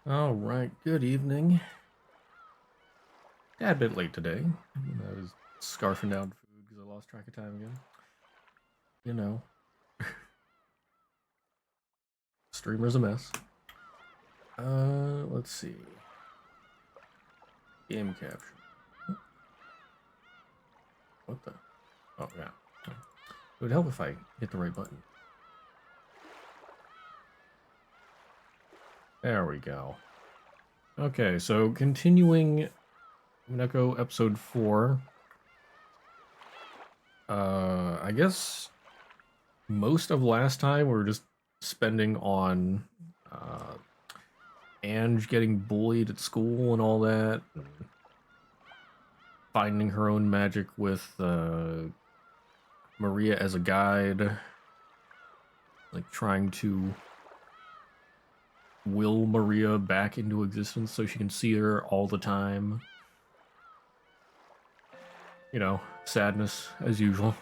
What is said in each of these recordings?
All right, good evening. Yeah, a bit late today. I was scarfing down food because I lost track of time again. You know, streamer's a mess. Let's see. Game capture. What the? Oh, yeah. It would help if I hit the right button. There we go. Okay, so continuing Umineko episode 4. I guess most of last time we were just spending on Ange getting bullied at school and all that, and finding her own magic with Maria as a guide, like trying to will Maria back into existence so she can see her all the time. You know, sadness as usual.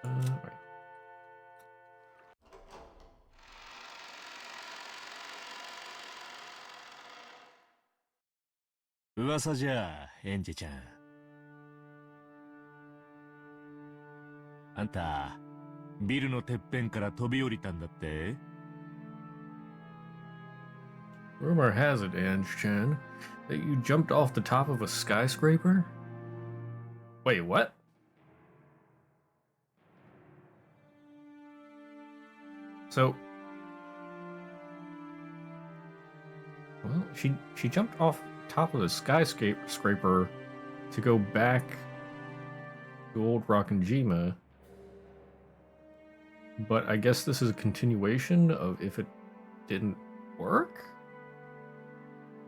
Right. 噂じゃ、エンジェちゃん。あんた、ビルのてっぺんから飛び降りたんだって？ Rumor has it, Ange-chan, that you jumped off the top of a skyscraper? Wait, what? So, well, she jumped off top of the skyscraper to go back to old Rockinjima, but I guess this is a continuation of if it didn't work?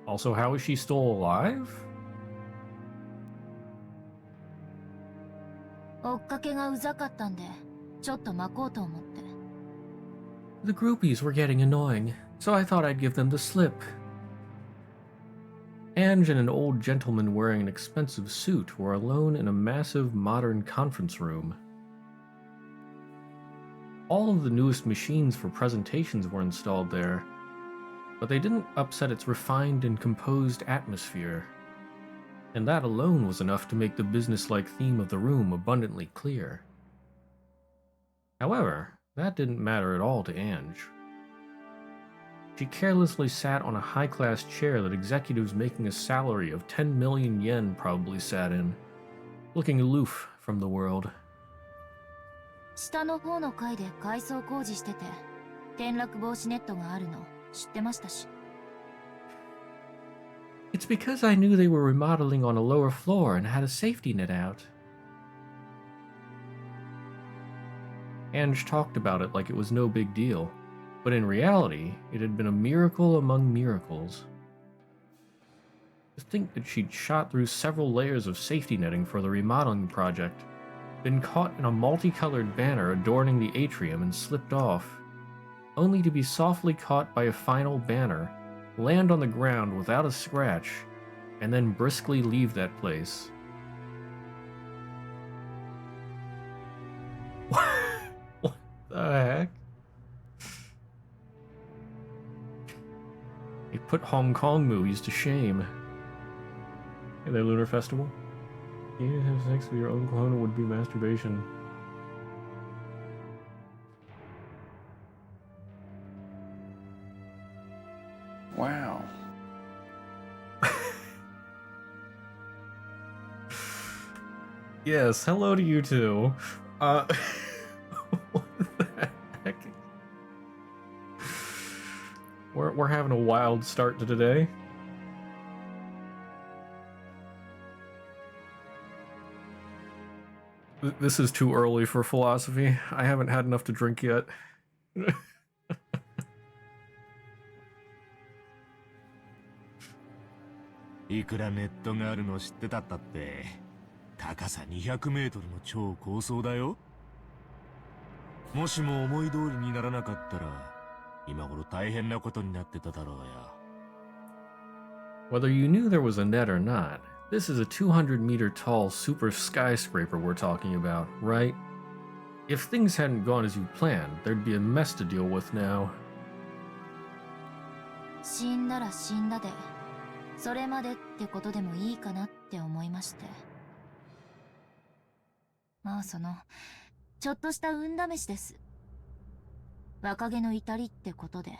Also, how is she still alive? 追っかけがうざかったんで、ちょっと巻こうと思って。The groupies were getting annoying, so I thought I'd give them the slip. Ange and an old gentleman wearing an expensive suit were alone in a massive modern conference room. All of the newest machines for presentations were installed there, but they didn't upset its refined and composed atmosphere. And that alone was enough to make the business-like theme of the room abundantly clear. However, that didn't matter at all to Ange. She carelessly sat on a high-class chair that executives making a salary of 10 million yen probably sat in, looking aloof from the world. 下の方の階で改装工事してて、転落防止ネットがあるの知ってましたし。It's because I knew they were remodeling on a lower floor and had a safety net out. Ange talked about it like it was no big deal, but in reality, it had been a miracle among miracles. To think that she'd shot through several layers of safety netting for the remodeling project, been caught in a multicolored banner adorning the atrium and slipped off, only to be softly caught by a final banner, land on the ground without a scratch, and then briskly leave that place. What the heck? It put Hong Kong movies to shame. Hey there, Lunar Festival. You need to have sex with your own clone would be masturbation. Wow. Yes, hello to you too. What the heck? We're having a wild start to today. This is too early for philosophy. I haven't had enough to drink yet. いくらネットがあるの知ってたったって、高さ200メートルの超高層だよ。もしも思い通りにならなかったら、今頃大変なことになってただろうや。Whether you knew there was a net or not, this is a 200-meter tall super skyscraper we're talking about, right? If things hadn't gone as you planned, there'd be a mess to deal with now. 死んだら死んだで、それまでってことでもいいかなって思いまして。まあちょっとした運試しです。若気の至りってことで。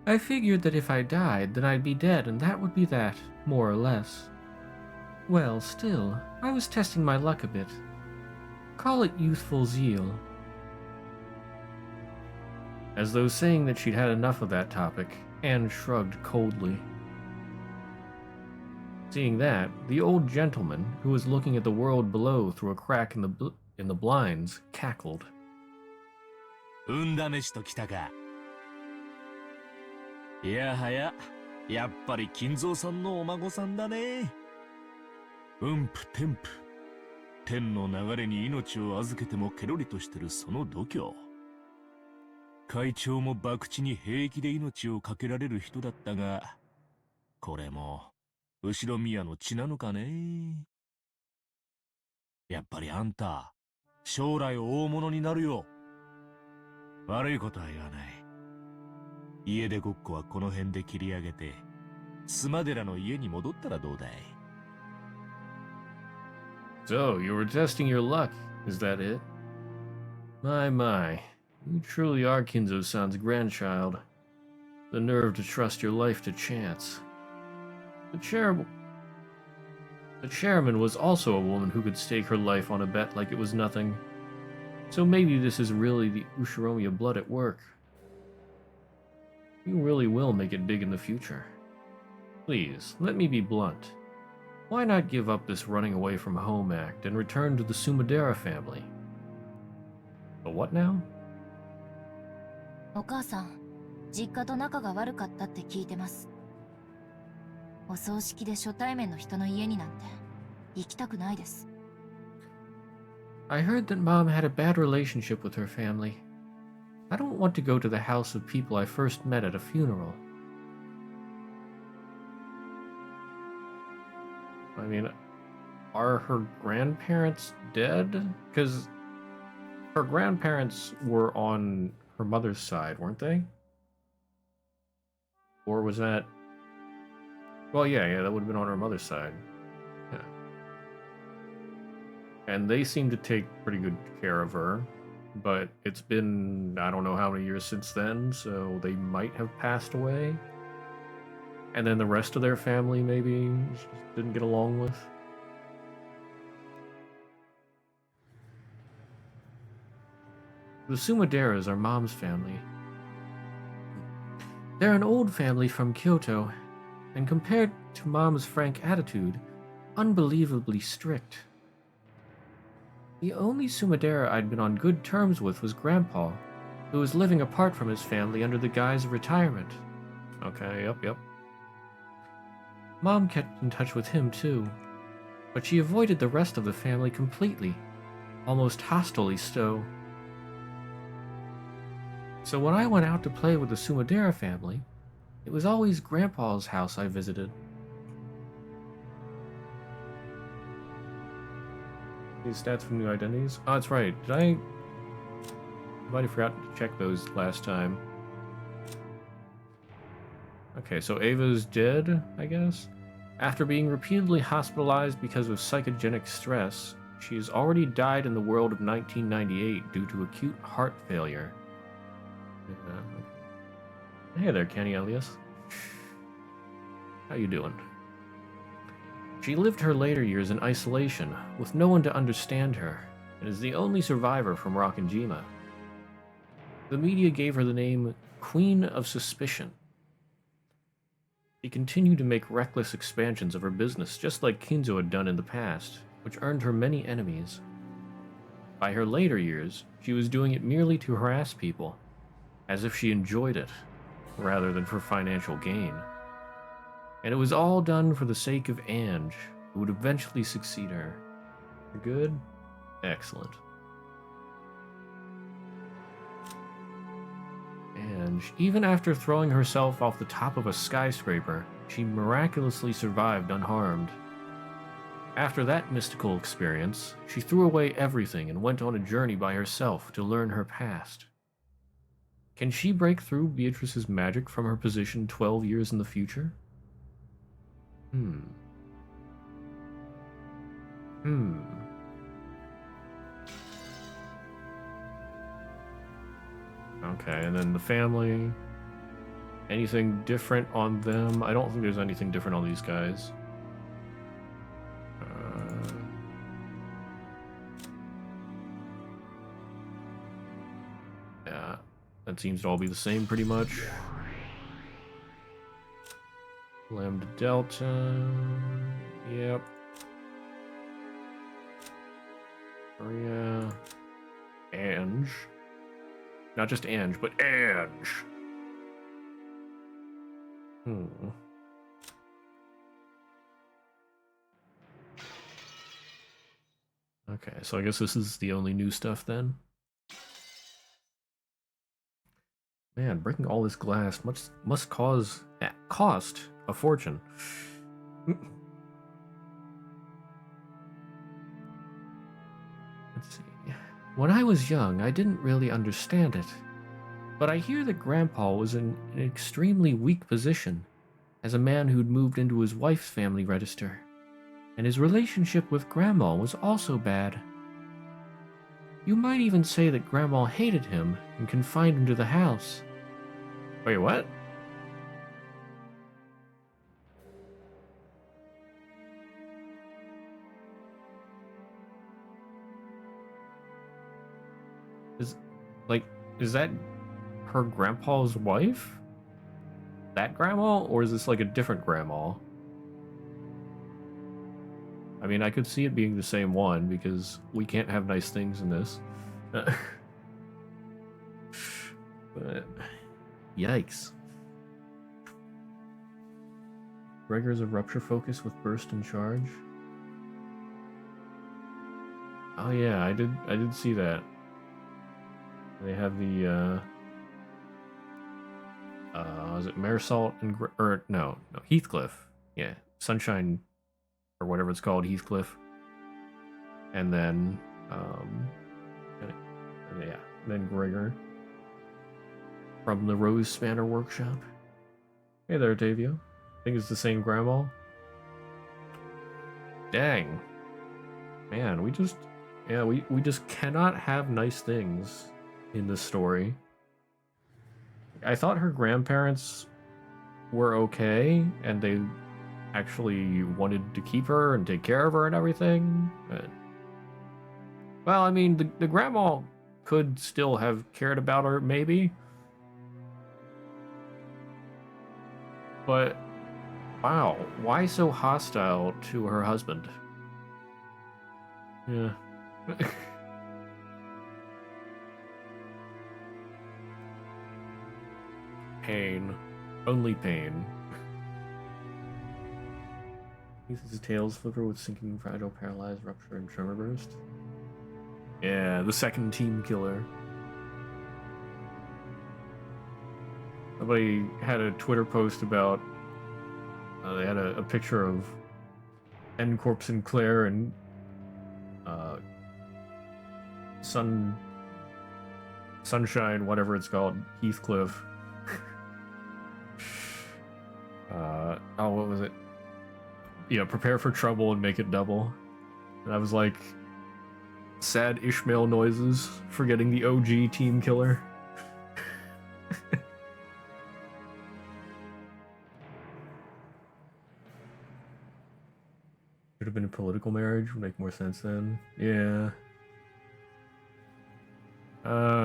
I figured that if I died, then I'd be dead, and that would be that, more or less. Well, still, I was testing my luck a bit. Call it youthful zeal. As though saying that she'd had enough of that topic, Anne shrugged coldly. Seeing that, the old gentleman, who was looking at the world below through a crack in the blinds, cackled. 運試しときたか。いやはや、やっぱり金蔵さんのお孫さんだね。運符天符。天の流れに命を預けてもケロリとしてるその度胸。会長も博打に平気で命を懸けられる人だったが、これも後ろ宮の血なのかね。やっぱりあんた、将来大物になるよ。悪いことは言わない。家出ごっこはこの辺で切り上げて、須磨寺の家に戻ったらどうだい？ So, you were testing your luck, is that it? My, you truly are Kinzo-san's grandchild. The nerve to trust your life to chance. The chairman was also a woman who could stake her life on a bet like it was nothing. So maybe this is really the Ushiromiya blood at work. You really will make it big in the future. Please, let me be blunt. Why not give up this running away from home act and return to the Sumadera family? But what now? お母さん、実家と仲が悪かったって聞いてます。お葬式で初対面の人の家になんて行きたくないです。I heard that Mom had a bad relationship with her family. I don't want to go to the house of people I first met at a funeral. I mean, are her grandparents dead? Because her grandparents were on her mother's side, weren't they? Or was that... Well, yeah, that would have been on her mother's side. Yeah. And they seem to take pretty good care of her, but it's been, I don't know how many years since then, so they might have passed away. And then the rest of their family maybe just didn't get along with. The Sumaderas are Mom's family. They're an old family from Kyoto, and compared to Mom's frank attitude, unbelievably strict. The only Sumadera I'd been on good terms with was Grandpa, who was living apart from his family under the guise of retirement. Okay, yep. Mom kept in touch with him too, but she avoided the rest of the family completely, almost hostilely so. So when I went out to play with the Sumadera family, it was always Grandpa's house I visited. These stats from new identities? Oh, that's right. I might have forgotten to check those last time. Okay, so Ava's dead, I guess? After being repeatedly hospitalized because of psychogenic stress, she's already died in the world of 1998 due to acute heart failure. Yeah. Hey there, Kenny Elias. How you doing? She lived her later years in isolation, with no one to understand her, and is the only survivor from Rockinjima. The media gave her the name Queen of Suspicion. She continued to make reckless expansions of her business, just like Kinzo had done in the past, which earned her many enemies. By her later years, she was doing it merely to harass people, as if she enjoyed it, rather than for financial gain. And it was all done for the sake of Ange, who would eventually succeed her. Good? Excellent. Ange, even after throwing herself off the top of a skyscraper, she miraculously survived unharmed. After that mystical experience, she threw away everything and went on a journey by herself to learn her past. Can she break through Beatrice's magic from her position 12 years in the future? Hmm. Hmm. Okay, and then the family. Anything different on them? I don't think there's anything different on these guys. Yeah, that seems to all be the same pretty much. Lambda Delta. Yep. Maria. Ange. Not just Ange, but Ange. Hmm. Okay, so I guess this is the only new stuff then. Man, breaking all this glass must cost a fortune. Let's see. When I was young, I didn't really understand it. But I hear that Grandpa was in an extremely weak position as a man who'd moved into his wife's family register. And his relationship with Grandma was also bad. You might even say that Grandma hated him and confined him to the house. Wait, what? Is that her grandpa's wife? That grandma? Or is this like a different grandma? I mean, I could see it being the same one because we can't have nice things in this. But yikes. Gregor's a rupture focus with burst and charge. Oh yeah, I did see that. They have the is it Marisol and no, Heathcliff. Yeah, Sunshine or whatever it's called, Heathcliff. And then yeah, then Gregor from the Rose Spanner Workshop. Hey there, Tavia. I think it's the same grandma. Dang. Man, we just cannot have nice things in this story. I thought her grandparents were okay and they actually wanted to keep her and take care of her and everything. But, well, I mean, the grandma could still have cared about her, maybe. But, wow, why so hostile to her husband? Yeah. Pain. Only pain. Uses his tails flipper with sinking, fragile, paralyzed, rupture, and tremor burst. Yeah, the second team killer. Somebody had a Twitter post about they had a picture of N-Corp Sinclair and Sunshine, whatever it's called, Heathcliff. Oh, what was it? Yeah, prepare for trouble and make it double. And I was like, sad Ishmael noises, forgetting the OG team killer. Should have been a political marriage, would make more sense then. Yeah.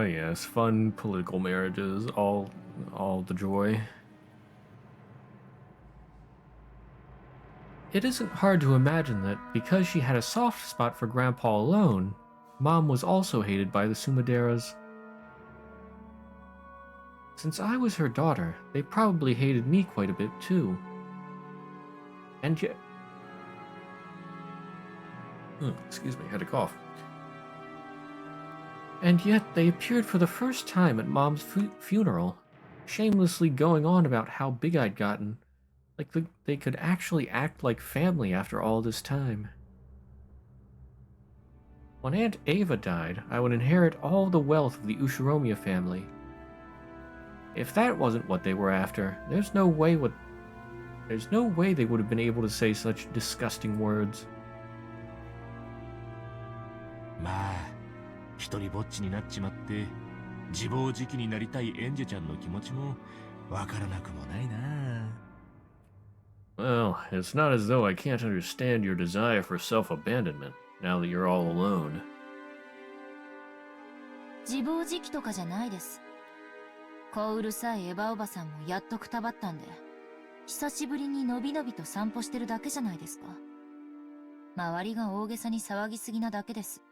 Yes, fun political marriages, all the joy. It isn't hard to imagine that because she had a soft spot for Grandpa alone, Mom was also hated by the Sumaderas. Since I was her daughter, they probably hated me quite a bit too. And yet... excuse me, I had a cough. And yet they appeared for the first time at Mom's funeral, shamelessly going on about how big I'd gotten. Like they could actually act like family after all this time. When Aunt Ava died, I would inherit all the wealth of the Ushiromiya family. If that wasn't what they were after, there's no way they would have been able to say such disgusting words. まあ、一人ぼっちになっちまって、自暴自棄になりたいエンジェちゃんの気持ちもわからなくもないな。Well, it's not as though I can't understand your desire for self-abandonment, now that you're all alone. 自暴自棄とかじゃないです。小うるさいエヴァおばさんもやっとくたばったんで、久しぶりにのびのびと散歩してるだけじゃないですか。周りが大げさに騒ぎすぎなだけです。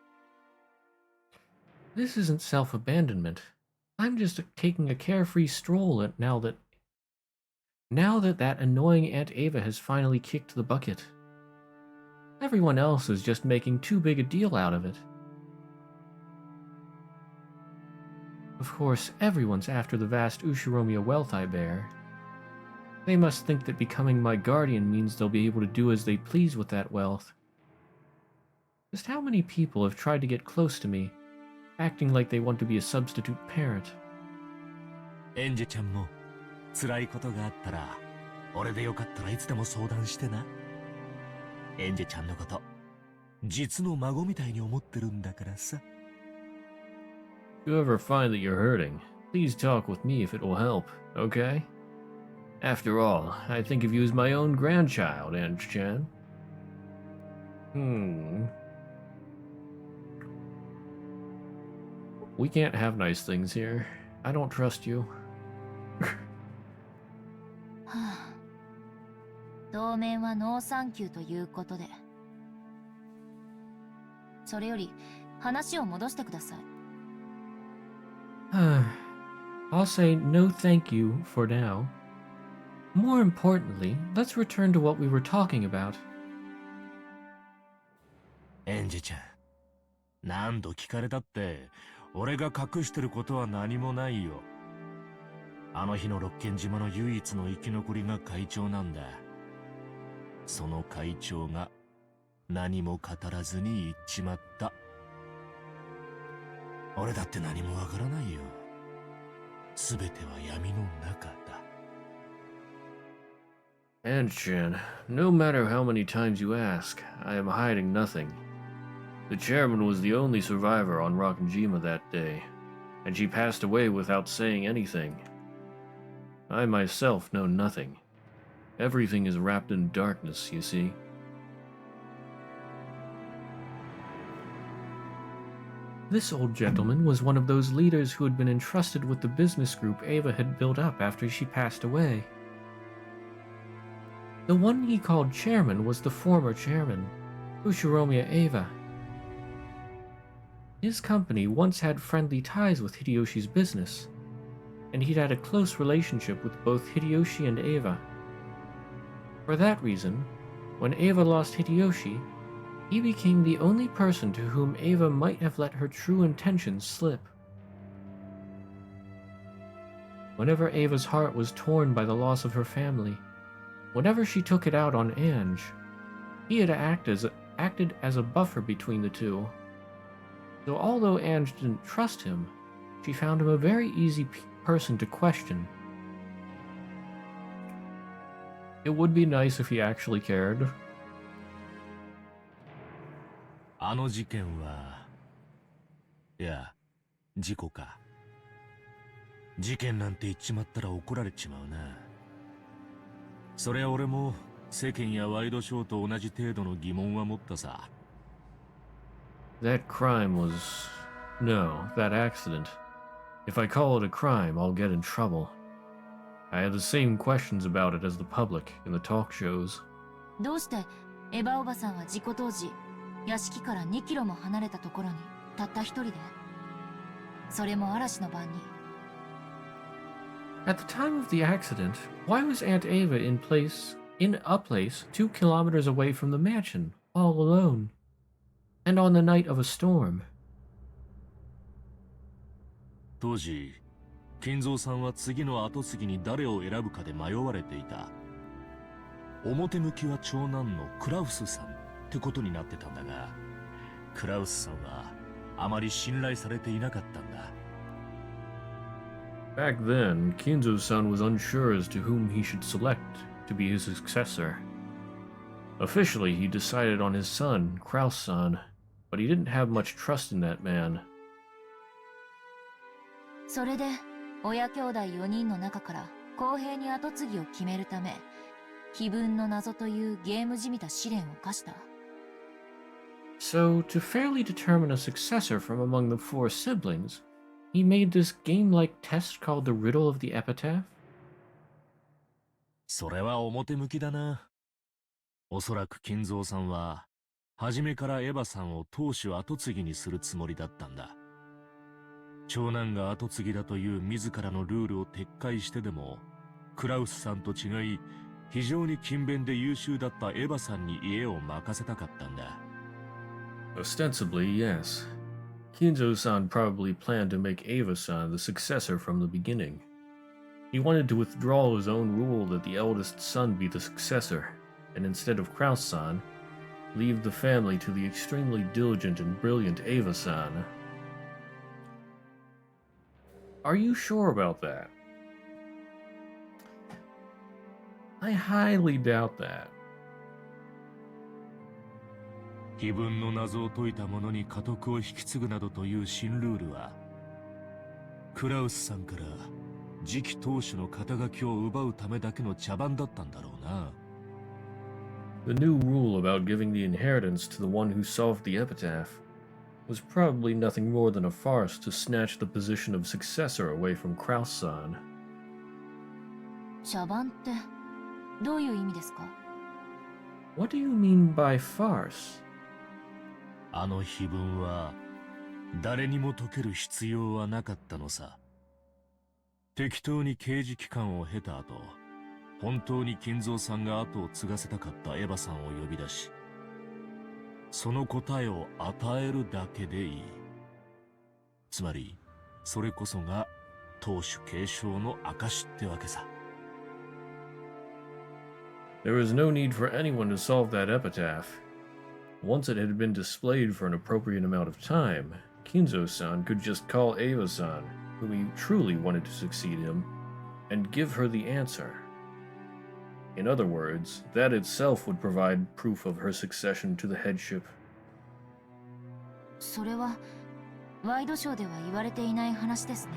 This isn't self-abandonment. I'm just taking a carefree stroll now that that annoying Aunt Ava has finally kicked the bucket. Everyone else is just making too big a deal out of it. Of course, everyone's after the vast Ushiromiya wealth I bear. They must think that becoming my guardian means they'll be able to do as they please with that wealth. Just how many people have tried to get close to me, acting like they want to be a substitute parent? エンジェちゃんも辛いことがあったら、俺でよかったらいつでも相談してな。エンジェちゃんのこと、実の孫みたいに思ってるんだからさ。If you ever find that you're hurting, please talk with me if it will help, okay? After all, I think of you as my own grandchild, Ange-chan. We can't have nice things here. I don't trust you. はあ、当面はノーサンキューということで。それより話を戻してください。I'll say no thank you for now. More importantly, let's return to what we were talking about. エンジェちゃん、何度聞かれたって、俺が隠してることは何もないよ。あの日の六軒島の唯一の生き残りが会長なんだ。その会長が何も語らずに言っちまった。俺だって何もわからないよ。すべては闇の中だ。Ange-chan, no matter how many times you ask, I am hiding nothing. The chairman was the only survivor on Rokkenjima that day, and she passed away without saying anything. I myself know nothing. Everything is wrapped in darkness, you see. This old gentleman was one of those leaders who had been entrusted with the business group Ava had built up after she passed away. The one he called chairman was the former chairman, Ushiromiya Ava. His company once had friendly ties with Hideyoshi's business, and he'd had a close relationship with both Hideyoshi and Ava. For that reason, when Ava lost Hideyoshi, he became the only person to whom Ava might have let her true intentions slip. Whenever Ava's heart was torn by the loss of her family, whenever she took it out on Ange, he had acted as a buffer between the two. So although Ange didn't trust him, she found him a very easy person to question. It would be nice if he actually cared. あの事件は、いや、事故か。事件なんて言っちまったら怒られちまうな。そりゃ俺も世間やワイドショーと同じ程度の疑問は持ったさ。That crime was... No, that accident. If I call it a crime, I'll get in trouble. I had the same questions about it as the public in the talk shows. どうしてエヴァおばさんは事故当時、屋敷から2キロも離れたところにたった一人で、それも嵐の晩に。At the time of the accident, why was Aunt Ava in a place 2 kilometers away from the mansion, all alone? And on the night of a storm? 当時、金蔵さんは次の跡継ぎに誰を選ぶかで迷われていた。表向きは長男のクラウスさんってことになってたんだが、クラウスさんはあまり信頼されていなかったんだ。 Back then, Kinzo-san was unsure as to whom he should select to be his successor. Officially, he decided on his son, Kraus-san, but he didn't have much trust in that man. それで親兄弟4人の中から公平に跡継ぎを決めるため、碑文の謎というゲームじみた試練を課した。 So, to fairly determine a successor from among the four siblings, he made this game-like test called the Riddle of the Epitaph? それは表向きだな。おそらく金蔵さんは初めからエヴァさんを当主跡継ぎにするつもりだったんだ。長男が跡継ぎだという自らのルールを撤回してでも、クラウスさんと違い非常に勤勉で優秀だったエヴァさんに家を任せたかったんだ。 Ostensibly, yes. Kinzo-san probably planned to make Eva-san the successor from the beginning. He wanted to withdraw his own rule that the eldest son be the successor, and instead of Kraus-san, leave the family to the extremely diligent and brilliant Eva-san. Are you sure about that? I highly doubt that. 碑文の謎を解いた者に家督を引き継ぐなどという新ルールは、クラウスさんから次期当主の肩書きを奪うためだけの茶番だったんだろうな。 The new rule about giving the inheritance to the one who solved the epitaph was probably nothing more than a farce to snatch the position of successor away from Kraus-san. 茶番ってどういう意味ですか？ What do you mean by farce? あの碑文は誰にも解ける必要はなかったのさ。適当に刑事期間を経た後、本当に金蔵さんが後を継がせたかったエヴァさんを呼び出し、その答えを与えるだけでいい。つまりそれこそが当主継承の証ってわけさ。 There was no need for anyone to solve that epitaph. Once it had been displayed for an appropriate amount of time, Kinzo-san could just call Eva-san, whom he truly wanted to succeed him, and give her the answer. In other words, that itself would provide proof of her succession to the headship. それはワイドショーでは言われていない話ですね。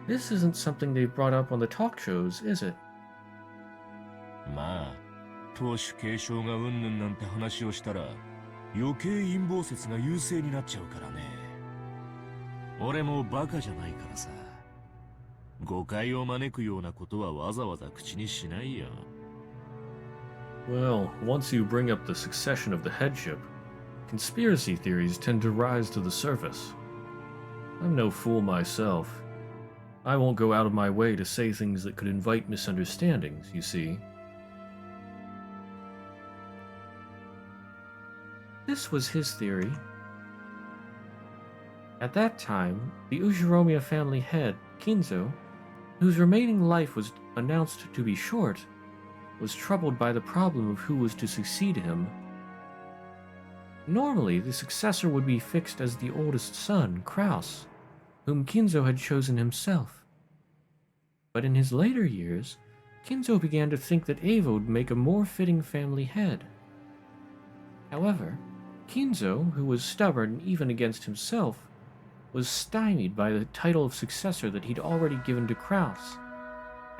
This isn't something they've brought up on the talk shows, is it? まあ当主継承がうんぬんなんて話をしたら余計陰謀説が優勢になっちゃうからね。俺もバカじゃないからさ、誤解を招くようなことはわざわざ口にしないよ。 Well, once you bring up the succession of the headship, conspiracy theories tend to rise to the surface. I'm no fool myself. I won't go out of my way to say things that could invite misunderstandings, you see. This was his theory. At that time, the Ushiromiya family head, Kinzo, whose remaining life was announced to be short, was troubled by the problem of who was to succeed him. Normally, the successor would be fixed as the oldest son, Kraus, whom Kinzo had chosen himself. But in his later years, Kinzo began to think that Eva would make a more fitting family head. However, Kinzo, who was stubborn even against himself, was stymied by the title of successor that he'd already given to Kraus,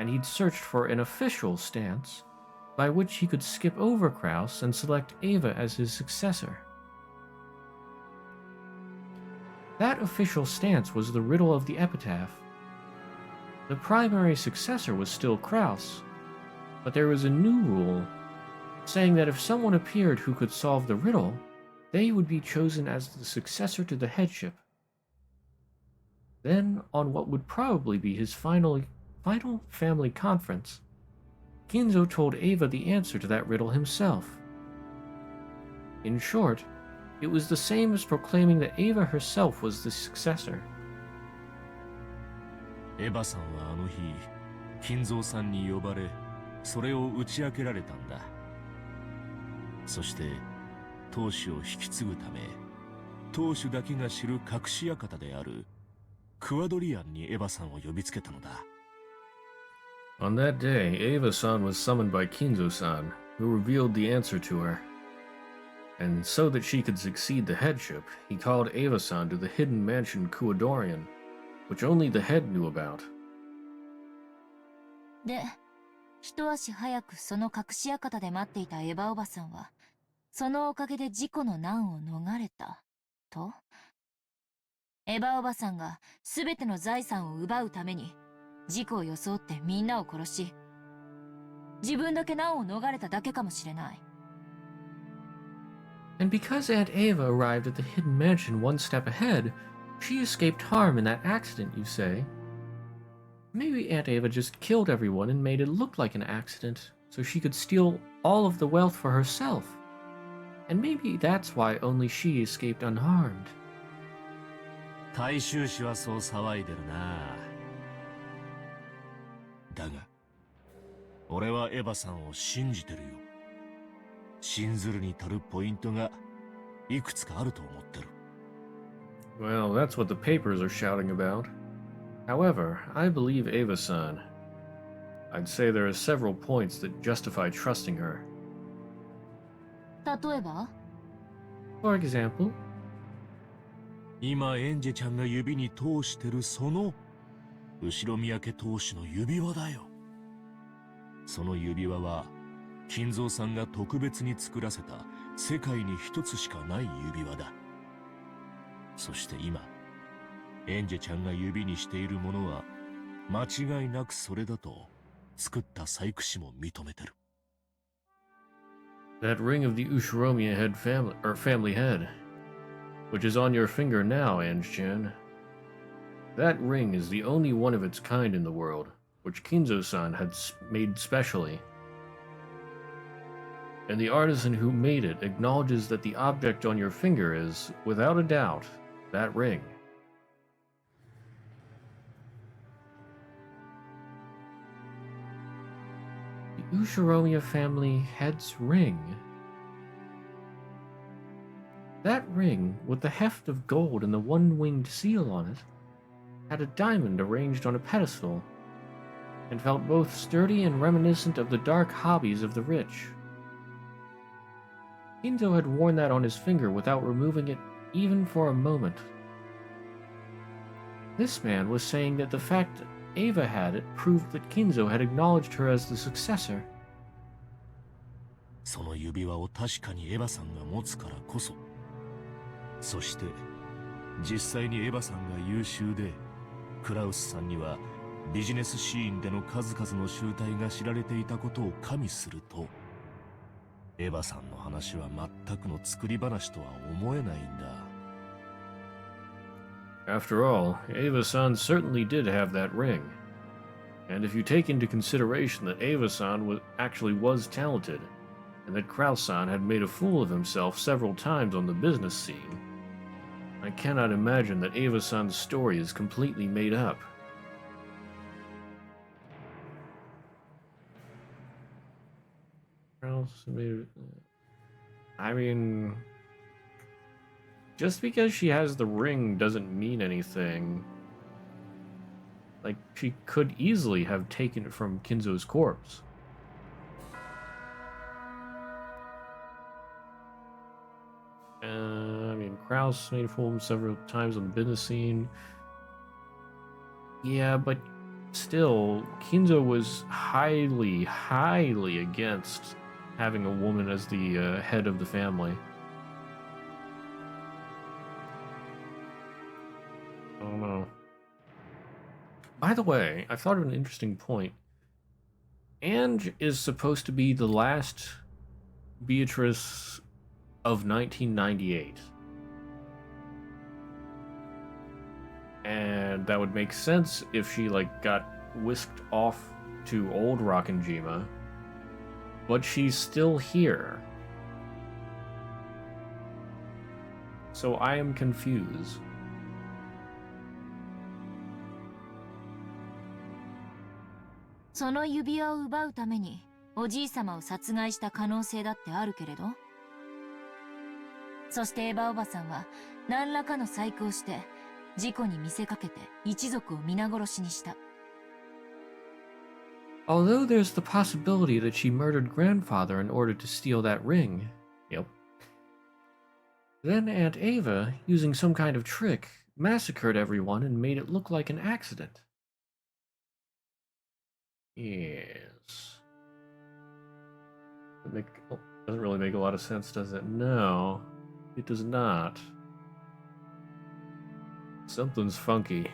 and he'd searched for an official stance by which he could skip over Kraus and select Eva as his successor. That official stance was the riddle of the epitaph. The primary successor was still Kraus, but there was a new rule saying that if someone appeared who could solve the riddle, they would be chosen as the successor to the headship. Then, on what would probably be his final family conference, Kinzo told Eva the answer to that riddle himself. In short, it was the same as proclaiming that Eva herself was the successor. エヴァさんはあの日、金蔵さんに呼ばれ、それを打ち明けられたんだ。そして当主を引き継ぐため、当主だけが知る隠し館であるクワドリアンにエヴァさんを呼びつけたのだ。On that day, Ava-san was summoned by Kinzo-san, who revealed the answer to her. And so that she could succeed the headship, he called Ava-san to the hidden mansion Kuadorian, which only the head knew about. で、一足早くその隠し館で待っていたエヴァおばさんは、そのおかげで事故の難を逃れた、と？エヴァおばさんが全ての財産を奪うために、事故を装ってみんなを殺し、自分だけ難を逃れただけかもしれない。And because Aunt Ava arrived at the hidden mansion one step ahead, she escaped harm in that accident, you say? Maybe Aunt Ava just killed everyone and made it look like an accident, so she could steal all of the wealth for herself. And maybe that's why only she escaped unharmed. 大衆紙はそう騒いでるな。だが、俺はエヴァさんを信じてるよ。信ずるに足るポイントがいくつかあると思ってる。Well, that's what the papers are shouting about. However, I believe Ava-san. I'd say there are several points that justify trusting her. 例えば？ For example, 今エンジェちゃんが指に通してるその後ろ宮家当主の指輪だよ。その指輪は金蔵さんが特別に作らせた世界に一つしかない指輪だ。そして今エンジェちゃんが指にしているものは間違いなくそれだと作った細工師も認めてる。that ring of the Ushiromiya head family head, which is on your finger now, Ange-chan. That ring is the only one of its kind in the world, which Kinzo-san had made specially. And the artisan who made it acknowledges that the object on your finger is, without a doubt, that ring. The Ushiromiya family head's ring. That ring, with the heft of gold and the one-winged seal on it, had a diamond arranged on a pedestal, and felt both sturdy and reminiscent of the dark hobbies of the rich. Kinzo had worn that on his finger without removing it even for a moment. This man was saying that the fact Ava had it proved that Kinzo had acknowledged her as the successor. その指輪を確かにエヴァさんが持つからこそ、そして実際にエヴァさんが優秀で、クラウスさんにはビジネスシーンでの数々の集大が知られていたことを加味すると、エヴァさんの話は全くの作り話とは思えないんだ。After all, Ava-san certainly did have that ring. And if you take into consideration that Ava-san actually was talented, and that Kraus-san had made a fool of himself several times on the business scene, I cannot imagine that Ava-san's story is completely made up. I mean, just because she has the ring doesn't mean anything. Like, she could easily have taken it from Kinzo's corpse. I mean, Kraus made a fool of him several times on the business scene. Yeah, but still, Kinzo was highly, highly against having a woman as the head of the family. I don't know. By the way, I thought of an interesting point. Ange is supposed to be the last Beatrice of 1998. And that would make sense if she, like, got whisked off to old Rockinjima. But she's still here. So I am confused. その指輪を奪うためにおじいさまを殺害した可能性だってあるけれど、そしてエヴァおばさんは何らかの細工をして事故に見せかけて一族を皆殺しにした。 Although there's the possibility that she murdered grandfather in order to steal that ring. Yep. Then Aunt Ava, using some kind of trick, massacred everyone and made it look like an accident. Yes. Doesn't really make a lot of sense, does it? No, it does not. Something's funky.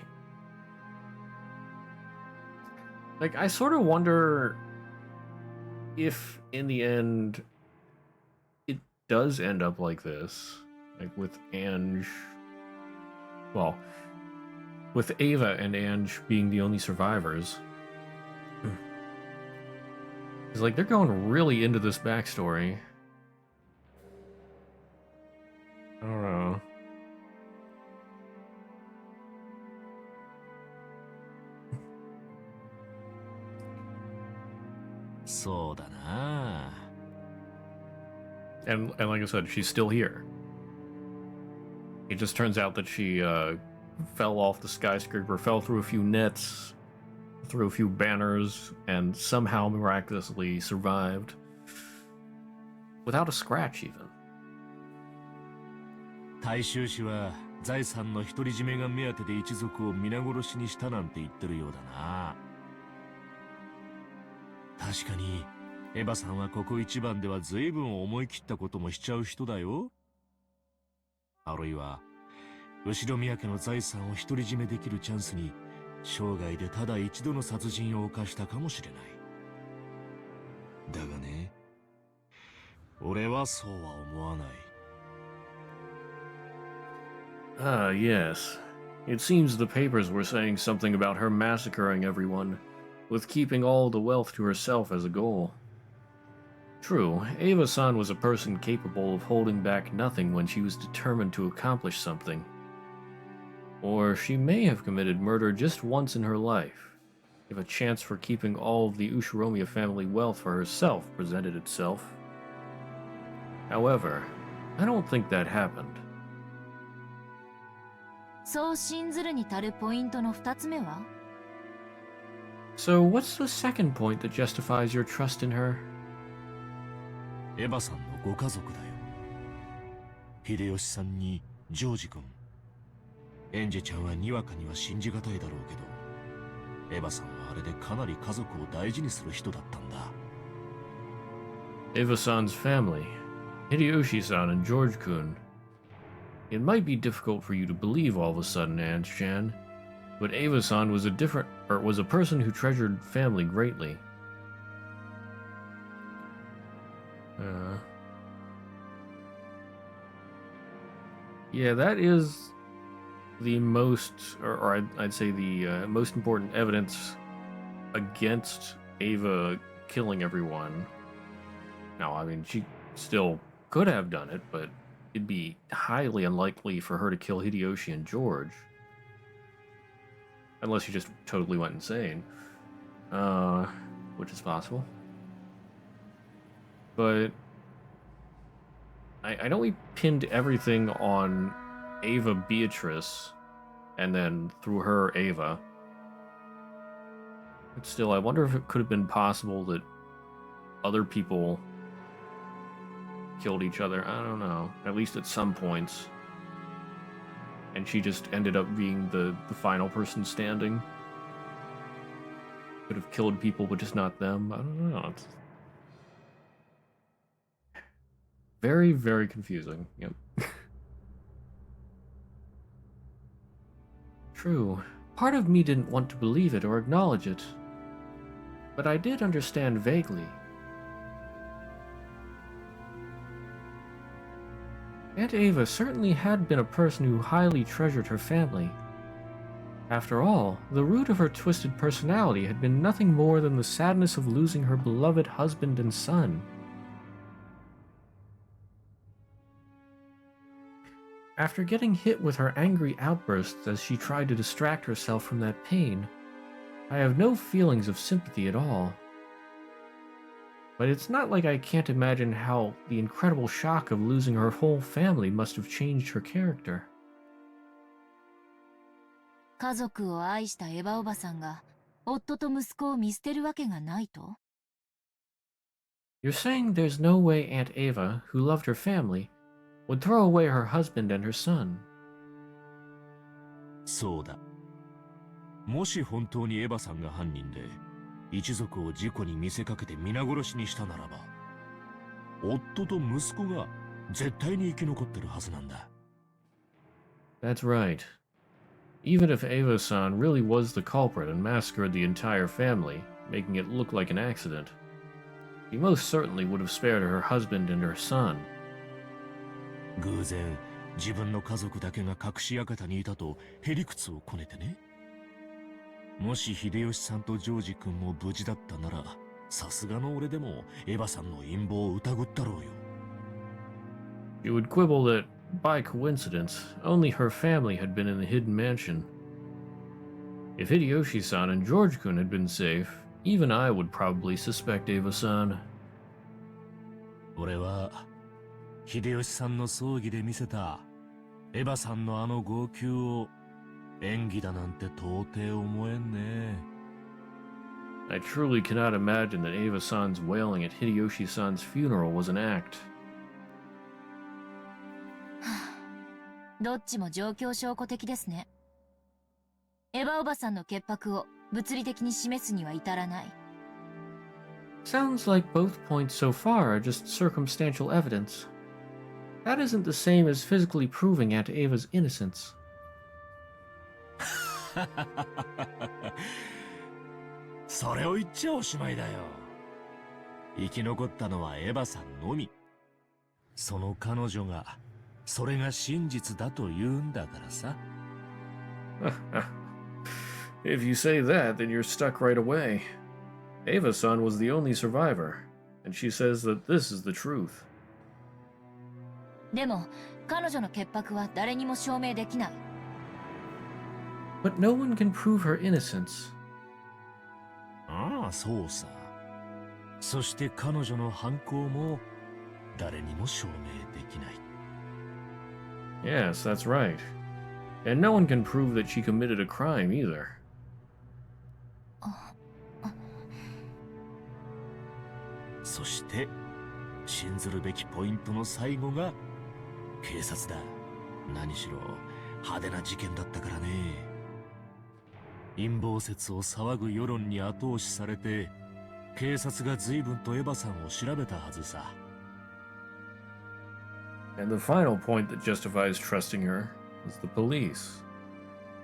Like, I sort of wonder if, in the end, it does end up like this. Like, with Ange... Well, with Ava and Ange being the only survivors. It's like, they're going really into this backstory. I don't know.そうだな。 And like I said, she's still here. It just turns out that she fell off the skyscraper, fell through a few nets, through a few banners, and somehow miraculously survived. Without a scratch, even. 大衆氏は財産の独り占めが目当てで一族を皆殺しにしたなんて言ってるようだな。確かにエヴァさんはここ一番では随分思い切ったこともしちゃう人だよ。あるいは後ろ宮家の財産を独り占めできるチャンスに生涯でただ一度の殺人を犯したかもしれない。だがね、俺はそうは思わない。Ah, yes. It seems the papers were saying something about her massacring everyone, with keeping all the wealth to herself as a goal. True, Ava-san was a person capable of holding back nothing when she was determined to accomplish something. Or she may have committed murder just once in her life, if a chance for keeping all of the Ushiromiya family wealth for herself presented itself. However, I don't think that happened. そう信ずるに足るポイントの2つ目は？ So what's the second point that justifies your trust in her? エヴァさんのご家族だよ。秀吉さんにジョージ君。エンジェちゃんはにわかには信じがたいだろうけど、エヴァさんはあれでかなり家族を大事にする人だったんだ。Eva-san's family, Hideyoshi-san and George-kun. It might be difficult for you to believe all of a sudden, Ange-chan, but Eva-san was was a person who treasured family greatly. Yeah, that is the most, or I'd say the most important evidence against Ava killing everyone. Now, I mean, she still could have done it, but it'd be highly unlikely for her to kill Hideyoshi and George. Unless she just totally went insane. Which is possible. But I know we pinned everything on Ava Beatrice, and then through her Ava. But still, I wonder if it could have been possible that other people killed each other. I don't know. At least at some points. And she just ended up being the final person standing. Could have killed people, but just not them. I don't know. It's very, very confusing. Yep. True. Part of me didn't want to believe it or acknowledge it. But I did understand vaguely. Aunt Ava certainly had been a person who highly treasured her family. After all, the root of her twisted personality had been nothing more than the sadness of losing her beloved husband and son. After getting hit with her angry outbursts as she tried to distract herself from that pain, I have no feelings of sympathy at all. but it's not like I can't imagine how the incredible shock of losing her whole family must have changed her character. 家族を愛したエヴァおばさんが夫と息子を見捨てるわけがないと？ You're saying there's no way Aunt Ava, who loved her family, would throw away her husband and her son. そうだ。もし本当にエヴァさんが犯人で、一族を事故に見せかけて皆殺しにしたならば、夫と息子が絶対に生き残ってるはずなんだ。That's right. Even if Ava-san really was the culprit and massacred the entire family, making it look like an accident, he most certainly would have spared her husband and her son. 偶然、自分の家族だけが隠し館にいたとへりくつをこねてね。もし秀吉さんとジョージ君も無事だったなら、さすがの俺でもエヴァさんの陰謀を疑ったろうよ。You would quibble that, by coincidence, only her family had been in the hidden mansion. If Hideyoshi-san and George-kun had been safe, even I would probably suspect Ava-san. 俺は秀吉さんの葬儀で見せたエヴァさんのあの号泣を演技だなんて到底思えんね。I truly cannot imagine that Ava-san's wailing at Hideyoshi-san's funeral was an act. どっちも状況証拠的ですね。エヴァおばさんの潔白を物理的に示すには至らない。Sounds like both points so far are just circumstantial evidence. That isn't the same as physically proving Aunt Ava's innocence. それを言っちゃおしまいだよ。生き残ったのはエヴァさんのみ。その彼女がそれが真実だと言うんだからさ。If you say that, then you're stuck right away. Ava-san was the only survivor, and she says that this is the truth. でも彼女の潔白は誰にも証明できない。But no one can prove her innocence. ああ、そうさ。そして彼女の犯行も誰にも証明できない。Yes, that's right. And no one can prove that she committed a crime either. そして信ずるべきポイントの最後が警察だ。何しろ派手な事件だったからね。陰謀説を騒ぐ世論に後押しされて、警察が随分とエヴァさんを調べたはずさ。And the final point that justifies trusting her is the police.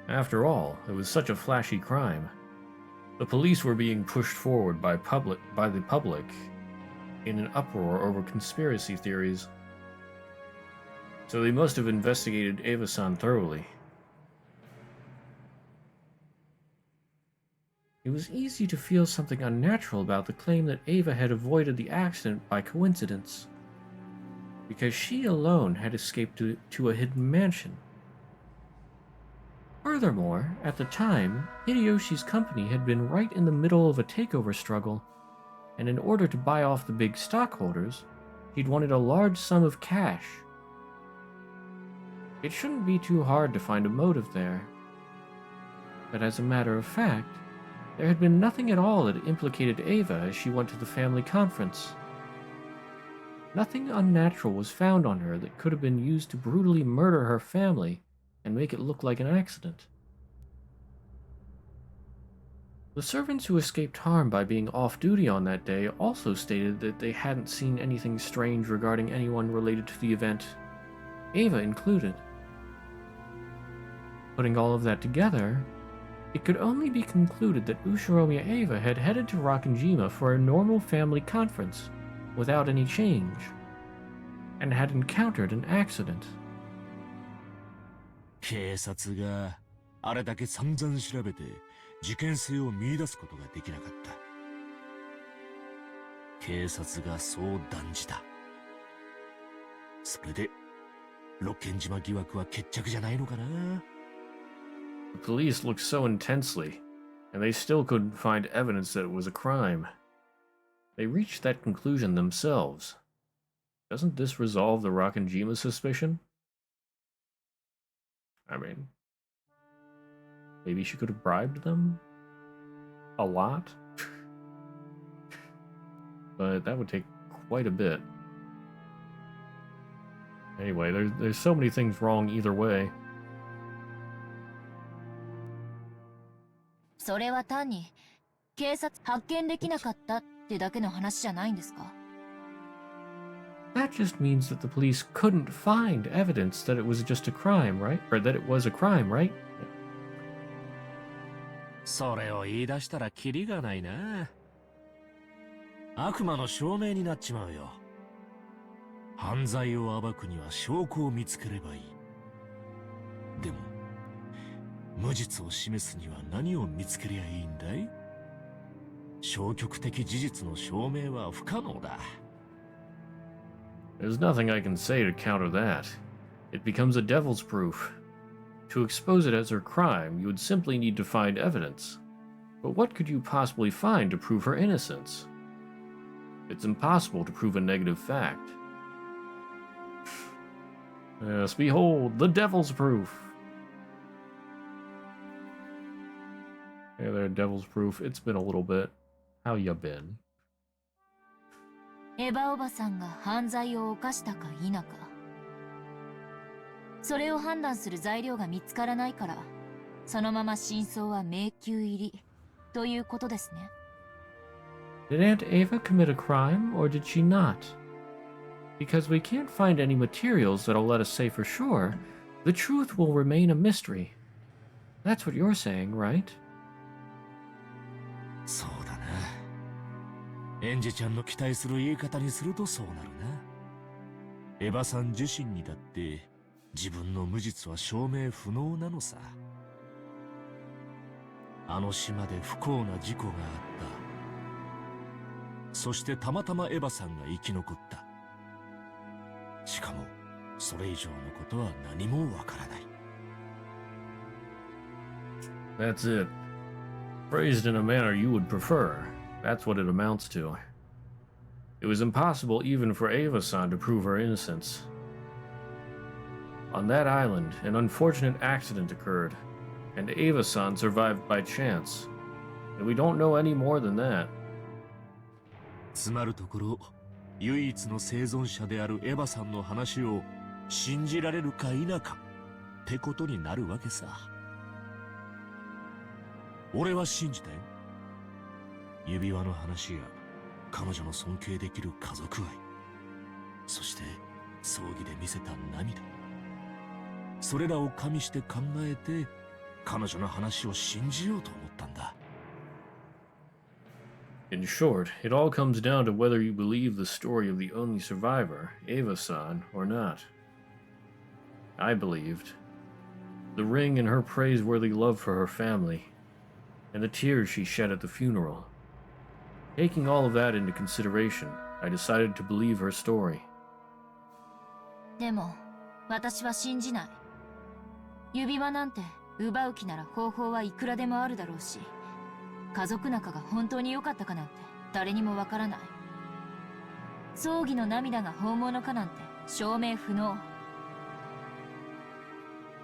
After all, it was such a flashy crime. The police were being pushed forward by the public in an uproar over conspiracy theories. So they must have investigated Ava-san thoroughly. It was easy to feel something unnatural about the claim that Ava had avoided the accident by coincidence, because she alone had escaped to a hidden mansion. Furthermore, at the time, Hideyoshi's company had been right in the middle of a takeover struggle, and in order to buy off the big stockholders, he'd wanted a large sum of cash. It shouldn't be too hard to find a motive there. But as a matter of fact, there had been nothing at all that implicated Ava as she went to the family conference. Nothing unnatural was found on her that could have been used to brutally murder her family and make it look like an accident. The servants who escaped harm by being off-duty on that day also stated that they hadn't seen anything strange regarding anyone related to the event, Ava included. Putting all of that together, it could only be concluded that Ushiromiya Ava had headed to Rokkenjima for a normal family conference without any change, and had encountered an accident. 警察があれだけ散々調べて事件性を見出すことができなかった。警察がそう断じた。それで六軒島疑惑は決着じゃないのかな。The police looked so intensely, and they still couldn't find evidence that it was a crime. They reached that conclusion themselves. Doesn't this resolve the Rakanjima's suspicion? I mean, maybe she could have bribed them? A lot? But that would take quite a bit. Anyway, there's so many things wrong either way. それは単に警察発見できなかったってだけの話じゃないんですか？ That just means that the police couldn't find evidence that it was just a crime, right? Or that it was a crime, right? それを言い出したらキリがないな。悪魔の証明になっちまうよ。犯罪を暴くには証拠を見つければいい。でも無実を示すには何を見つけりゃいいんだい？消極的事実の証明は不可能だ。There's nothing I can say to counter that. It becomes a devil's proof. To expose it as her crime, you would simply need to find evidence. But what could you possibly find to prove her innocence? It's impossible to prove a negative fact. Yes, behold, the devil's proof. Hey there, devil's proof. It's been a little bit. How ya been? エヴァおばさんが犯罪を犯したか否か、それを判断する材料が見つからないから、そのまま真相は迷宮入りということですね。Did Aunt Ava commit a crime, or did she not? Because we can't find any materials that'll let us say for sure, the truth will remain a mystery. That's what you're saying, right? そうだな。エンジェちゃんの期待する言い方にするとそうなるな。エヴァさん自身にだって自分の無実は証明不能なのさ。あの島で不幸な事故があった。そしてたまたまエヴァさんが生き残った。しかもそれ以上のことは何もわからない。That's it. Phrased in a manner you would prefer. That's what it amounts to. It was impossible even for Ava-san to prove her innocence. On that island, an unfortunate accident occurred, and Ava-san survived by chance. And we don't know any more than that. つまるところ、唯一の生存者であるエヴァさんの話を信じられるか否かってことになるわけさ。俺は信じたよ。指輪の話や彼女の尊敬できる家族愛、そして葬儀で見せた涙、それらを加味して考えて彼女の話を信じようと思ったんだ。In short, it all comes down to whether you believe the story of the only survivor, Ava-san, or not. I believed. The ring and her praiseworthy love for her family, and the tears she shed at the funeral. Taking all of that into consideration, I decided to believe her story. でも私は信じない。指輪なんて奪う気なら方法はいくらでもあるだろうし、家族仲が本当に良かったかなんて誰にもわからない。葬儀の涙が本物かなんて証明不能。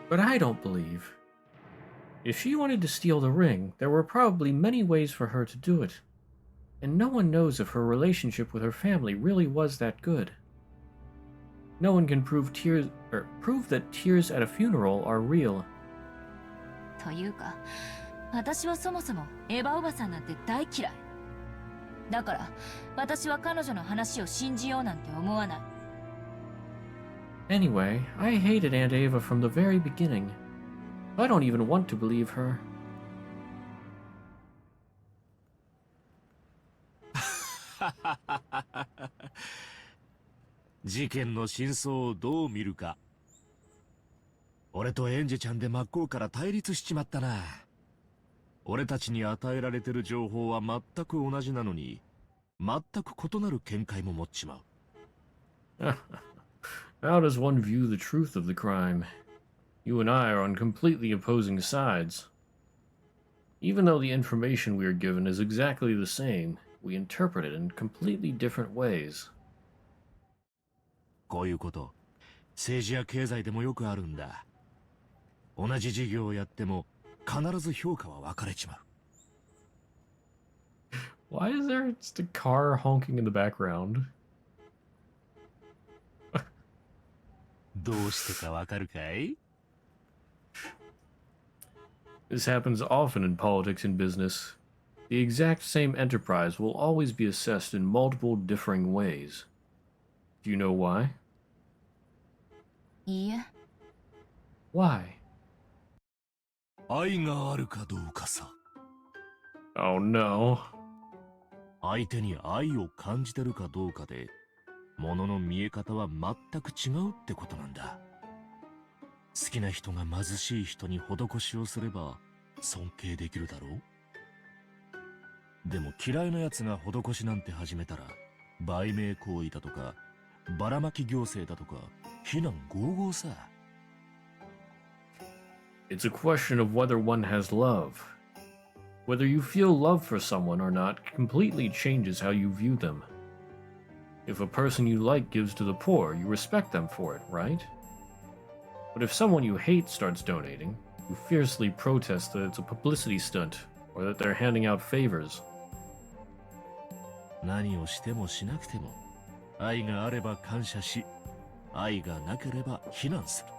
But I don't believe. If she wanted to steal the ring, there were probably many ways for her to do it. And no one knows if her relationship with her family really was that good. No one can prove that tears at a funeral are real. というか、私はそもそもエヴァおばさんなんて大嫌い。だから私は彼女の話を信じようなんて思わない。Anyway, I hated Aunt Ava from the very beginning. I don't even want to believe her. 事件の真相をどう見るか。俺とエンジェちゃんで真っ向から対立しちまったな。俺たちに与えられてる情報は全く同じなのに、全く異なる見解も持っちまう。How does one view the truth of the crime? You and I are on completely opposing sides. Even though the information we are given is exactly the same, we interpret it in completely different ways. こういうこと、政治や経済でもよくあるんだ。同じ事業をやっても必ず評価は分かれちまう。Why is there just a car honking in the background? どうしてか分かるかい？ This happens often in politics and business. The exact same enterprise will always be assessed in multiple differing ways. Do you know why? いいえ、 Why? 愛があるかどうかさ。 Oh no. 相手に愛を感じてるかどうかで、物の見え方は全く違うってことなんだ。好きな人が貧しい人に施しをすれば尊敬できるだろう。でも嫌いな奴が施しなんて始めたら、売名行為だとかばらまき行政だとか非難合々さ。 It's a question of whether one has love. Whether you feel love for someone or not completely changes how you view them. If a person you like gives to the poor, you respect them for it, right? But if someone you hate starts donating, you fiercely protest that it's a publicity stunt or that they're handing out favors. 何をしてもしなくても愛があれば感謝し、愛がなければ非難する。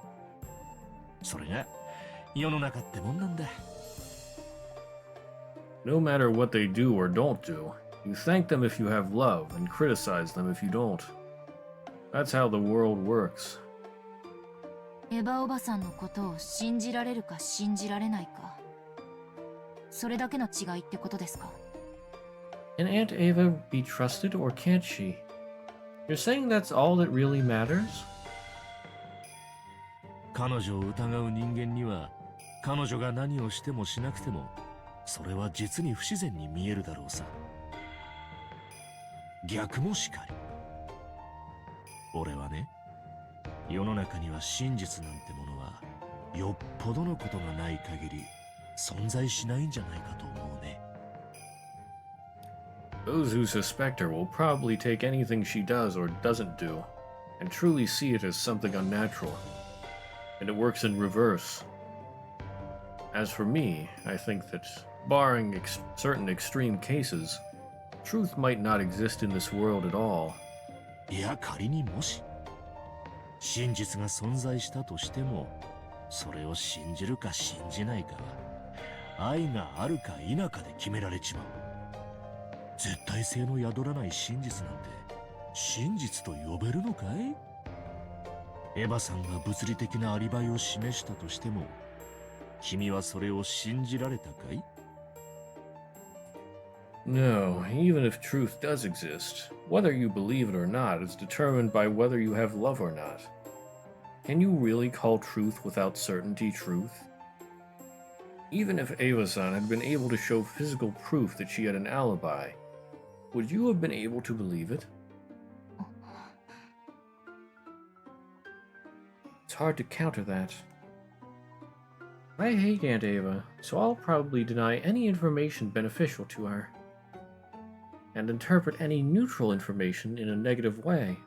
それが世の中ってもんなんだ。 No matter what they do or don't do, you thank them if you have love and criticize them if you don't. That's how the world works. エヴァおばさんのことを信じられるか信じられないか、それだけの違いってことですか？ Can Aunt Ava be trusted or can't she? You're saying that's all that really matters? 彼女を疑う人間には、彼女が何をしてもしなくても、それは実に不自然に見えるだろうさ。逆もしかり。俺はね、世の中には真実なんてものは、よっぽどのことがない限り、存在しないんじゃないかと思うね。 Those who suspect her will probably take anything she does or doesn't do, and truly see it as something unnatural. And it works in reverse. As for me, I think that, barring certain extreme cases, truth might not exist in this world at all. いや、仮にもし、真実が存在したとしても、それを信じるか信じないかは、愛があるか否かで決められちまう。絶対性の宿らない真実なんて、真実と呼べるのかい？エヴァさんが物理的なアリバイを示したとしても、君はそれを信じられたかい？ No, even if truth does exist, whether you believe it or not is determined by whether you have love or not. Can you really call truth without certainty truth? Even if Ava-san had been able to show physical proof that she had an alibi, would you have been able to believe it? It's hard to counter that. I hate Aunt Ava, so I'll probably deny any information beneficial to her, and interpret any neutral information in a negative way.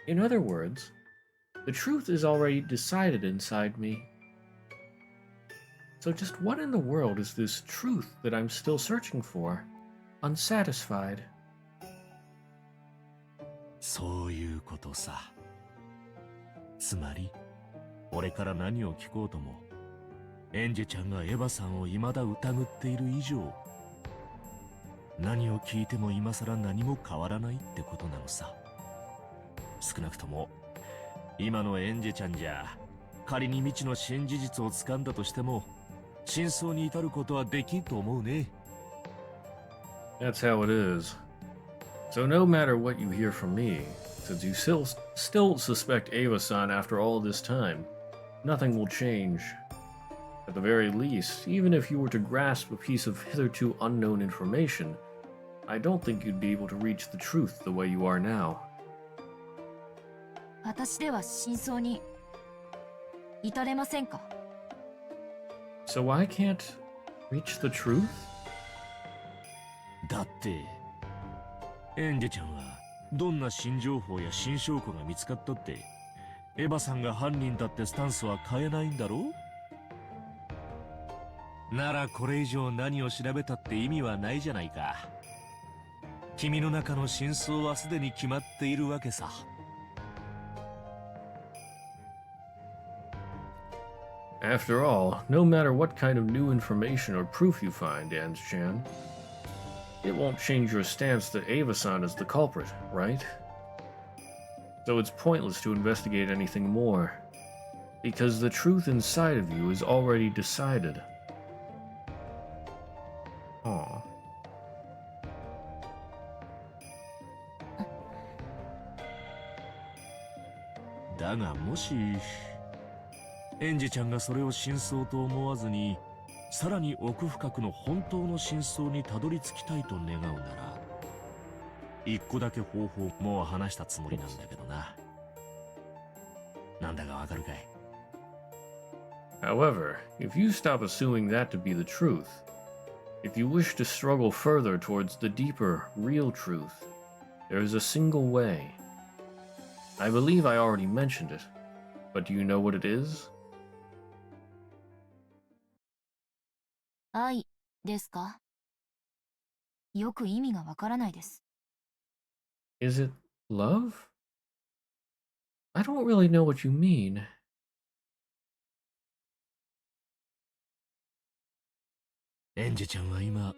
In other words, the truth is already decided inside me. So just what in the world is this truth that I'm still searching for, unsatisfied? そういうことさ。つまり、俺から何を聞こうとも、エンジェちゃんがエヴァさんを未だ疑っている以上、何を聞いても今更何も変わらないってことなのさ。少なくとも、今のエンジェちゃんじゃ、仮に未知の新事実を掴んだとしても、真相に至ることはできんと思うね。That's how it is. So no matter what you hear from me, since you still suspect Ava-san after all this time, nothing will change. At the very least, even if you were to grasp a piece of hitherto unknown information, I don't think you'd be able to reach the truth the way you are now. 私では真相に至れませんか？ So I can't reach the truth? だって、エンジェちゃんはどんな新情報や新証拠が見つかったって、エヴァさんが犯人だってスタンスは変えないんだろう？ならこれ以上何を調べたって意味はないじゃないか。君の中の真相はすでに決まっているわけさ。After all, no matter what kind of new information or proof you find, Ange-chan, it won't change your stance that Ava-san is the culprit, right? So it's pointless to investigate anything more, because the truth inside of you is already decided. Aw. だがもしエンジちゃんがそれを真相と思わずにさらに奥深くの本当の真相にたどり着きたいと願うなら一個だけ方法もう話したつもりなんだけどな。なんだかわかるかい？ However, if you stop assuming that to be the truth, if you wish to struggle further towards the deeper, real truth, there is a single way. I believe I already mentioned it, but do you know what it is? 愛ですか？よく意味がわからないです。Is it love? I don't really know what you mean. エンジちゃんは今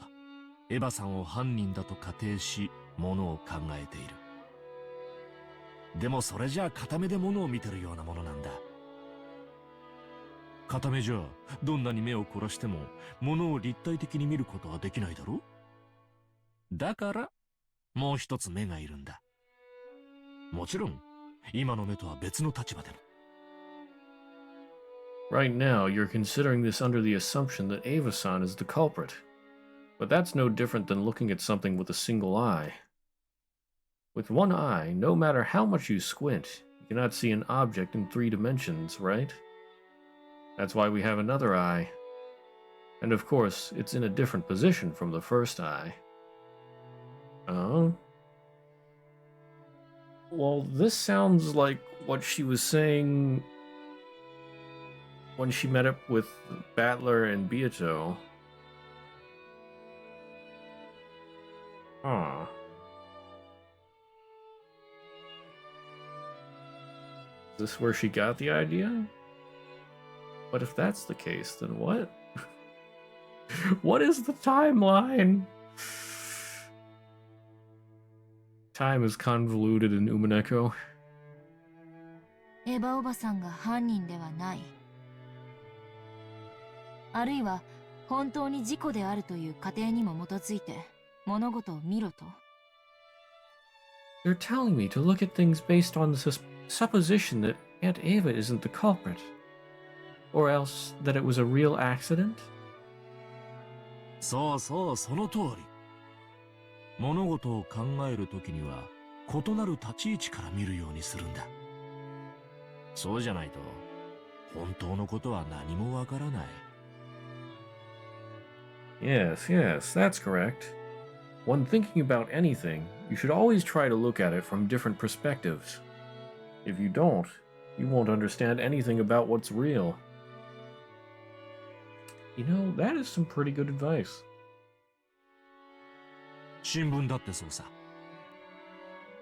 エヴァさんを犯人だと仮定しものを考えている。でもそれじゃあ片目でものを見てるようなものなんだ。片目じゃどんなに目を凝らしてもものを立体的に見ることはできないだろ？だからもう一つ目がいるんだ。もちろん今の目とは別の立場でも。Right now, you're considering this under the assumption that Ava-san is the culprit. But that's no different than looking at something with a single eye. With one eye, no matter how much you squint, you cannot see an object in 3 dimensions, right? That's why we have another eye. And of course, it's in a different position from the first eye. Oh? Well, this sounds like what she was saying when she met up with Battler and Beato. Huh. Is this where she got the idea? But if that's the case, then what? What is the timeline? Time is convoluted in Umineko. エヴァおばさんが犯人ではない。あるいは本当に事故であるという仮定にも基づいて物事を見ろと。You're telling me to look at things based on the supposition that Aunt Ava isn't the culprit? Or else that it was a real accident? そうそう、その通り。物事を考えるときには異なる立ち位置から見るようにするんだ。そうじゃないと本当のことは何もわからない。Yes, that's correct. When thinking about anything, you should always try to look at it from different perspectives. If you don't, you won't understand anything about what's real. You know, that is some pretty good advice. 新聞だってそうさ。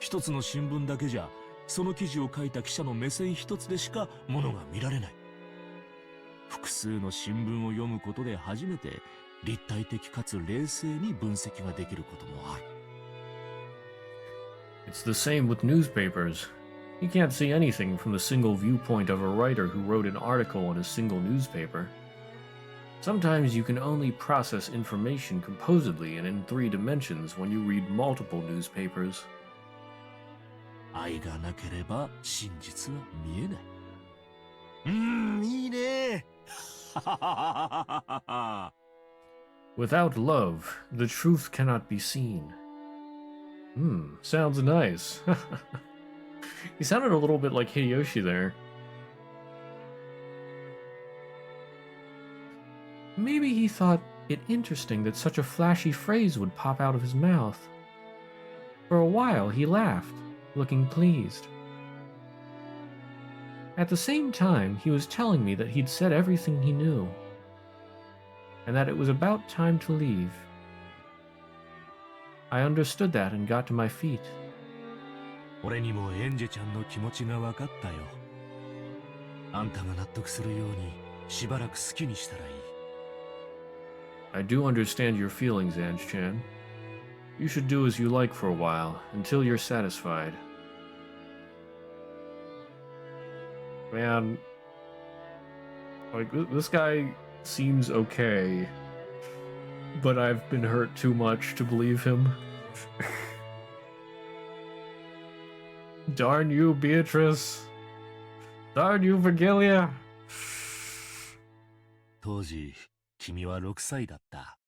一つの新聞だけじゃその記事を書いた記者の目線一つでしかものが見られない。複数の新聞を読むことで初めて立体的かつ冷静に分析ができることもある。It's the same with newspapers. You can't see anything from the single viewpoint of a writer who wrote an article in a single newspaper. Sometimes you can only process information composedly and in 3 dimensions when you read multiple newspapers. 愛がなければ真実は見えない。いいね。Without love, the truth cannot be seen. Sounds nice. He sounded a little bit like Hideyoshi there. Maybe he thought Yet interesting that such a flashy phrase would pop out of his mouth. For a while he laughed, looking pleased. At the same time, he was telling me that he'd said everything he knew, and that it was about time to leave. I understood that and got to my feet. 俺にもエンジェちゃんの気持ちが分かったよ。あんたが納得するようにしばらく好きにしたらいい。I do understand your feelings, Ange-chan. You should do as you like for a while, until you're satisfied. Man, like, this guy seems okay, but I've been hurt too much to believe him. Darn you, Beatrice. Darn you, Virgilia. 当時、君は6歳だった。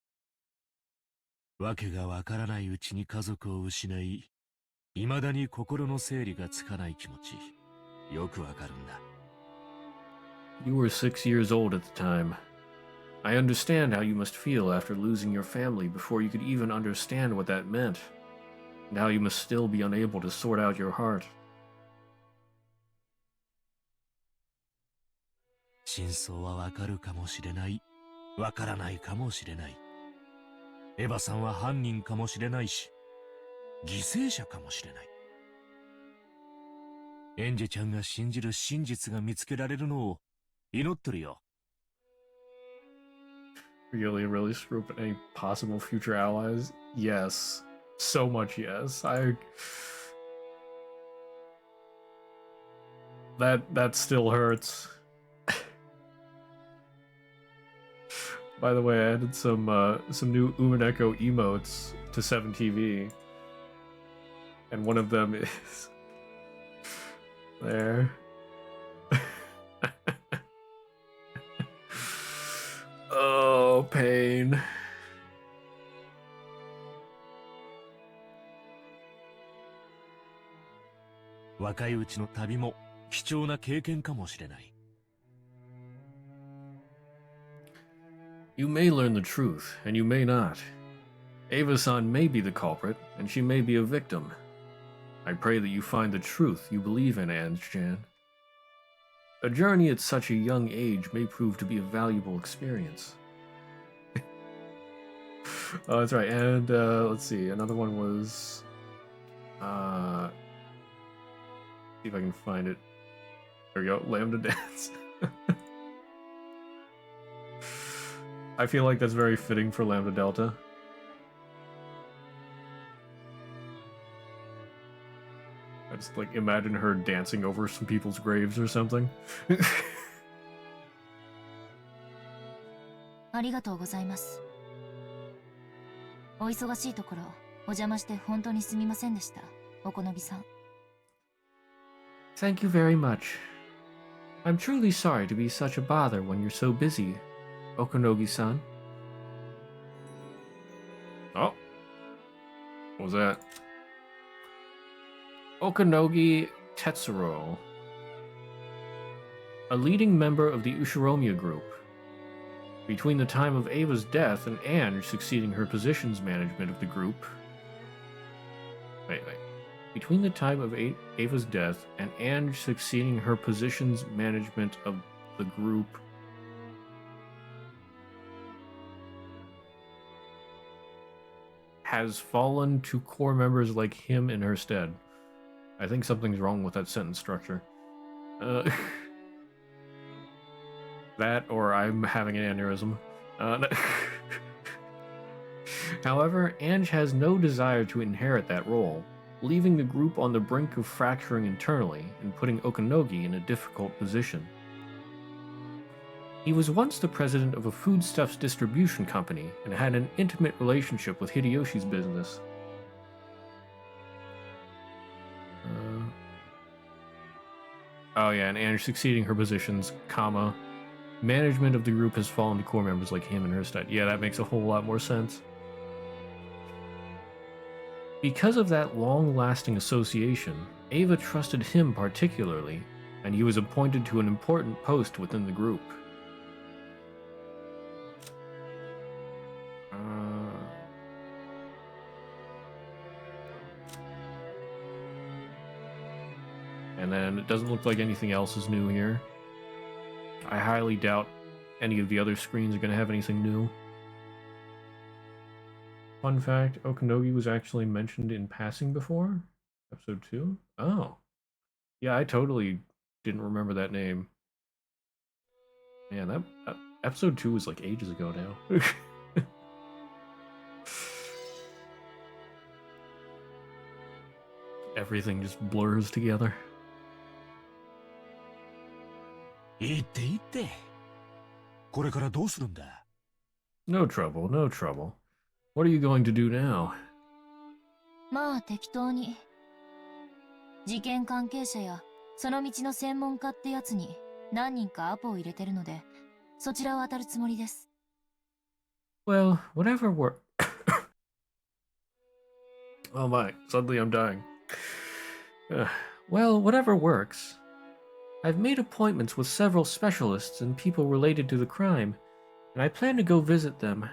わけがわからないうちに家族を失い、未だに心の整理がつかない気持ち、よくわかるんだ。You were 6 years old at the time. I understand how you must feel after losing your family before you could even understand what that meant, and how you must still be unable to sort out your heart. 真相はわかるかもしれない。わからないかもしれない。エヴァさんは犯人かもしれないし、犠牲者かもしれない。エンジェちゃんが信じる真実が見つけられるのを祈ってるよ。Really screw up any possible future allies? Yes. So much yes. That still hurts. By the way, I added some new Umineko emotes to 7TV. And one of them is there. Oh, pain. Wakai uchi no tabi mo kichou na keiken ka mo shirenai. You may learn the truth, and you may not. Ava-san may be the culprit, and she may be a victim. I pray that you find the truth you believe in, Ange-chan. A journey at such a young age may prove to be a valuable experience. Oh, that's right. And let's see. Another one was. See if I can find it. There we go. Lambda Dance. I feel like that's very fitting for Lambda Delta. I just like imagine her dancing over some people's graves or something. ありがとうございます。お忙しいところお邪魔して本当にすみませんでした、おこのぎさん。Thank you very much. I'm truly sorry to be such a bother when you're so busy, Okonogi-san. Oh. What was that? Okonogi Tetsuro. A leading member of the Ushiromiya group. Between the time of Ava's death and Ange succeeding her positions management of the group... Wait. Between the time of Ava's death and Ange succeeding her positions management of the group... has fallen to core members like him in her stead. I think something's wrong with that sentence structure. That, or I'm having an aneurysm. However, Ange has no desire to inherit that role, leaving the group on the brink of fracturing internally and putting Okonogi in a difficult position. He was once the president of a foodstuffs distribution company and had an intimate relationship with Hideyoshi's business. Oh yeah, and Ange succeeding her positions, comma, management of the group has fallen to core members like him and her stead. Yeah, that makes a whole lot more sense. Because of that long-lasting association, Ava trusted him particularly, and he was appointed to an important post within the group. And then it doesn't look like anything else is new here. I highly doubt any of the other screens are going to have anything new. Fun fact, Okanogi was actually mentioned in passing before. Episode 2? Oh. Yeah, I totally didn't remember that name. Man, that episode 2 was like ages ago now. Everything just blurs together. いいっていいって。これからどうするんだ？ No trouble, no trouble. What are you going to do now? まあ適当に。事件関係者やその道の専門家ってやつに何人かアポを入れてるので、そちらを当たるつもりです。Well, whatever works. Oh my, suddenly I'm dying. Well, whatever works. I've made appointments with several specialists and people related to the crime, and I plan to go visit them.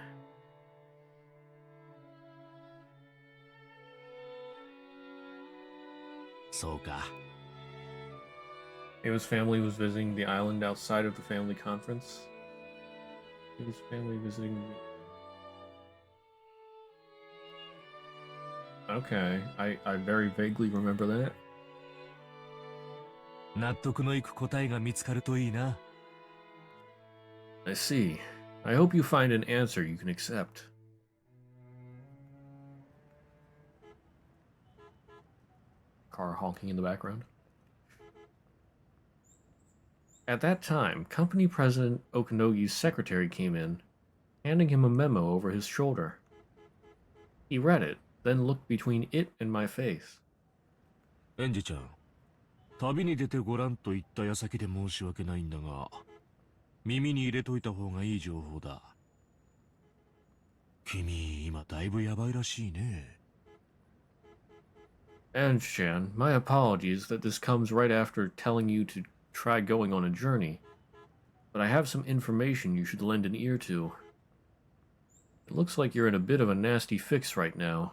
So ka. Ava's family was visiting the island outside of the family conference. Ava's family visiting... Okay, I very vaguely remember that. 納得のいく答えが見つかるといいな。I see. I hope you find an answer you can accept. Car honking in the background. At that time, company president Okanogi's secretary came in, handing him a memo over his shoulder. He read it, then looked between it and my face. エンジちゃん、旅に出てごらんと言った矢先で申し訳ないんだが、耳に入れといた方がいい情報だ。君、今だいぶやばいらしいね。Ange-chan, my apologies that this comes right after telling you to try going on a journey, but I have some information you should lend an ear to. It looks like you're in a bit of a nasty fix right now.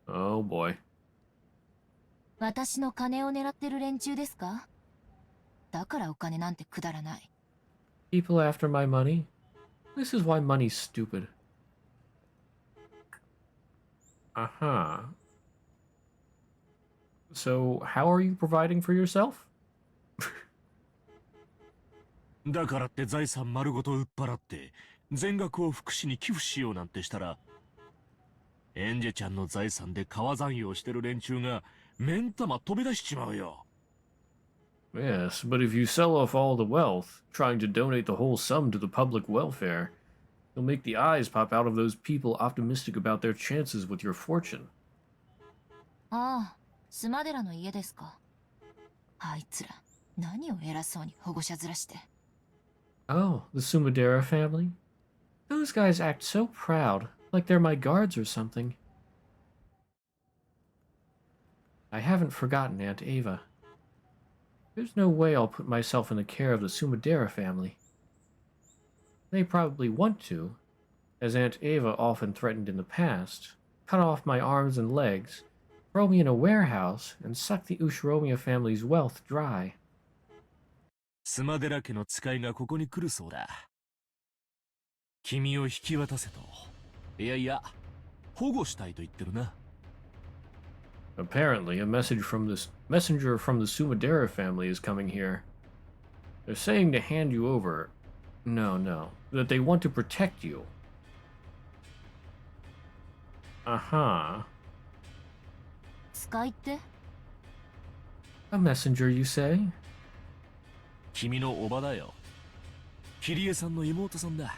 Oh boy. 私の金を狙ってる連中ですか？だからお金なんてくだらない。People after my money? This is why money's stupid. Uh-huh. So, how are you providing for yourself? だからって財産丸ごと売っ払って全額を福祉に寄付しようなんてしたら、エンジェちゃんの財産で川残業してる連中が目ん玉飛び出しちまうよ。Yes, but if you sell off all the wealth, trying to donate the whole sum to the public welfare, you'll make the eyes pop out of those people optimistic about their chances with your fortune. ああ、スマデラの家ですか。あいつら、何を偉そうに保護者面して。Oh, the Sumadera family? Those guys act so proud, like they're my guards or something. I haven't forgotten Aunt Ava. There's no way I'll put myself in the care of the Sumadera family. They probably want to, as Aunt Ava often threatened in the past, cut off my arms and legs, throw me in a warehouse, and suck the Ushiromiya family's wealth dry. スマデラ家の使いがここに来るそうだ。君を引き渡せと。いやいや、保護したいと言ってるな。Apparently, a messenger from the Sumadera family is coming here. They're saying to hand you over. No, that they want to protect you. Uh-huh. 使いって？ A messenger, you say? 君の叔母だよ。キリエさんの妹さんだ。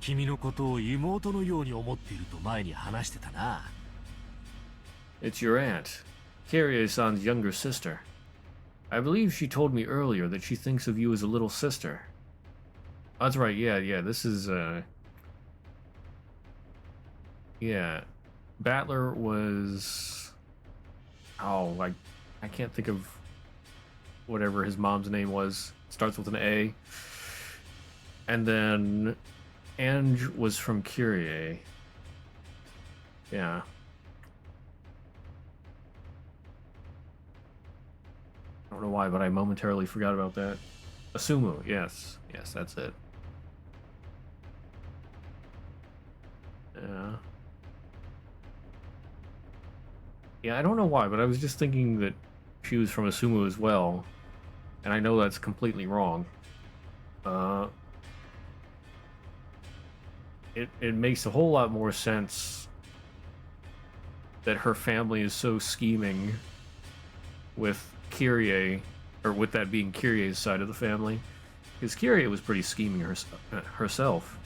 君のことを妹のように思っていると前に話してたな。It's your aunt, Kyrie-san's younger sister. I believe she told me earlier that she thinks of you as a little sister. That's right, yeah, this is, yeah, Battler was... Oh, I can't think of whatever his mom's name was. Starts with an A. And then Ange was from Kyrie. Yeah. I don't know why, but I momentarily forgot about that. Asumu, yes. Yes, that's it. Yeah. Yeah, I don't know why, but I was just thinking that she was from Asumu as well. And I know that's completely wrong. It makes a whole lot more sense that her family is so scheming with Kyrie, or with that being Kyrie's side of the family. Because Kyrie was pretty scheming herself.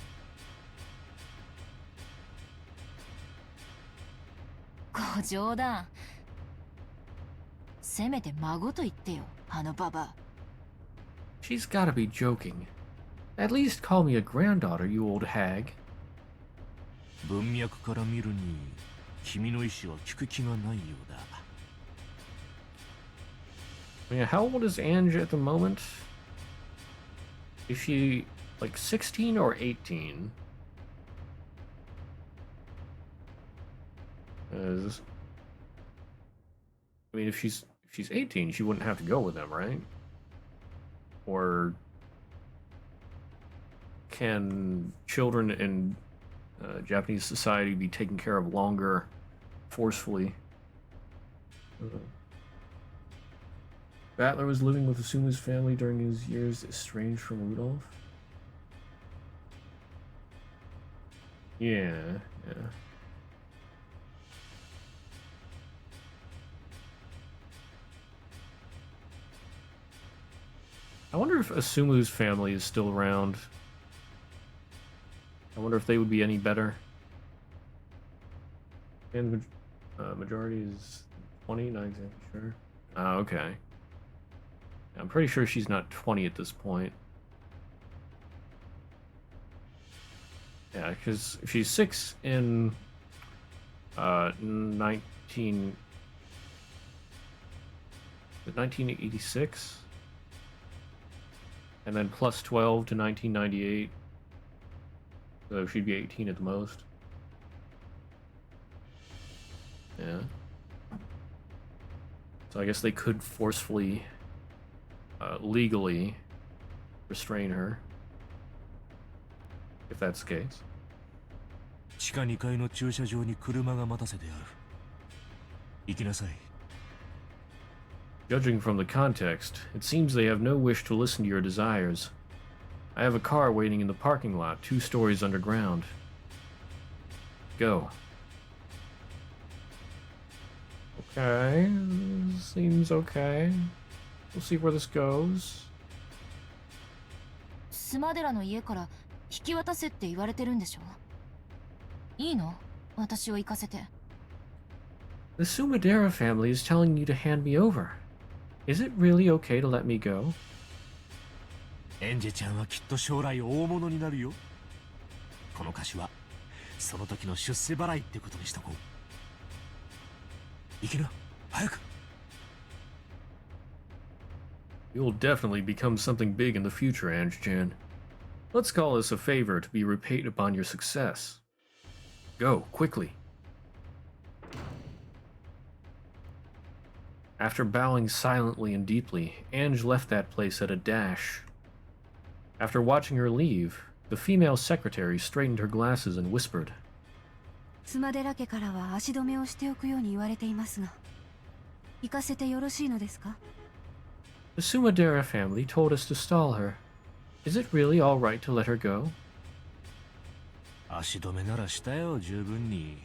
ご冗談。せめて孫と言ってよ、あのババア。She's gotta be joking. At least call me a granddaughter, you old hag. 文脈から見るに君の意思は聞く気がないようだ。Yeah, how old is Ange at the moment? Is she like 16 or 18? I mean, if she's 18, she wouldn't have to go with them, right? Or can children in Japanese society be taken care of longer, forcefully? Battler was living with Asumu's family during his years estranged from Rudolph. Yeah, yeah. I wonder if Asumu's family is still around. I wonder if they would be any better. And majority is 20, not exactly sure. Okay. I'm pretty sure she's not 20 at this point. Yeah, because if she's 6 in 1986, and then plus 12 to 1998, so she'd be 18 at the most. Yeah. So I guess they could forcefully, legally restrain her, if that's the case. 地下2階の駐車場に車が待たせてある。行きなさい。Judging from the context, it seems they have no wish to listen to your desires. I have a car waiting in the parking lot, 2 stories underground. Go. Okay, seems okay. We'll see where this goes. スマデラの家から引き渡せって言われてるんでしょ。いいの？私を行かせて。The Sumadera family is telling you to hand me over. Is it really okay to let me go? エンジェちゃんはきっと将来大物になるよ。この貸しはその時の出世払いってことにしとこう。行きな、早く。You'll definitely become something big in the future, Ange-chan. Let's call this a favor to be repaid upon your success. Go, quickly. After bowing silently and deeply, Ange left that place at a dash. After watching her leave, the female secretary straightened her glasses and whispered. スマデラ家からは足止めをしておくように言われていますが、行かせてよろしいのですか? The Sumadera family told us to stall her. Is it really all right to let her go? 足止めならしたよ、十分に。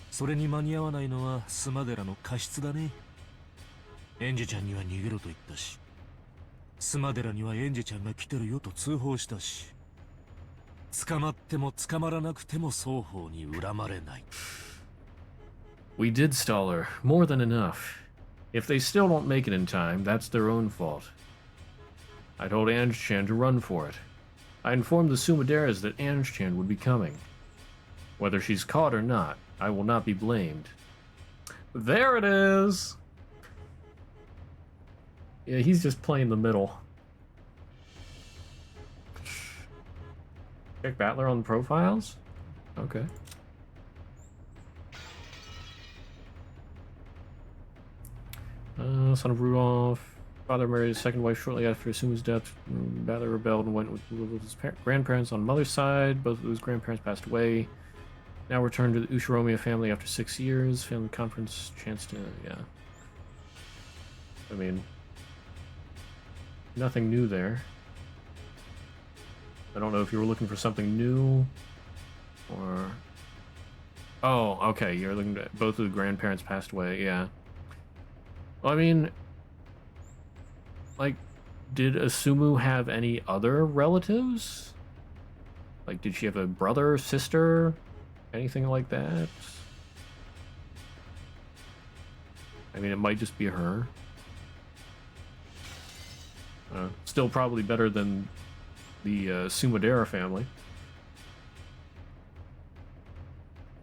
それに間に合わないのはスマデラの過失だね。エンジェちゃんには逃げろと言ったし、スマデラにはエンジェちゃんが来てるよと通報したし、捕まっても捕まらなくても双方に恨まれない。We did stall her, more than enough. If they still don't make it in time, that's their own fault. I told Ange-chan to run for it. I informed the Sumaderas that Ange-chan would be coming. Whether she's caught or not, I will not be blamed. There it is! Yeah, he's just playing the middle. Check Battler on the profiles? Okay. son of Rudolph. Father married his second wife shortly after Sumu's death. Rather rebelled and went with his grandparents on mother's side. Both of his grandparents passed away. Now returned to the Ushiromiya family after 6 years. Family conference, chance to, yeah. I mean, nothing new there. I don't know if you were looking for something new, or... Oh, okay, you're looking at both of the grandparents passed away, yeah. Well, I mean, like, did Asumu have any other relatives? Like, did she have a brother, sister, anything like that? I mean, it might just be her. Still probably better than the Sumadera family.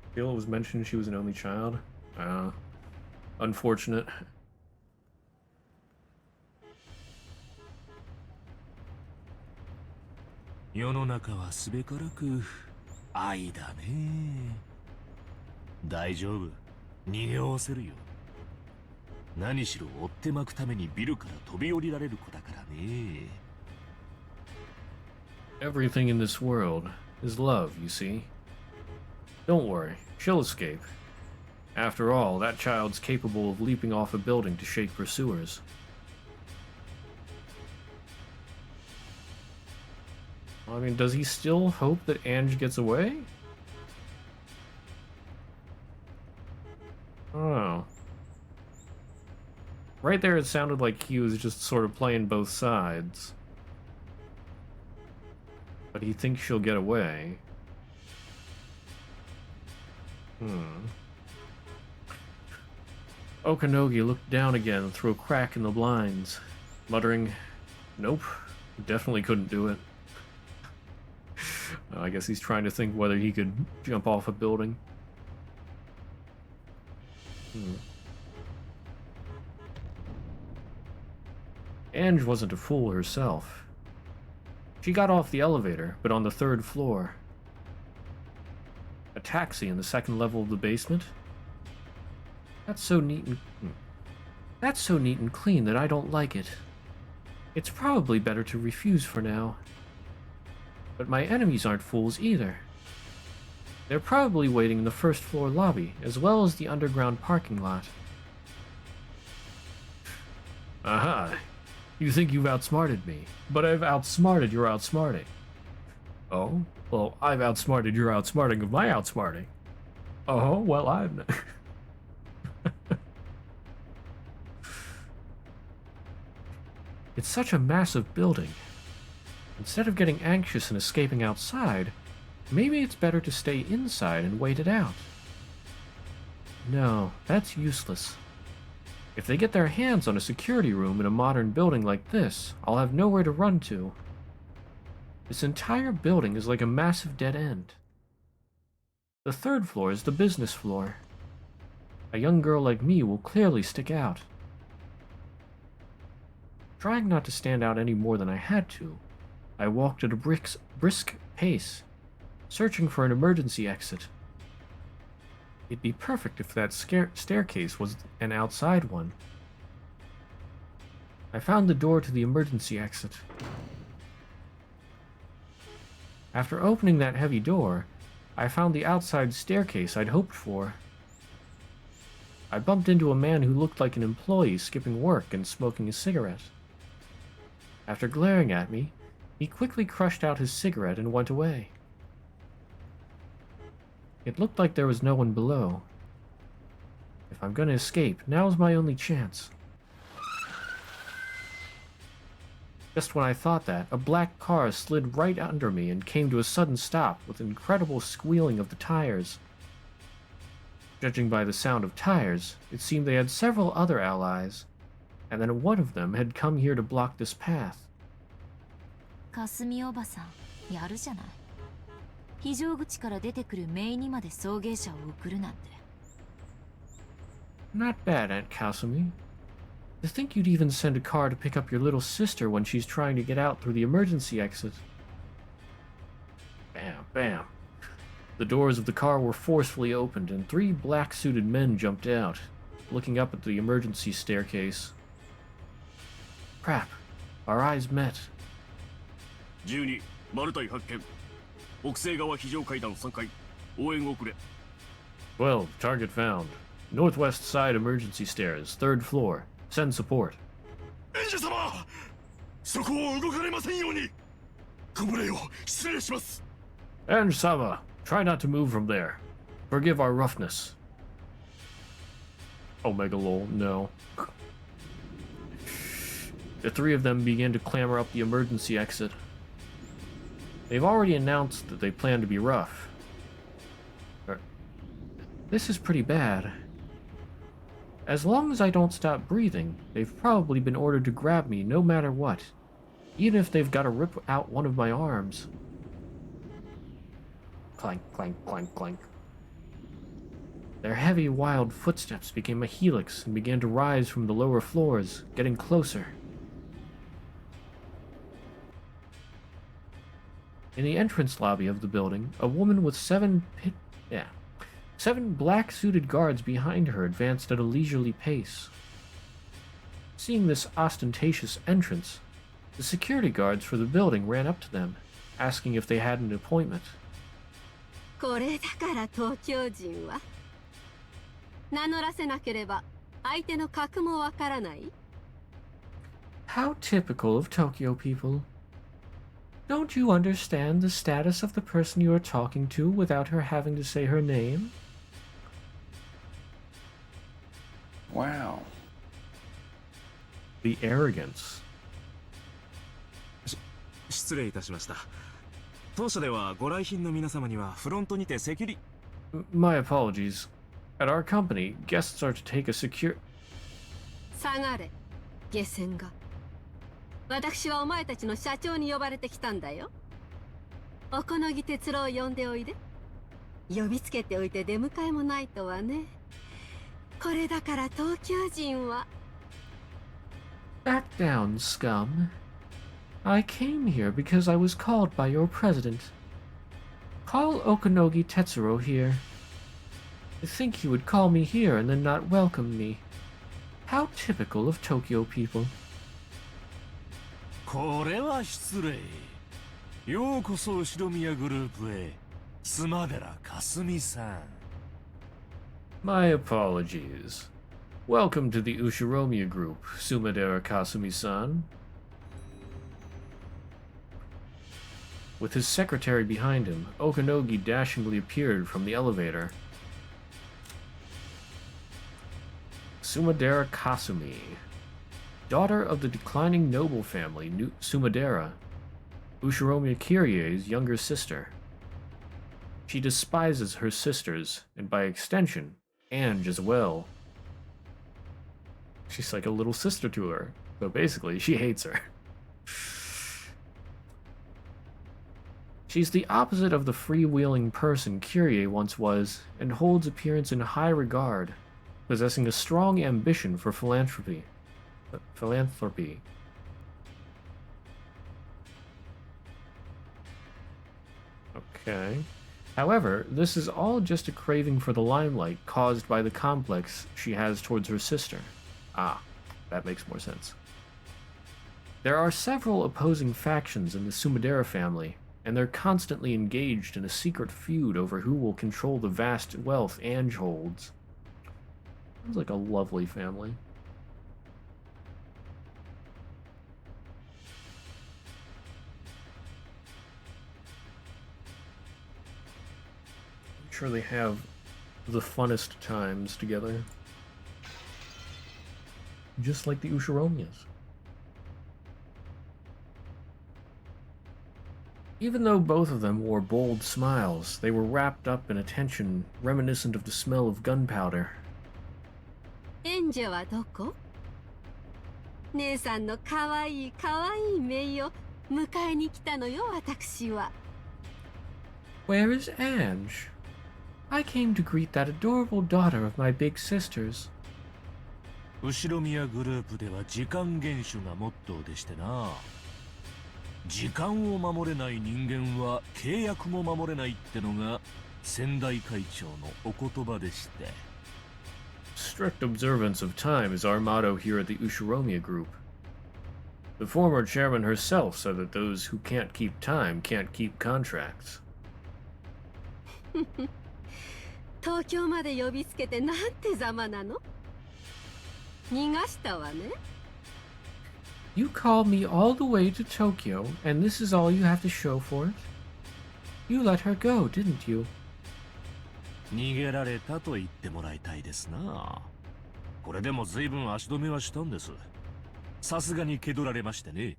I feel it was mentioned she was an only child. Unfortunate. 世の中はすべからく愛だね。大丈夫、逃げおせるよ。何しろ追ってまくためにビルから飛び降りられる子だからね。Everything in this world is love, you see. Don't worry, she'll escape. After all, that child's capable of leaping off a building to shake pursuers. I mean, does he still hope that Ange gets away? Oh. Right there, it sounded like he was just sort of playing both sides. But he thinks she'll get away. Okanogi looked down again through a crack in the blinds, muttering, "Nope, definitely couldn't do it." I guess he's trying to think whether he could jump off a building. Ange wasn't a fool herself. She got off the elevator, but on the 3rd floor. A taxi in the 2nd level of the basement? That's so neat and clean that I don't like it. It's probably better to refuse for now. But my enemies aren't fools either. They're probably waiting in the 1st floor lobby, as well as the underground parking lot. Aha! You think you've outsmarted me, but I've outsmarted your outsmarting. Oh? Well, I've outsmarted your outsmarting of my outsmarting. Oh, well, I'm... It's such a massive building. Instead of getting anxious and escaping outside, maybe it's better to stay inside and wait it out. No, that's useless. If they get their hands on a security room in a modern building like this, I'll have nowhere to run to. This entire building is like a massive dead end. The 3rd floor is the business floor. A young girl like me will clearly stick out. Trying not to stand out any more than I had to, I walked at a brisk pace, searching for an emergency exit. It'd be perfect if that staircase was an outside one. I found the door to the emergency exit. After opening that heavy door, I found the outside staircase I'd hoped for. I bumped into a man who looked like an employee skipping work and smoking a cigarette. After glaring at me, he quickly crushed out his cigarette and went away. It looked like there was no one below. If I'm gonna escape, now's my only chance. Just when I thought that, a black car slid right under me and came to a sudden stop with incredible squealing of the tires. Judging by the sound of tires, it seemed they had several other allies, and then one of them had come here to block this path. かすみおばさん、やるじゃない。非常口から出てくるメイにまで送迎車を送るなんて。Not bad, Aunt Kasumi. To think you'd even send a car to pick up your little sister when she's trying to get out through the emergency exit. Bam, bam. The doors of the car were forcefully opened and 3 black-suited men jumped out, looking up at the emergency staircase. Crap. Our eyes met. 12マルタイ発見。北西側非常階段3階。応援遅れ。 12, target found. Northwest side emergency stairs, 3rd floor. Send support. エンジ様、そこを動かれませんように。ご無礼を失礼します。 And Sama, try not to move from there. Forgive our roughness. Omega lol, no. The three of them begin to clamber up the emergency exit. They've already announced that they plan to be rough. This is pretty bad. As long as I don't stop breathing, they've probably been ordered to grab me no matter what. Even if they've got to rip out one of my arms. Clank, clank, clank, clank. Their heavy, wild footsteps became a helix and began to rise from the lower floors, getting closer. In the entrance lobby of the building, a woman with seven black-suited guards behind her advanced at a leisurely pace. Seeing this ostentatious entrance, the security guards for the building ran up to them, asking if they had an appointment. これだから東京人は名乗らせなければ相手の格もわからない。 How typical of Tokyo people. Don't you understand the status of the person you are talking to without her having to say her name? Wow. The arrogance. 失礼いたしました。当社ではご来賓の皆様にはフロントにてセキュリ。 My apologies. At our company, guests are to take a secure... 下がれ、下船が。私はお前たちの社長に呼ばれてきたんだよ。おこのぎ哲郎を呼んでおいで。呼びつけておいて出迎えもないとはね。これだから東京人は。 Back down, scum. I came here because I was called by your president. Call Okanogi Tetsuro here. I think he would call me here and then not welcome me. How typical of Tokyo people. これは失礼。ようこそ後ろ宮グループへ。妻寺かすみさん。 My apologies. Welcome to the Ushiromiya Group, Sumadera Kasumi-san. With his secretary behind him, Okanogi dashingly appeared from the elevator. Sumadera Kasumi, daughter of the declining noble family Sumadera, Ushiromiya Kirie's younger sister. She despises her sisters, and by extension, Ange as well. She's like a little sister to her, so basically she hates her. She's the opposite of the freewheeling person Kyrie once was, and holds appearance in high regard, possessing a strong ambition for philanthropy. Okay. However, this is all just a craving for the limelight caused by the complex she has towards her sister. Ah, that makes more sense. There are several opposing factions in the Sumadera family, and they're constantly engaged in a secret feud over who will control the vast wealth Ange holds. Sounds like a lovely family. I'm sure they have the funnest times together. Just like the Ushiromiyas. Even though both of them wore bold smiles, they were wrapped up in a tension reminiscent of the smell of gunpowder. エンジェはどこ？姉さんのかわいいかわいい姪を迎えに来たのよ、私は。 Where is Ange? I came to greet that adorable daughter of my big sisters. 後ろ宮グループでは時間厳守がモットーでしてな。時間を守れない人間は契約も守れないってのが先代会長のお言葉でして。 Strict observance of time is our motto here at the Ushiromiya Group. The former chairman herself said that those who can't keep time can't keep contracts. 東京まで呼びつけてなんてざまなの。逃がしたわね。You called me all the way to Tokyo, and this is all you have to show for it? You let her go, didn't you? 逃げられたと言ってもらいたいですな。これでも随分足止めはしたんです。さすがに蹴取られましてね。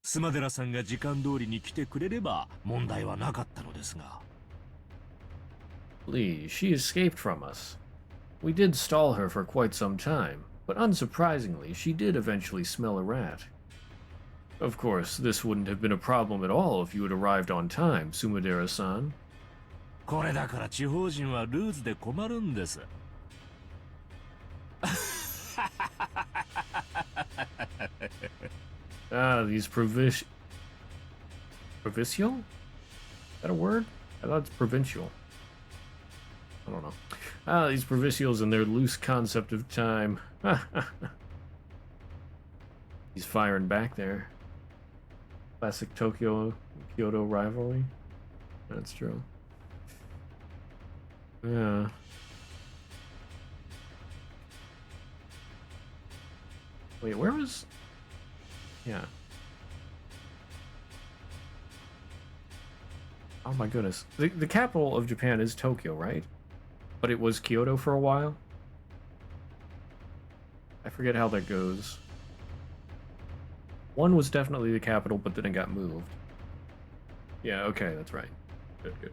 スマデラさんが時間通りに来てくれれば問題はなかったのですが。Please, she escaped from us. We did stall her for quite some time, but unsurprisingly, she did eventually smell a rat. Of course, this wouldn't have been a problem at all if you had arrived on time, Sumadera-san. これだから地方人はルーズで困るんです。These provincial? Is that a word? I thought it's provincial. I don't know. These provincials and their loose concept of time. He's firing back there. Classic Tokyo-Kyoto rivalry. That's true. Yeah. Wait, where was... Yeah. Oh my goodness. The capital of Japan is Tokyo, right? But it was Kyoto for a while? I forget how that goes. One was definitely the capital, but then it got moved. Yeah, okay, that's right. Good, good.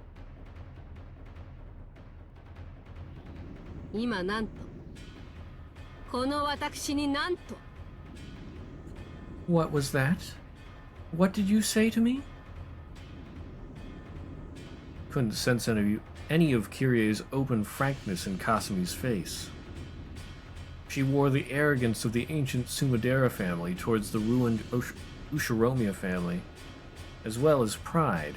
今なんとこの私になんと What was that? What did you say to me? Couldn't sense any of Kyrie's open frankness in Kasumi's face. She wore the arrogance of the ancient Sumadera family towards the ruined Ushiromiya family, as well as pride,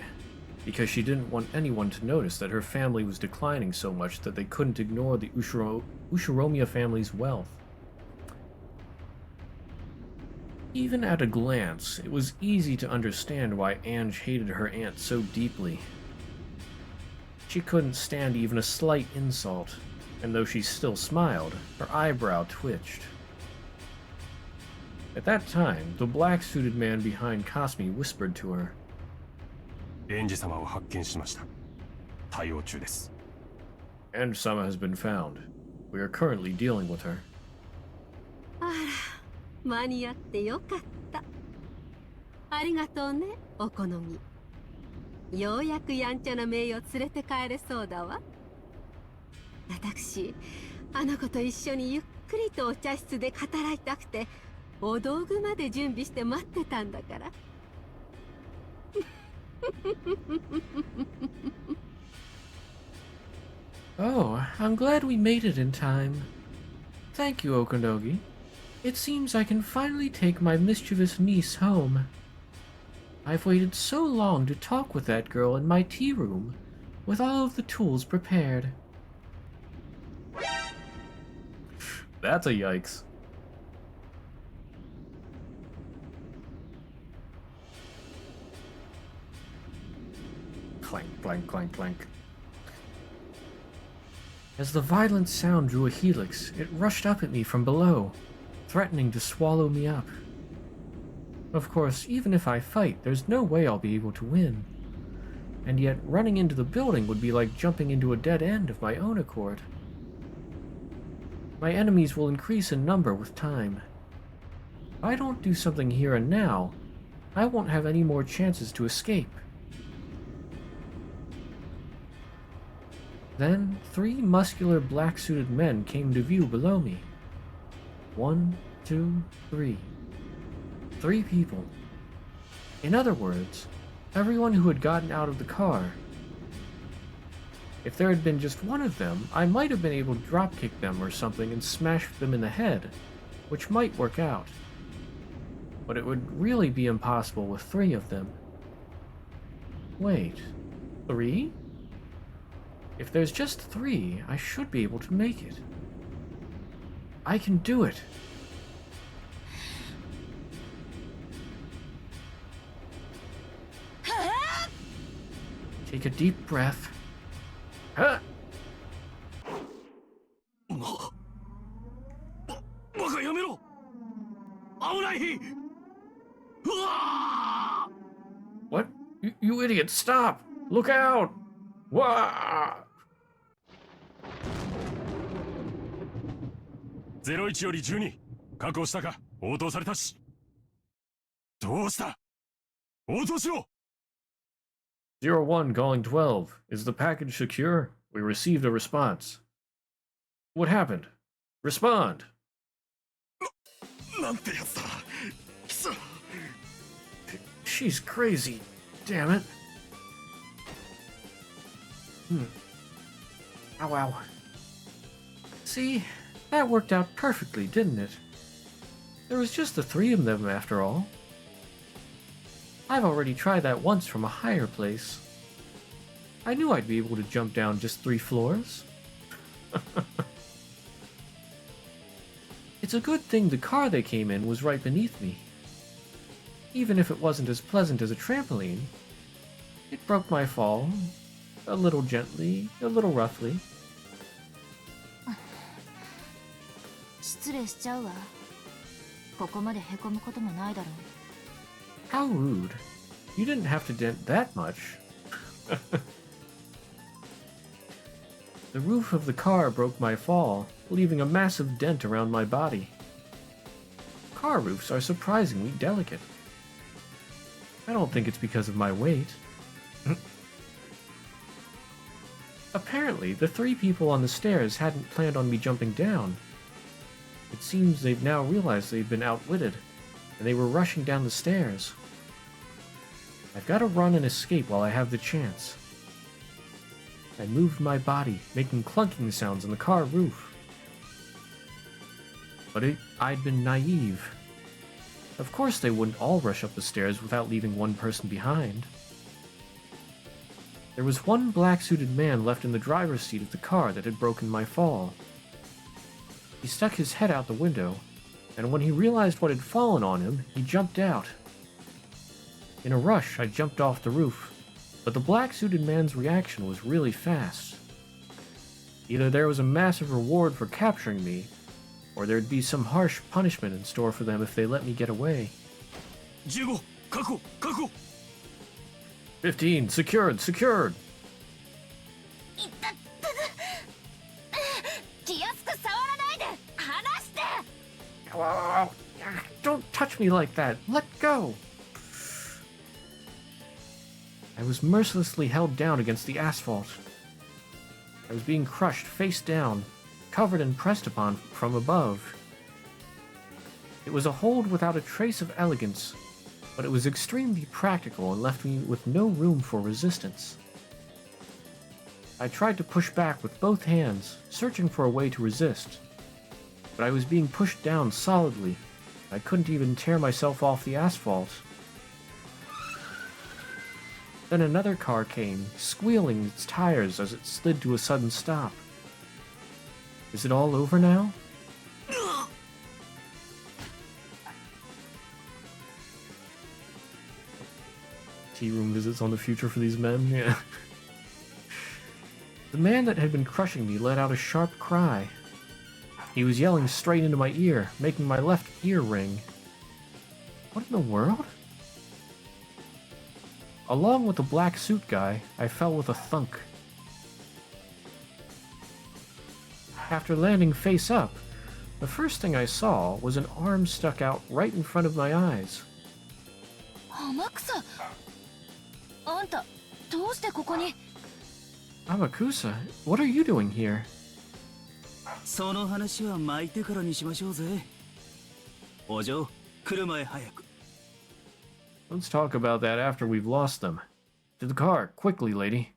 because she didn't want anyone to notice that her family was declining so much that they couldn't ignore the Ushiromiya family's wealth. Even at a glance, it was easy to understand why Ange hated her aunt so deeply. She couldn't stand even a slight insult, and though she still smiled, her eyebrow twitched. At that time, the black-suited man behind Kasumi whispered to her. エンジ様を発見しました。対応中です。Ange-sama has been found. We are currently dealing with her. あら間に合ってよかった。ありがとうねお好み。ようやくやんちゃな名誉連れて帰れそうだわ。私あの子と一緒にゆっくりとお茶室で語らいたくてお道具まで準備して待ってたんだから。Oh, I'm glad we made it in time. Thank you, Okonogi. It seems I can finally take my mischievous niece home. I've waited so long to talk with that girl in my tea room, with all of the tools prepared. That's a yikes. Clank, clank, clank, clank. As the violent sound drew a helix, it rushed up at me from below, threatening to swallow me up. Of course, even if I fight, there's no way I'll be able to win. And yet, running into the building would be like jumping into a dead end of my own accord. My enemies will increase in number with time. If I don't do something here and now, I won't have any more chances to escape. Then, 3 muscular black-suited men came to view below me. 1, 2, 3. 3 people. In other words, everyone who had gotten out of the car. If there had been just one of them, I might have been able to dropkick them or something and smash them in the head, which might work out. But it would really be impossible with 3 of them. Wait, 3? If there's just 3, I should be able to make it. I can do it. Take a deep breath. Huh? バカやめろ危ない。うわ What? You idiot, stop! Look out! Wah! 01より12確保したか。応答されたし。どうした。応答しろ。 01 calling 12. Is the package secure? We received a response. What happened? Respond! なんてやつだ。貴様 She's crazy. Damn it. Ow, ow. See? That worked out perfectly, didn't it? There was just the three of them after all. I've already tried that once from a higher place. I knew I'd be able to jump down just 3 floors. It's a good thing the car they came in was right beneath me. Even if it wasn't as pleasant as a trampoline, it broke my fall. A little gently, a little roughly. 失礼しちゃうわ。ここまでへこむこともないだろう。 How rude. You didn't have to dent that much. The roof of the car broke my fall, leaving a massive dent around my body. Car roofs are surprisingly delicate. I don't think it's because of my weight. Apparently, the 3 people on the stairs hadn't planned on me jumping down. It seems they've now realized they've been outwitted, and they were rushing down the stairs. I've got to run and escape while I have the chance. I moved my body, making clunking sounds on the car roof. But I'd been naive. Of course they wouldn't all rush up the stairs without leaving one person behind. There was one black-suited man left in the driver's seat of the car that had broken my fall. He stuck his head out the window, and when he realized what had fallen on him, he jumped out. In a rush, I jumped off the roof, but the black-suited man's reaction was really fast. Either there was a massive reward for capturing me, or there'd be some harsh punishment in store for them if they let me get away. 15確保確保 15, secured, secured! 気安く触らないで離して Ow, don't touch me like that! Let go! I was mercilessly held down against the asphalt. I was being crushed face down, covered and pressed upon from above. It was a hold without a trace of elegance, but it was extremely practical and left me with no room for resistance. I tried to push back with both hands, searching for a way to resist, but I was being pushed down solidly. I couldn't even tear myself off the asphalt. Then another car came, squealing its tires as it slid to a sudden stop. Is it all over now? Tea room visits on the future for these men, yeah. The man that had been crushing me let out a sharp cry. He was yelling straight into my ear, making my left ear ring. What in the world? Along with the black suit guy, I fell with a thunk. After landing face up, the first thing I saw was an arm stuck out right in front of my eyes. 天草あんたどうしてここに Amakusa, what are you doing here? その話は巻いてからにしましょうぜ。お嬢、車へ早く。 Let's talk about that after we've lost them. To the car, quickly, lady.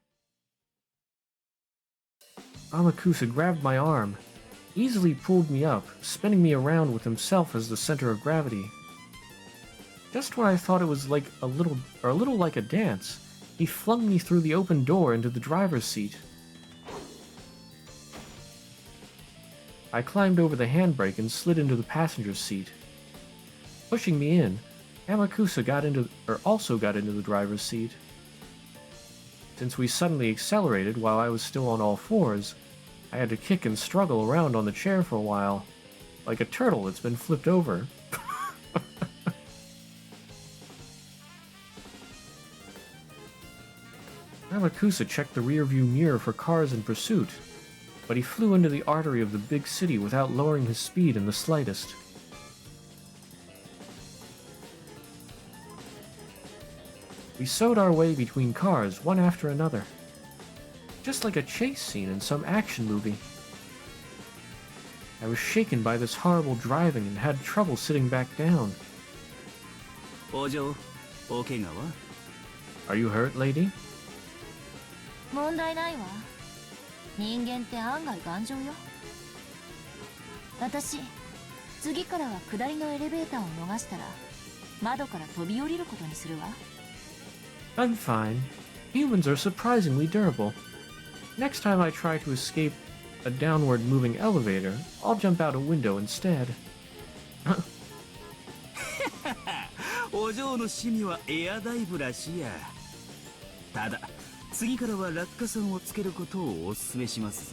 Amakusa grabbed my arm, easily pulled me up, spinning me around with himself as the center of gravity. Just when I thought it was like a little like a dance, he flung me through the open door into the driver's seat. I climbed over the handbrake and slid into the passenger's seat. Pushing me in, Amakusa also got into the driver's seat. Since we suddenly accelerated while I was still on all fours, I had to kick and struggle around on the chair for a while, like a turtle that's been flipped over. Amakusa checked the rearview mirror for cars in pursuit, but he flew into the artery of the big city without lowering his speed in the slightest. We sewed our way between cars, one after another, just like a chase scene in some action movie. I was shaken by this horrible driving and had trouble sitting back down. お嬢、お怪我は Are you hurt, lady? 問題ないわ。人間って案外頑丈よ。私、次からは下りのエレベーターを逃したら、窓から飛び降りることにするわ。I'm fine. Humans are surprisingly durable. Next time I try to escape a downward moving elevator, I'll jump out a window instead. お嬢の趣味はエアダイブらしいや。ただ、次からは落下傘をつけることをお勧めします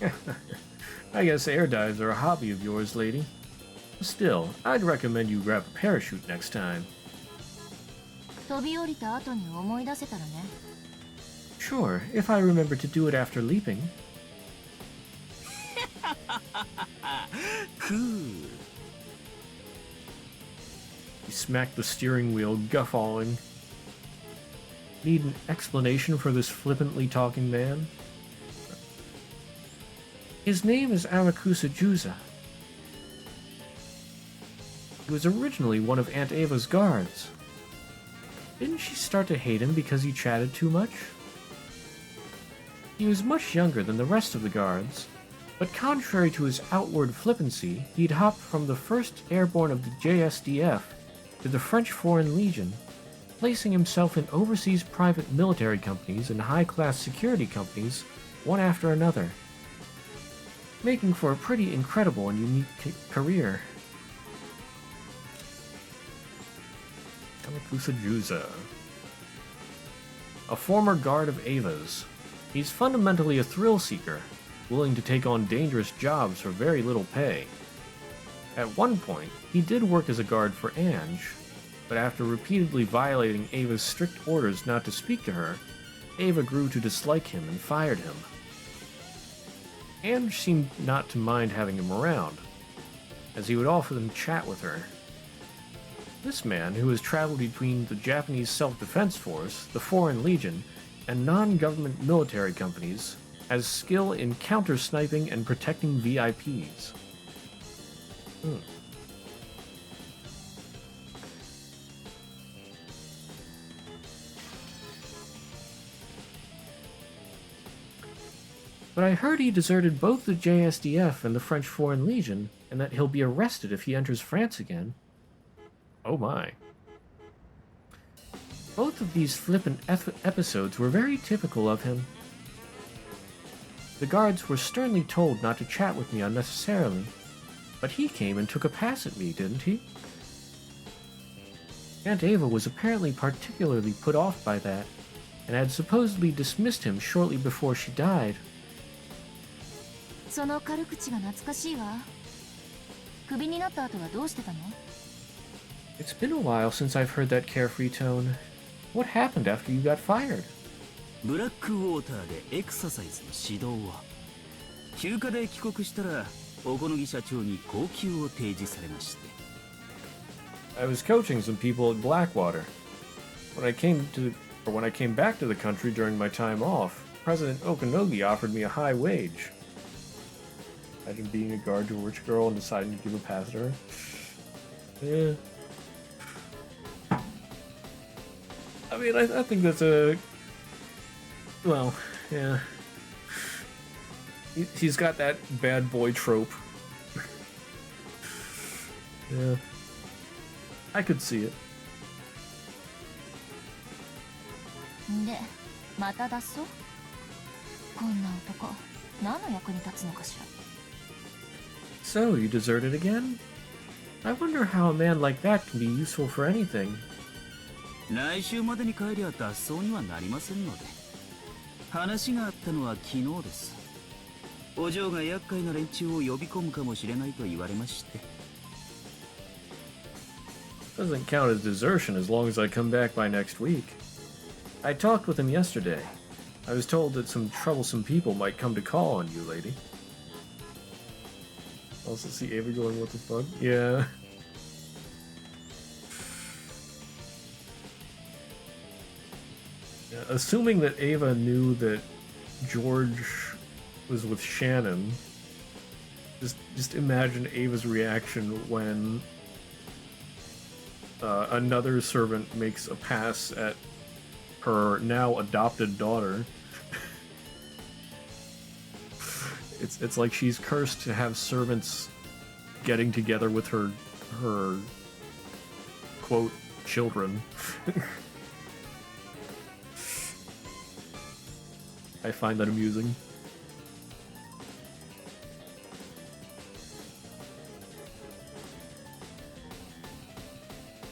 ぜ。I guess air dives are a hobby of yours, lady. Still, I'd recommend you grab a parachute next time. 飛び降りた後に思い出せたらね。Sure, if I remember to do it after leaping. クー。He smacked the steering wheel, guffawing. Need an explanation for this flippantly talking man? His name is Amakusa Juza. He was originally one of Aunt Ava's guards. Didn't she start to hate him because he chatted too much? He was much younger than the rest of the guards, but contrary to his outward flippancy, he'd hopped from the 1st Airborne of the JSDF to the French Foreign Legion, placing himself in overseas private military companies and high-class security companies, one after another, making for a pretty incredible and unique career. Amakusa Juza. A former guard of Ava's, he's fundamentally a thrill-seeker, willing to take on dangerous jobs for very little pay. At one point, he did work as a guard for Ange, but after repeatedly violating Ava's strict orders not to speak to her, Ava grew to dislike him and fired him. Ange seemed not to mind having him around, as he would often chat with her. This man, who has traveled between the Japanese Self-Defense Force, the Foreign Legion, and non-government military companies, has skill in counter-sniping and protecting VIPs. But I heard he deserted both the JSDF and the French Foreign Legion, and that he'll be arrested if he enters France again. Oh my. Both of these flippant episodes were very typical of him. The guards were sternly told not to chat with me unnecessarily, but he came and took a pass at me, didn't he? Aunt Ava was apparently particularly put off by that, and had supposedly dismissed him shortly before she died. その軽口が懐かしいわ。クビになった後はどうしてたの？ It's been a while since I've heard that carefree tone. What happened after you got fired? ブラックウォーターでエクササイズの指導は休暇で帰国したら小此木社長に高給を提示されまして I was coaching some people at Blackwater. When I came back to the country during my time off, President Okanogi offered me a high wage. Imagine being a guard to a rich girl and deciding to give a pass to her. Yeah. I mean, I think that's a... Well, yeah. He's got that bad boy trope. Yeah. I could see it. で、また脱走？こんな男、何の役に立つのかしら。So, you deserted again? I wonder how a man like that can be useful for anything. 来週までに帰りゃ脱走にはなりませんので。話があったのは昨日です。お嬢が厄介な連中を呼び込むかもしれないと言われまして。Doesn't count as desertion as long as I come back by next week. I talked with him yesterday. I was told that some troublesome people might come to call on you, lady. Also see Ava going, what the fuck? Yeah. Yeah, assuming that Ava knew that George was with Shannon, just imagine Ava's reaction when another servant makes a pass at her now adopted daughter. It's like she's cursed to have servants getting together with her quote children. I find that amusing.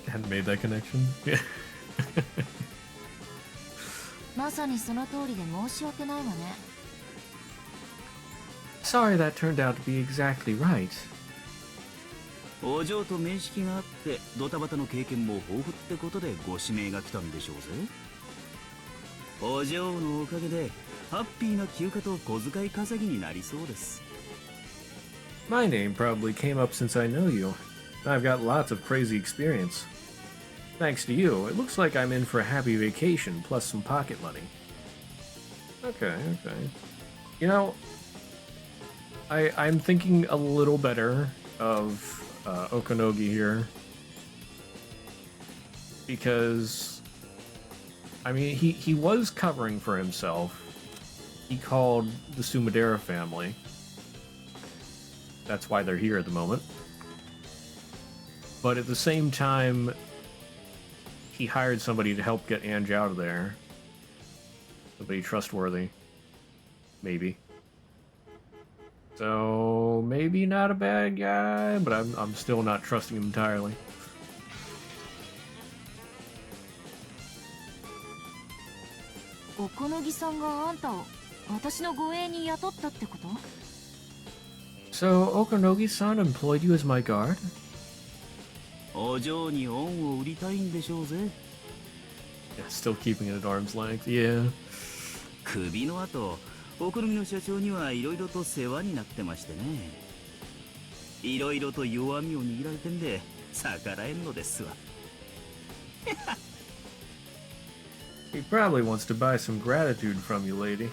Hadn't made that connection. Yeah. まさにその通りで申し訳ないわね。Sorry that turned out to be exactly right. お嬢と面識があってドタバタの経験も豊富ってことでご指名が来たんでしょうぜ。お嬢のおかげでハッピーな休暇と小遣い稼ぎになりそうです。My name probably came up since I know you. I've got lots of crazy experience. Thanks to you, it looks like I'm in for a happy vacation plus some pocket money. Okay. You know, I'm thinking a little better of Okanogi here. Because, I mean, he was covering for himself. He called the Sumadera family. That's why they're here at the moment. But at the same time, he hired somebody to help get Ange out of there. Somebody trustworthy. Maybe. So, maybe not a bad guy, but I'm still not trusting him entirely. Okonogi-sanがあんたを私の護衛に雇ったってこと? So, Okonogi-san employed you as my guard? お嬢に恩を売りたいんでしょうぜ。Yeah, still keeping it at arm's length, yeah. 首の後、お好みの社長にはいろいろと世話になってましてね。いろいろと弱みを握られてんで逆らえんのですわ。He probably wants to buy some gratitude from you, lady.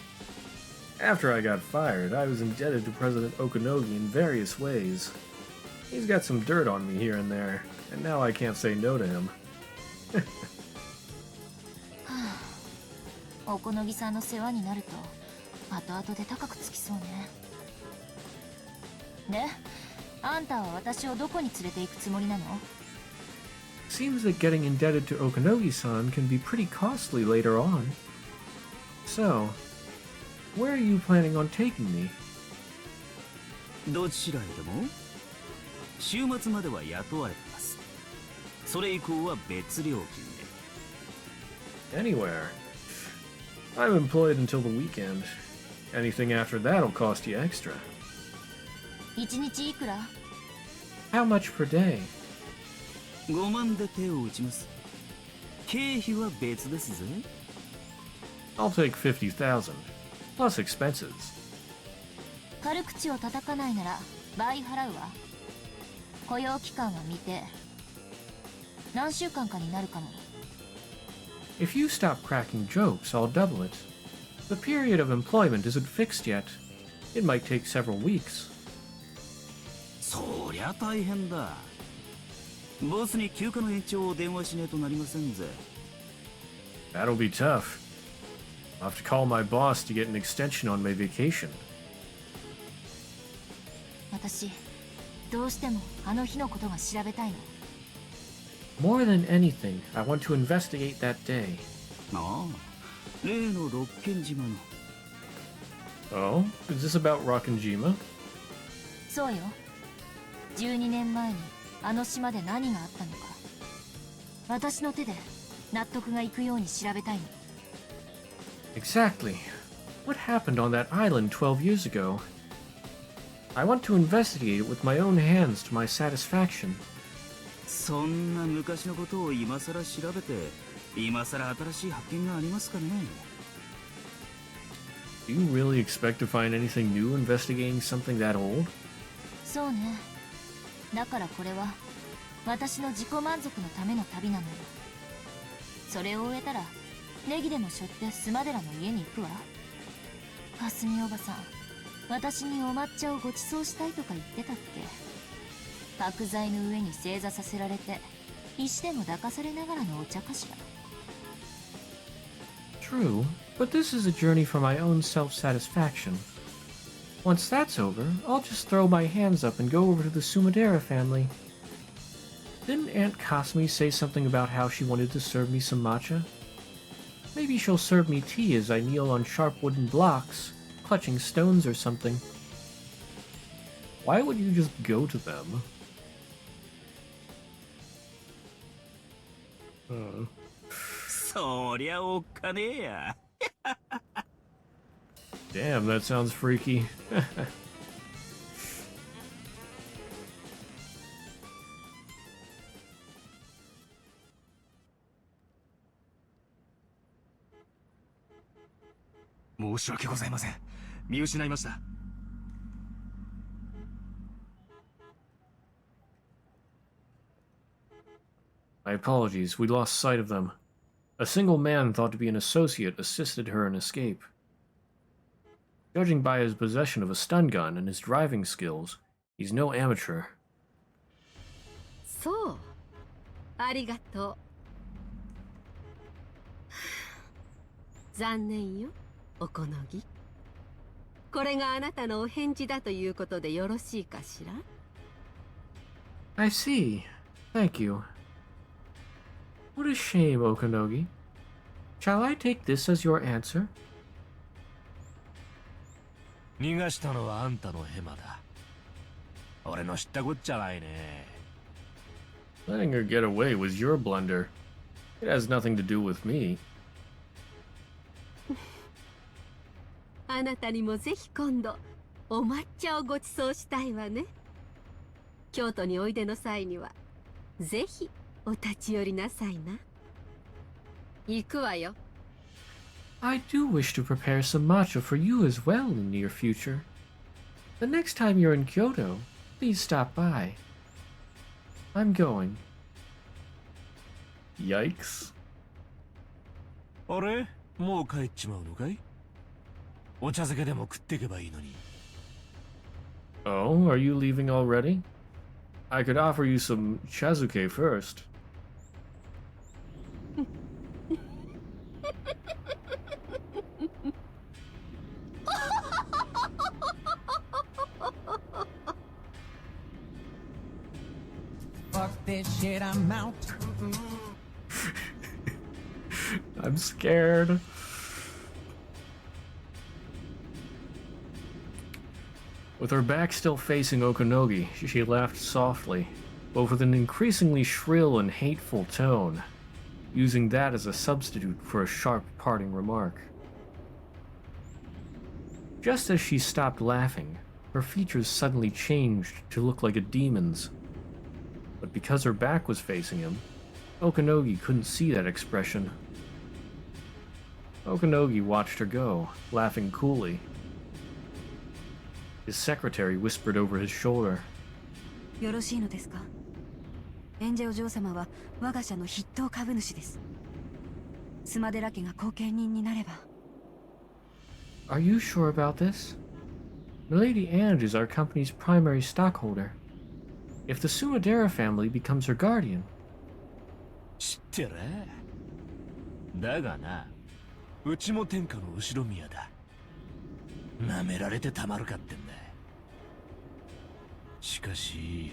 After I got fired, I was indebted to President Okanogi in various ways. He's got some dirt on me here and there, and now I can't say no to him. Okonogi-sanの世話になると後々で高くつきそうね。で、あんたは私をどこに連れて行くつもりなの? Seems that getting indebted to Okanogi-san can be pretty costly later on. So, where are you planning on taking me? どちらへでも週末までは雇われてます。それ以降は別料金で。 Anywhere. I'm employed until the weekend. Anything after that'll cost you extra. 1日いくら? How much per day? 5万で手を打ちます。経費は別ですぜ。I'll take 50,000, plus expenses. 軽口を叩かないなら倍払うわ。雇用期間は未定。何週間かになるかも。If you stop cracking jokes, I'll double it. The period of employment isn't fixed yet. It might take several weeks. そりゃ大変だ。ボスに休暇の延長を電話しねえとなりませんぜ。That'll be tough. I'll have to call my boss to get an extension on my vacation. 私、どうしてもあの日のことが調べたいの。More than anything, I want to investigate that day. ああ、例の六軒島の。Oh? Is this about Rockinjima? そうよ。12年前にあの島で何があったのか。私の手で納得がいくように調べたいの。 Exactly. What happened on that island 12 years ago? I want to investigate it with my own hands to my satisfaction. そんな昔のことを今さら調べて、今さら新しい発見がありますかね。 Do you really expect to find anything new investigating something that old? そうね。だからこれは私の自己満足のための旅なのよ。それを終えたらネギでも背負ってスマデラの家に行くわ。かすみおばさん、私にお抹茶をご馳走したいとか言ってたっけ。角材の上に正座させられて石でも抱かされながらのお茶かしら。 True, but this is a journey for my own self-satisfaction. Once that's over, I'll just throw my hands up and go over to the Sumadera family. Didn't Aunt Kasumi say something about how she wanted to serve me some matcha? Maybe she'll serve me tea as I kneel on sharp wooden blocks, clutching stones or something. Why would you just go to them? Uh. そりゃおっかねえや。 Damn, that sounds freaky. 申し訳ございません。見失いました。My apologies, we lost sight of them. A single man thought to be an associate assisted her in escape. Judging by his possession of a stun gun and his driving skills, he's no amateur. そう。ありがとう。残念よ、おこのぎ。これがあなたのお返事だということでよろしいかしら？ I see. Thank you. What a shame, Okanogi. Shall I take this as your answer? 逃がしたのはあんたのヘマだ。俺の知ったこっちゃないね。Letting her get away was your blunder. It has nothing to do with me. あなたにもぜひ今度お抹茶をご馳走したいわね。京都においでの際にはぜひお立ち寄りなさいな。行くわよ。I do wish to prepare some matcha for you as well in the near future. The next time you're in Kyoto, please stop by. I'm going. Yikes. あれ？もう帰っちまうのかい？お茶漬けでも食ってけばいいのに。Oh, are you leaving already? I could offer you some chazuke first. Fuck this shit, I'm out. I'm scared. With her back still facing Okanogi, she laughed softly, but with an increasingly shrill and hateful tone, using that as a substitute for a sharp parting remark. Just as she stopped laughing, her features suddenly changed to look like a demon's. But because her back was facing him, Okanogi couldn't see that expression. Okanogi watched her go, laughing coolly. His secretary whispered over his shoulder. よろしいのですか？エンジェお嬢様は我が社の筆頭株主です。スマデラ家が後見人になれば。Are you sure about this? Milady Ange is our company's primary stockholder. If the Sumadera family becomes her guardian... 知ってる。だがな、うちも天下の後ろ宮だ。舐められてたまるかってんだ。しかし、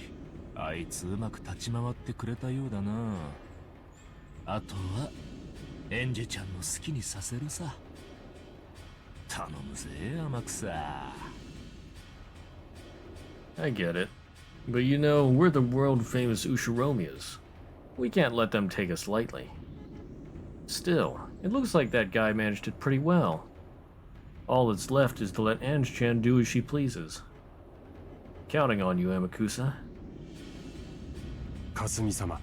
あいつうまく立ち回ってくれたようだな。あとは、エンジェちゃんの好きにさせるさ。頼むぜ、天草。I get it. But you know, we're the world-famous Ushiromias. We can't let them take us lightly. Still, it looks like that guy managed it pretty well. All that's left is to let Ange-chan do as she pleases. Counting on you, Amakusa. かすみ様、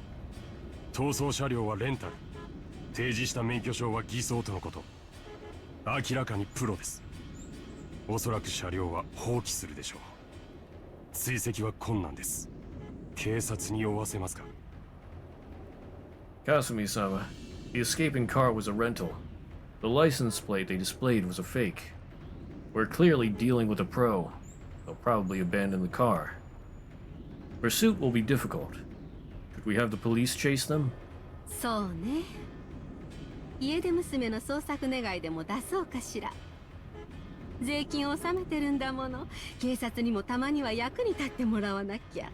逃走車両はレンタル、提示した免許証は偽装とのこと。明らかにプロです。おそらく車両は放棄するでしょう。追跡は困難です。警察に追わせますか？ Kasumi-sama, the escaping car was a rental. The license plate they displayed was a fake. We're clearly dealing with a pro. They'll probably abandon the car. Pursuit will be difficult. Should we have the police chase them? そうね。家出娘の捜索願いでも出そうかしら。税金を納めてるんだもの。警察にもたまには役に立ってもらわなきゃ。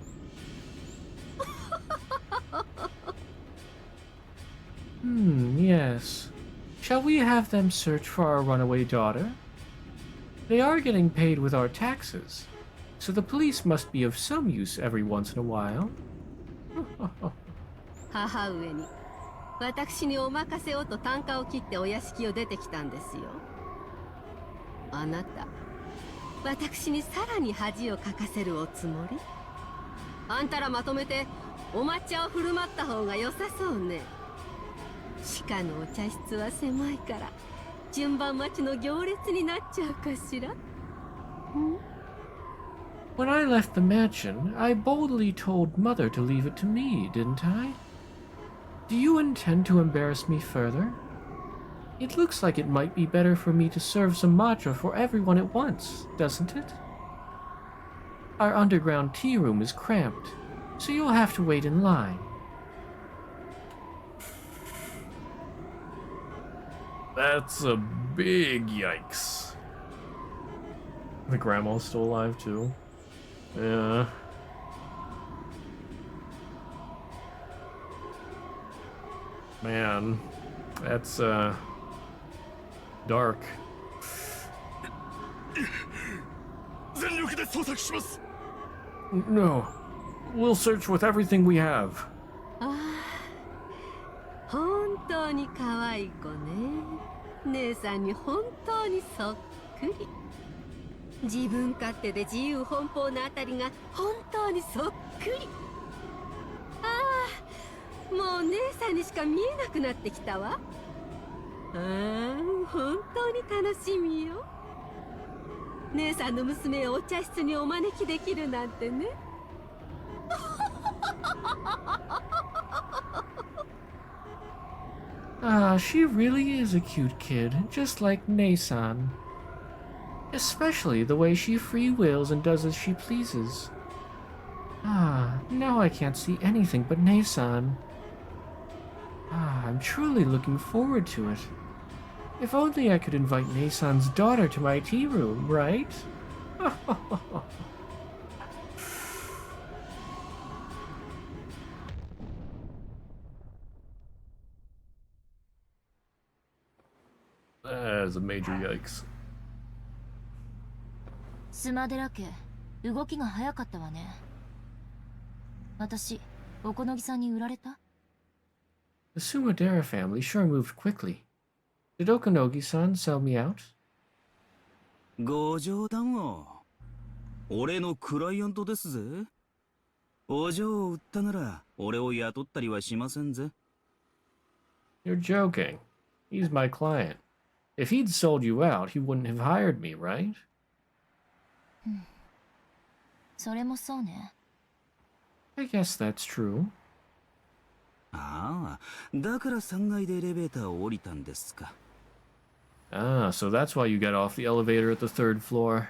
Yes. Shall we have them search for our runaway daughter? They are getting paid with our taxes, so the police must be of some use every once in a while. 母上に私にお任せをと啖呵を切ってお屋敷を出てきたんですよ。あなた、私にさらに恥をかかせるおつもり？あんたらまとめてお抹茶を振る舞った方が良さそうね。地下のお茶室は狭いから順番待ちの行列になっちゃうかしら。When I left the mansion, I boldly told Mother to leave it to me, didn't I? Do you intend to embarrass me further? It looks like it might be better for me to serve some matcha for everyone at once, doesn't it? Our underground tea room is cramped, so you'll have to wait in line. That's a big yikes. The grandma's still alive too. Yeah. Man, that's dark. 全力で捜索します。 No. We'll search with everything we have. ああ、本当に可愛い子ね。姉さんに本当にそっくり。自分勝手で自由奔放なあたりが本当にそっくり。ああ、もう姉さんにしか見えなくなってきたわ。ああ、本当に楽しみよ。姉さんの娘をお茶室にお招きできるなんてね。Ah, she really is a cute kid, just like Nei-san. Especially the way she freewheels and does as she pleases. Ah, now I can't see anything but Nei-san. Ah, I'm truly looking forward to it. If only I could invite Nei-san's daughter to my tea room, right? That is a major yikes. スマデラ家、動きが早かったわね。私、おこのぎさんに売られた？ The Sumadera family sure moved quickly. Did Okonogi-san sell me out? ご冗談を。俺のクライアントですぜ。お嬢を売ったなら俺を雇ったりはしませんぜ。You're joking. He's my client. If he'd sold you out, he wouldn't have hired me, right? それもそうね。I guess that's true. ああ、だから3階でエレベーターを降りたんですか。Ah, so that's why you got off the elevator at the third floor.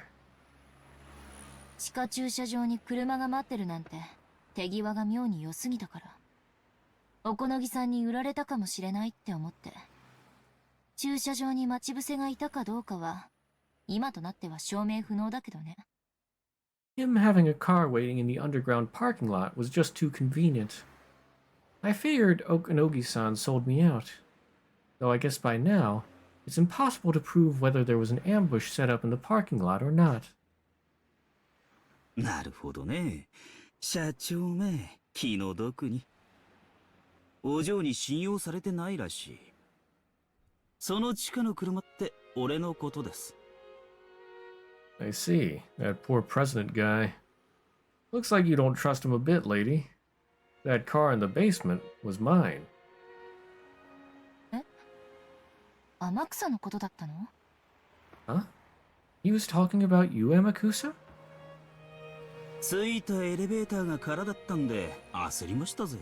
地下駐車場に車が待ってるなんて手際が妙に良すぎたから。おこのぎさんに売られたかもしれないって思って。駐車場に待ち伏せがいたかどうかは今となっては証明不能だけどね。Him having a car waiting in the underground parking lot was just too convenient. I figured Okanogi-san sold me out. Though I guess by now, it's impossible to prove whether there was an ambush set up in the parking lot or not. なるほどね。社長め、気の毒に。お嬢に信用されてないらしい。その地下の車って俺のことです。I see. That poor president guy. Looks like you don't trust him a bit, lady. That car in the basement was mine. え、天草のことだったの？ Huh? He was talking about you, Amakusa? 着いたエレベーターが空だったんで焦りましたぜ。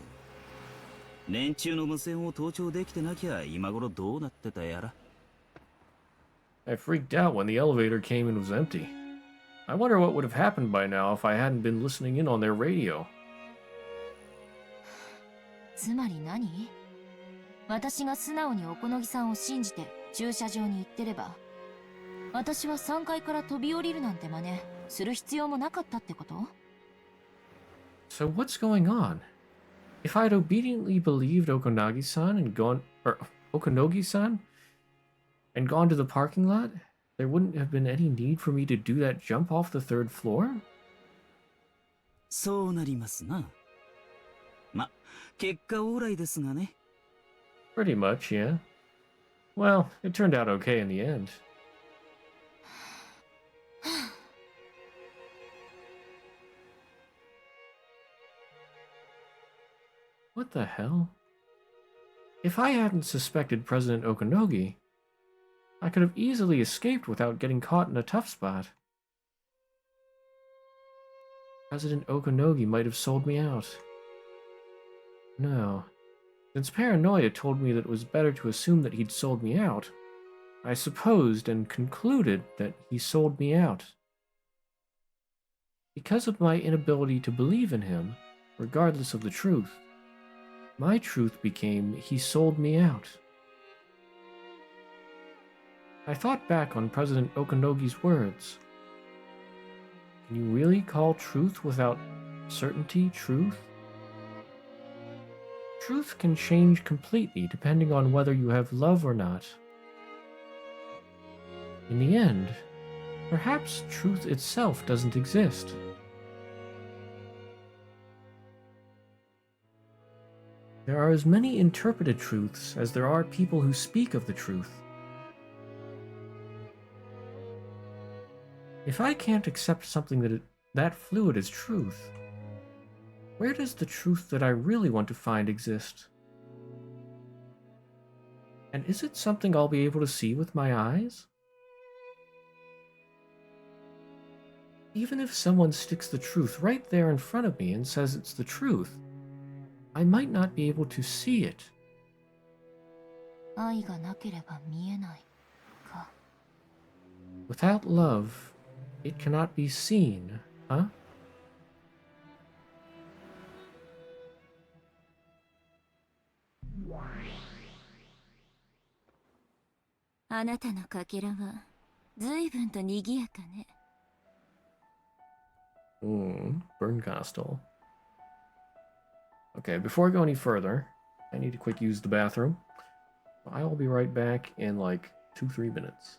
連中の無線を盗聴できてなきゃ今頃どうなってたやら。I freaked out when the elevator came and was empty. I wonder what would have happened by now if I hadn't been listening in on their radio. つまり何？私が素直におこのぎさんを信じて駐車場に行ってれば、私は3階から飛び降りるなんて真似する必要もなかったってこと？ So what's going on? If I'd obediently believed Okonagi-san and gone, or Okonogi-san, and gone to the parking lot, there wouldn't have been any need for me to do that jump off the third floor? そうなりますな。ま、結果オーライですがね。Pretty much, yeah. Well, it turned out okay in the end. What the hell? If I hadn't suspected President Okonogi, I could have easily escaped without getting caught in a tough spot. President Okonogi might have sold me out. No. Since paranoia told me that it was better to assume that he'd sold me out, I supposed and concluded that he sold me out. Because of my inability to believe in him, regardless of the truth, my truth became he sold me out. I thought back on President Okonogi's words. Can you really call truth without certainty truth? Truth can change completely depending on whether you have love or not. In the end, perhaps truth itself doesn't exist. There are as many interpreted truths as there are people who speak of the truth. If I can't accept something that fluid as truth, where does the truth that I really want to find exist? And is it something I'll be able to see with my eyes? Even if someone sticks the truth right there in front of me and says it's the truth, I might not be able to see it. 愛がなければ見えないか。 Without love, it cannot be seen, huh? あなたのかけらは随分と賑やかね。Bernkastel. Okay, before I go any further, I need to quick use the bathroom. I will be right back in like 2-3 minutes.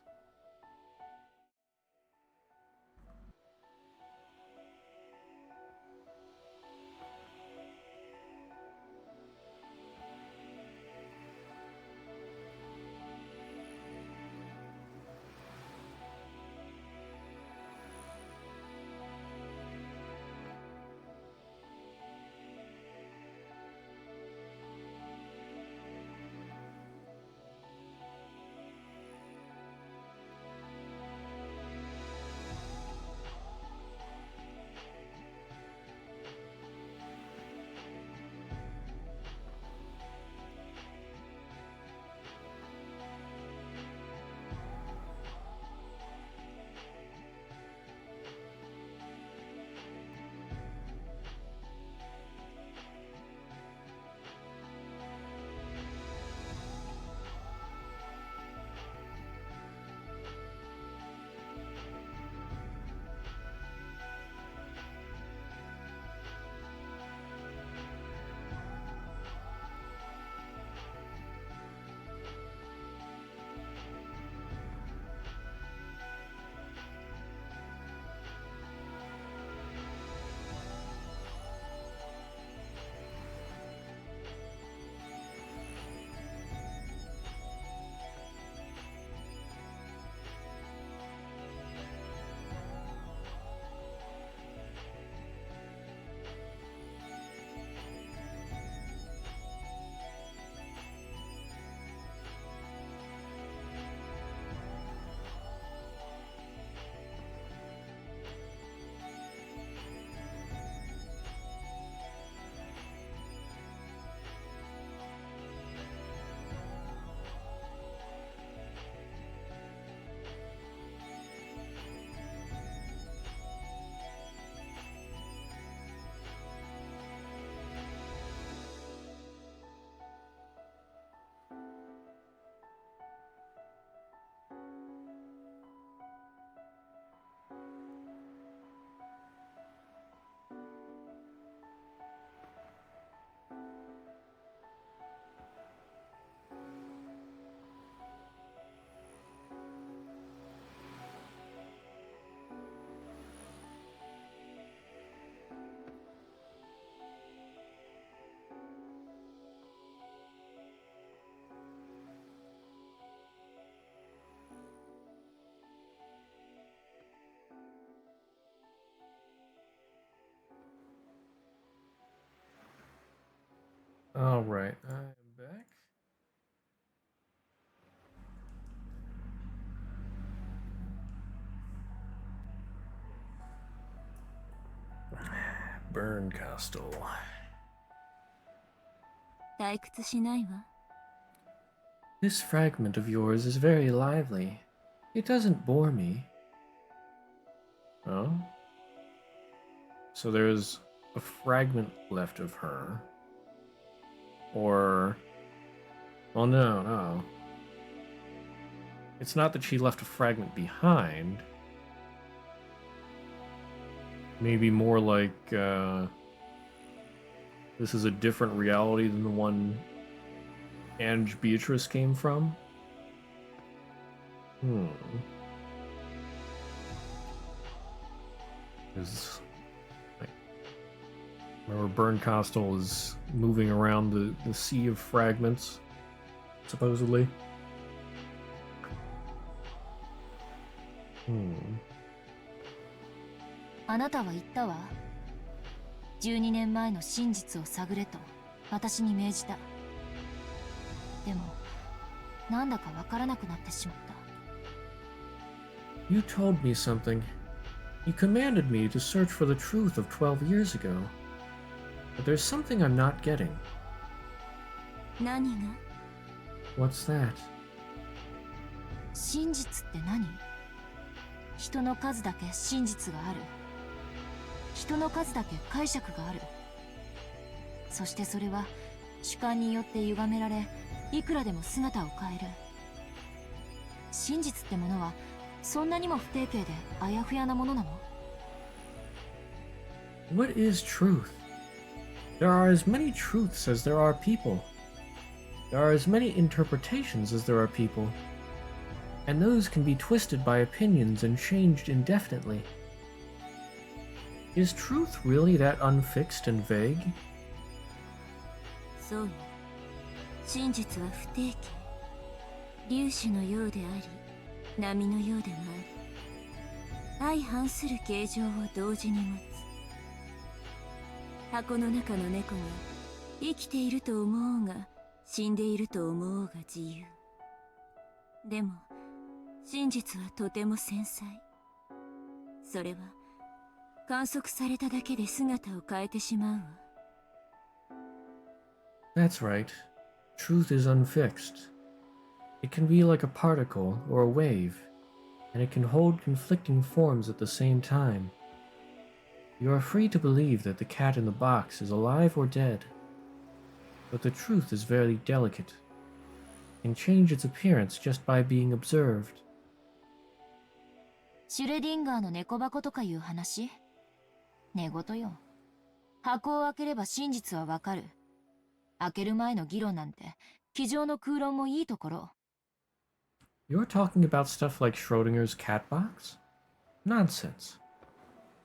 Alright, I'm back. Burn Costal. 退屈しないわ。 This fragment of yours is very lively. It doesn't bore me. Oh? So there's a fragment left of her. Or... Well, no. It's not that she left a fragment behind. Maybe more like, this is a different reality than the one Ange Beatrice came from? Because remember, Burn Costal is moving around the sea of fragments, supposedly. あなたは言ったわ。12年前の真実を探れと私に命じた。でも、なんだかわからなくなってしまった。You told me something. You commanded me to search for the truth of 12 years ago. But there's something I'm not getting. 何が？ What's that? 真実って何？人の数だけ真実がある。人の数だけ解釈がある。そしてそれは主観によって歪められ、いくらでも姿を変える。真実ってものはそんなにも不定形であやふやなものなの？ What is truth? There are as many truths as there are people. There are as many interpretations as there are people. And those can be twisted by opinions and changed indefinitely. Is truth really that unfixed and vague? そうよ。真実は不定形。粒子のようであり、波のようでもある。相反する形状を同時に持つ。箱の中の猫が生きていると思おうが死んでいると思おうが自由。でも真実はとても繊細。それは観測されただけで姿を変えてしまうわ。That's right. Truth is unfixed. It can be like a particle or a wave, and it can hold conflicting forms at the same time. You are free to believe that the cat in the box is alive or dead, but the truth is very delicate, and change its appearance just by being observed. シュレディンガーの猫箱とかいう話？寝言よ。箱を開ければ真実はわかる。開ける前の議論なんて、机上の空論もいいところ。You're talking about stuff like Schrodinger's cat box? Nonsense.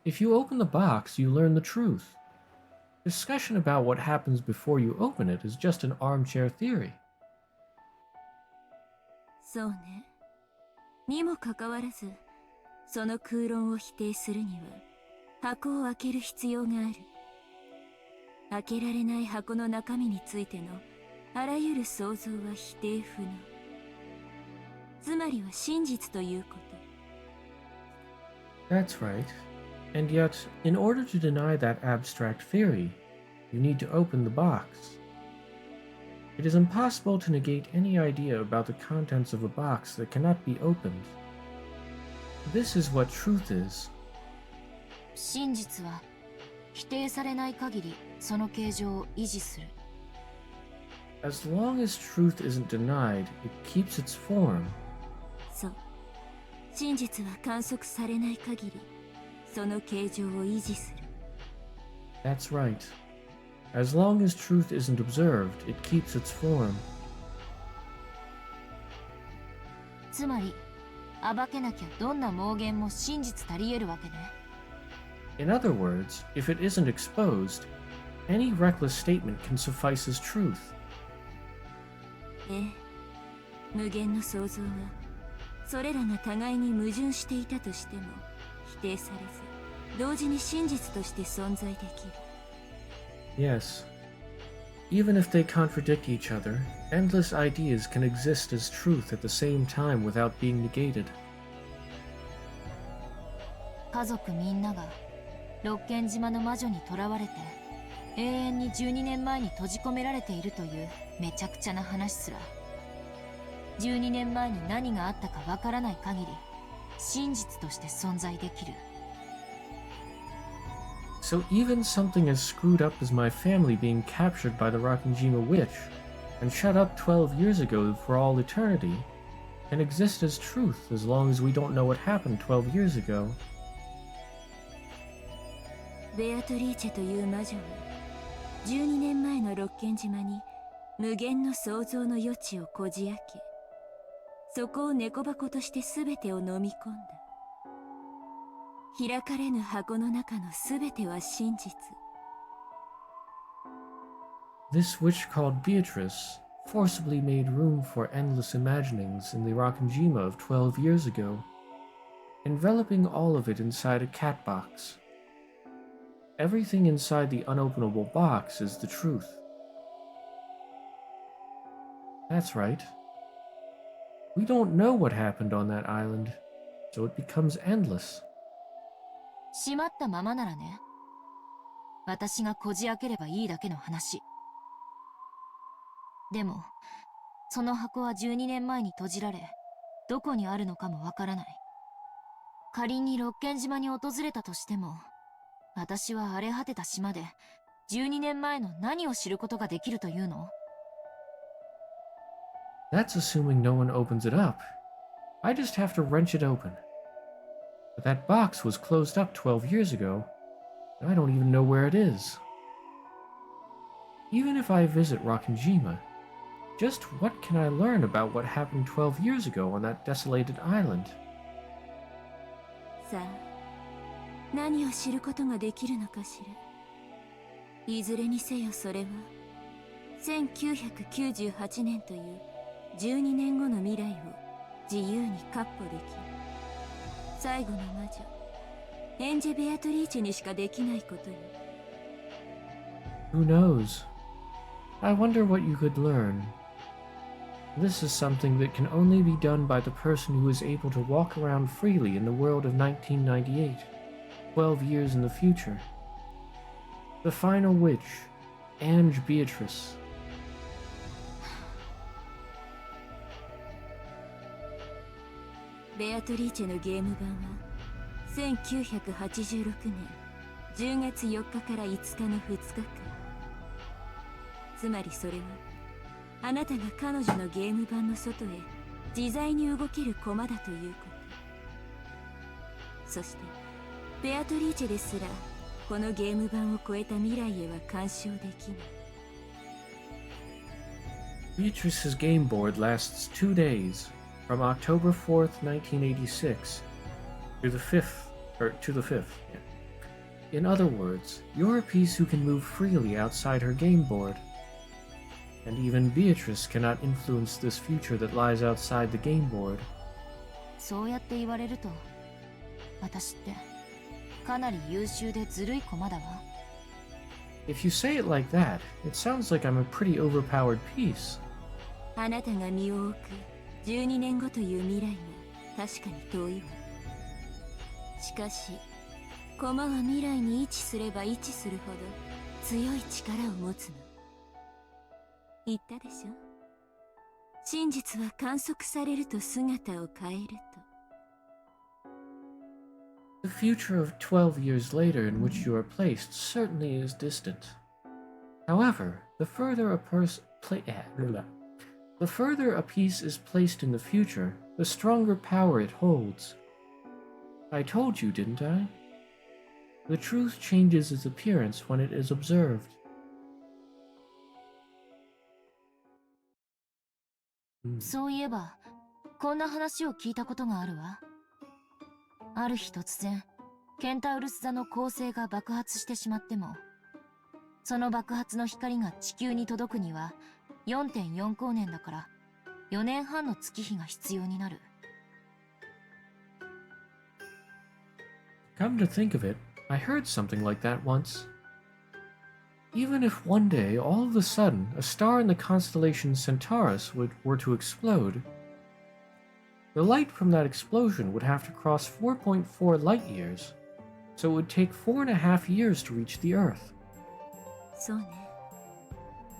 If you open the box, you learn the truth. Discussion about what happens before you open it is just an armchair theory. そうね。にもかかわらず、その空論を否定するには、箱を開ける必要がある。開けられない箱の中身についてのあらゆる想像は否定不能。つまりは真実ということ。That's right. And yet, in order to deny that abstract theory, you need to open the box. It is impossible to negate any idea about the contents of a box that cannot be opened. This is what truth is. 真実は否定されない限りその形状を維持する。As long as truth isn't denied, it keeps its form. そう。真実は観測されない限り、その形状を維持する。That's right. As long as truth isn't observed, it keeps its form. つまり、暴けなきゃどんな妄言も真実たり得るわけね。In other words, if it isn't exposed, any reckless statement can suffice as truth. ええ。無限の想像は、それらが互いに矛盾していたとしても、否定されず、同時に真実として存在できる。Yes. Even if they contradict each other, endless ideas can exist as truth at the same time without being negated. 家族みんなが六軒島の魔女に囚われて永遠に12年前に閉じ込められているというめちゃくちゃな話すら12年前に何があったかわからない限り真実として存在できる。 So even something as screwed up as my family being captured by the Rockinjima witch and shut up 12 years ago for all eternity can exist as truth as long as we don't know what happened 12 years ago. ベアトリーチェという魔女は12年前の六軒島に無限の想像の余地をこじ開け、そこを猫箱として全てを飲み込んだ。開かれぬ箱の中の全ては真実。 This witch called Beatrice forcibly made room for endless imaginings in the Rockinjima of 12 years ago, enveloping all of it inside a cat box. Everything inside the unopenable box is the truth. That's right. We don't know what happened on that island, so it becomes endless. 閉まったままならね。私がこじ開ければいいだけの話。でも、その箱は12年前に閉じられ、どこにあるのかもわからない。仮に六軒島に訪れたとしても、私は荒れ果てた島で12年前の何を知ることができるというの？ That's assuming no one opens it up. I just have to wrench it open. But that box was closed up 12 years ago, and I don't even know where it is. Even if I visit Rockinjima, just what can I learn about what happened 12 years ago on that desolated island? さあ、何を知ることができるのかしら。いずれにせよそれは1998年という12年後の未来を自由に闊歩できる最後の魔女エンジェ・ベアトリーチェにしかできないことよ。 Who knows? I wonder what you could learn. This is something that can only be done by the person who is able to walk around freely in the world of 1998, 12 years in the future. The final witch, Ange Beatrice. ベアトリーチェのゲーム版は1986年10月4日から5日の2日間。つまりそれはあなたが彼女のゲーム版の外へ自在に動ける駒だということ。そしてベアトリーチェですらこのゲーム版を超えた未来へは干渉できない。 Beatrice's game board lasts 2 days, from October 4th, 1986, to the 5th. Yeah. In other words, you're a piece who can move freely outside her game board. And even Beatrice cannot influence this future that lies outside the game board. そうやって言われると、私ってかなり優秀でずるい駒だわ。 If you say it like that, it sounds like I'm a pretty overpowered piece. あなたが身を置く12年後という未来は確かに遠いわ。しかし駒は未来に位置すれば位置するほど強い力を持つの。言ったでしょ。真実は観測されると姿を変えると。 The future of 12 years later in which you are placed certainly is distant. However, the further a piece is placed in the future, the stronger power it holds. I told you, didn't I? The truth changes its appearance when it is observed. そういえば、こんな話を聞いたことがあるわ。ある日突然、ケンタウルス座の恒星が爆発してしまっても、その爆発の光が地球に届くには 4.4 光年だから4年半の月日が必要になる。Come to think of it, I heard something like that once. Even if one day, all of a sudden, a star in the constellation Centaurus were to explode, the light from that explosion would have to cross 4.4 light years, so it would take 4.5 years to reach the Earth. そうね。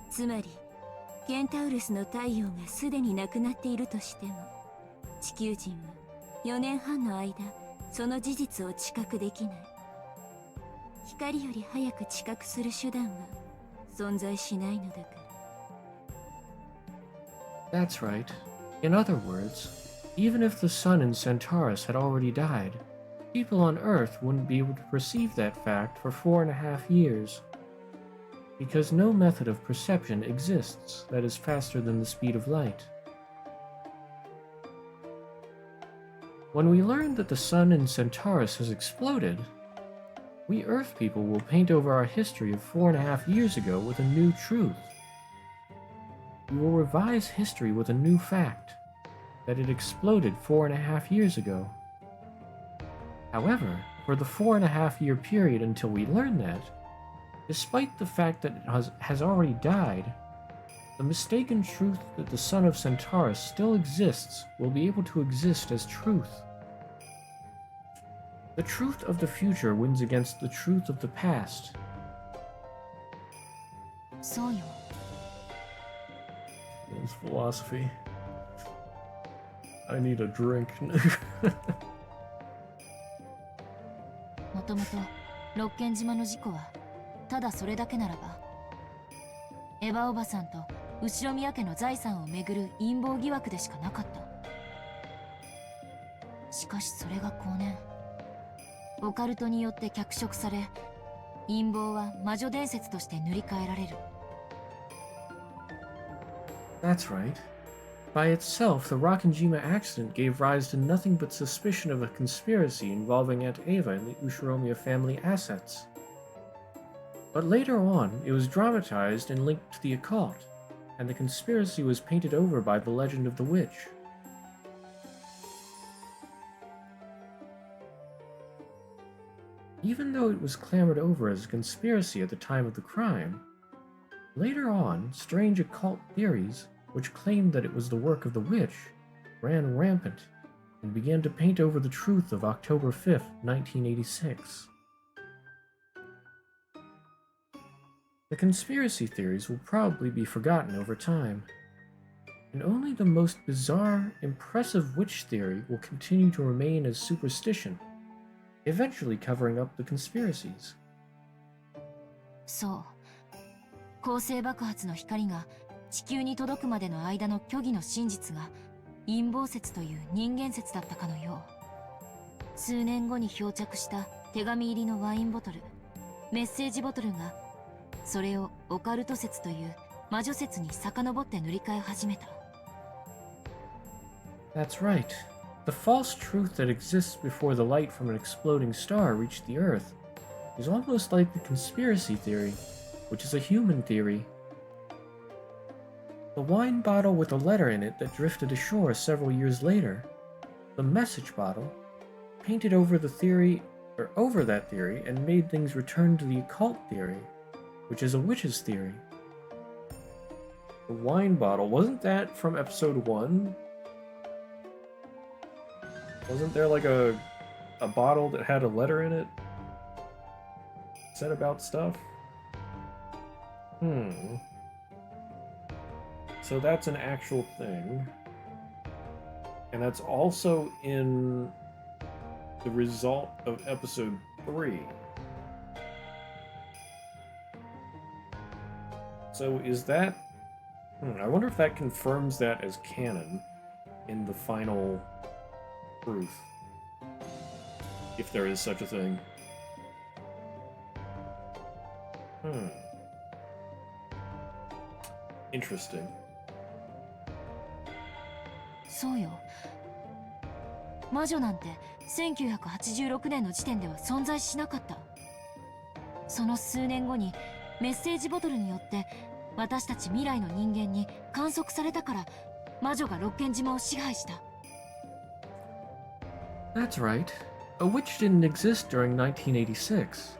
つまりケンタウルスの太陽がすでになくなっているとしても、地球人は4年半の間その事実を知覚できない。光より早く知覚する手段は存在しないのだから。 That's right. In other words, even if the sun in Centaurus had already died, people on Earth wouldn't be able to perceive that fact for 4.5 years. Because no method of perception exists that is faster than the speed of light. When we learn that the sun in Centaurus has exploded, we Earth people will paint over our history of 4.5 years ago with a new truth. We will revise history with a new fact, that it exploded 4.5 years ago. However, for the 4.5 year period until we learn that, despite the fact that it has already died, the mistaken truth that the sun of Centaurus still exists will be able to exist as truth. The truth of the future wins against the truth of the past. そうよ。 It's philosophy. I need a drink. もともと六軒島の事故はただそれだけならば、エヴァおばさんと後宮家の財産をめぐる陰謀疑惑でしかなかった。しかしそれが後年オカルトによって脚色され、陰謀は魔女伝説として塗り替えられる。 That's right. By itself, the Rockenjima accident gave rise to nothing but suspicion of a conspiracy involving Aunt Ava and the Ushiromiya family assets. But later on, it was dramatized and linked to the occult, and the conspiracy was painted over by the legend of the witch. Even though it was clamored over as a conspiracy at the time of the crime, later on, strange occult theories, which claimed that it was the work of the witch, ran rampant and began to paint over the truth of October 5th, 1986. The conspiracy theories will probably be forgotten over time, and only the most bizarre, impressive witch theory will continue to remain as superstition, eventually covering up the conspiracies. そう。恒星爆発の光が地球に届くまでの間の虚偽の真実が陰謀説という人間説だったかのよう。数年後に漂着した手紙入りのワインボトル、メッセージボトルがそれをオカルト説という魔女説に遡って塗り替え始めた。 That's right. The false truth that exists before the light from an exploding star reached the Earth is almost like the conspiracy theory, which is a human theory. The wine bottle with a letter in it that drifted ashore several years later, the message bottle, painted over that theory and made things return to the occult theory, which is a witch's theory. The wine bottle, wasn't that from episode 1? Wasn't there like a bottle that had a letter in it? Said about stuff? So that's an actual thing. And that's also in the result of episode 3. So is that... I wonder if that confirms that as canon in the final proof. If there is such a thing. Interesting. そうよ。魔女なんて1986年の時点では存在しなかった。その数年後にメッセージボトルによって私たち未来の人間に観測されたから魔女が六軒島を支配した。 That's right. A witch didn't exist during 1986.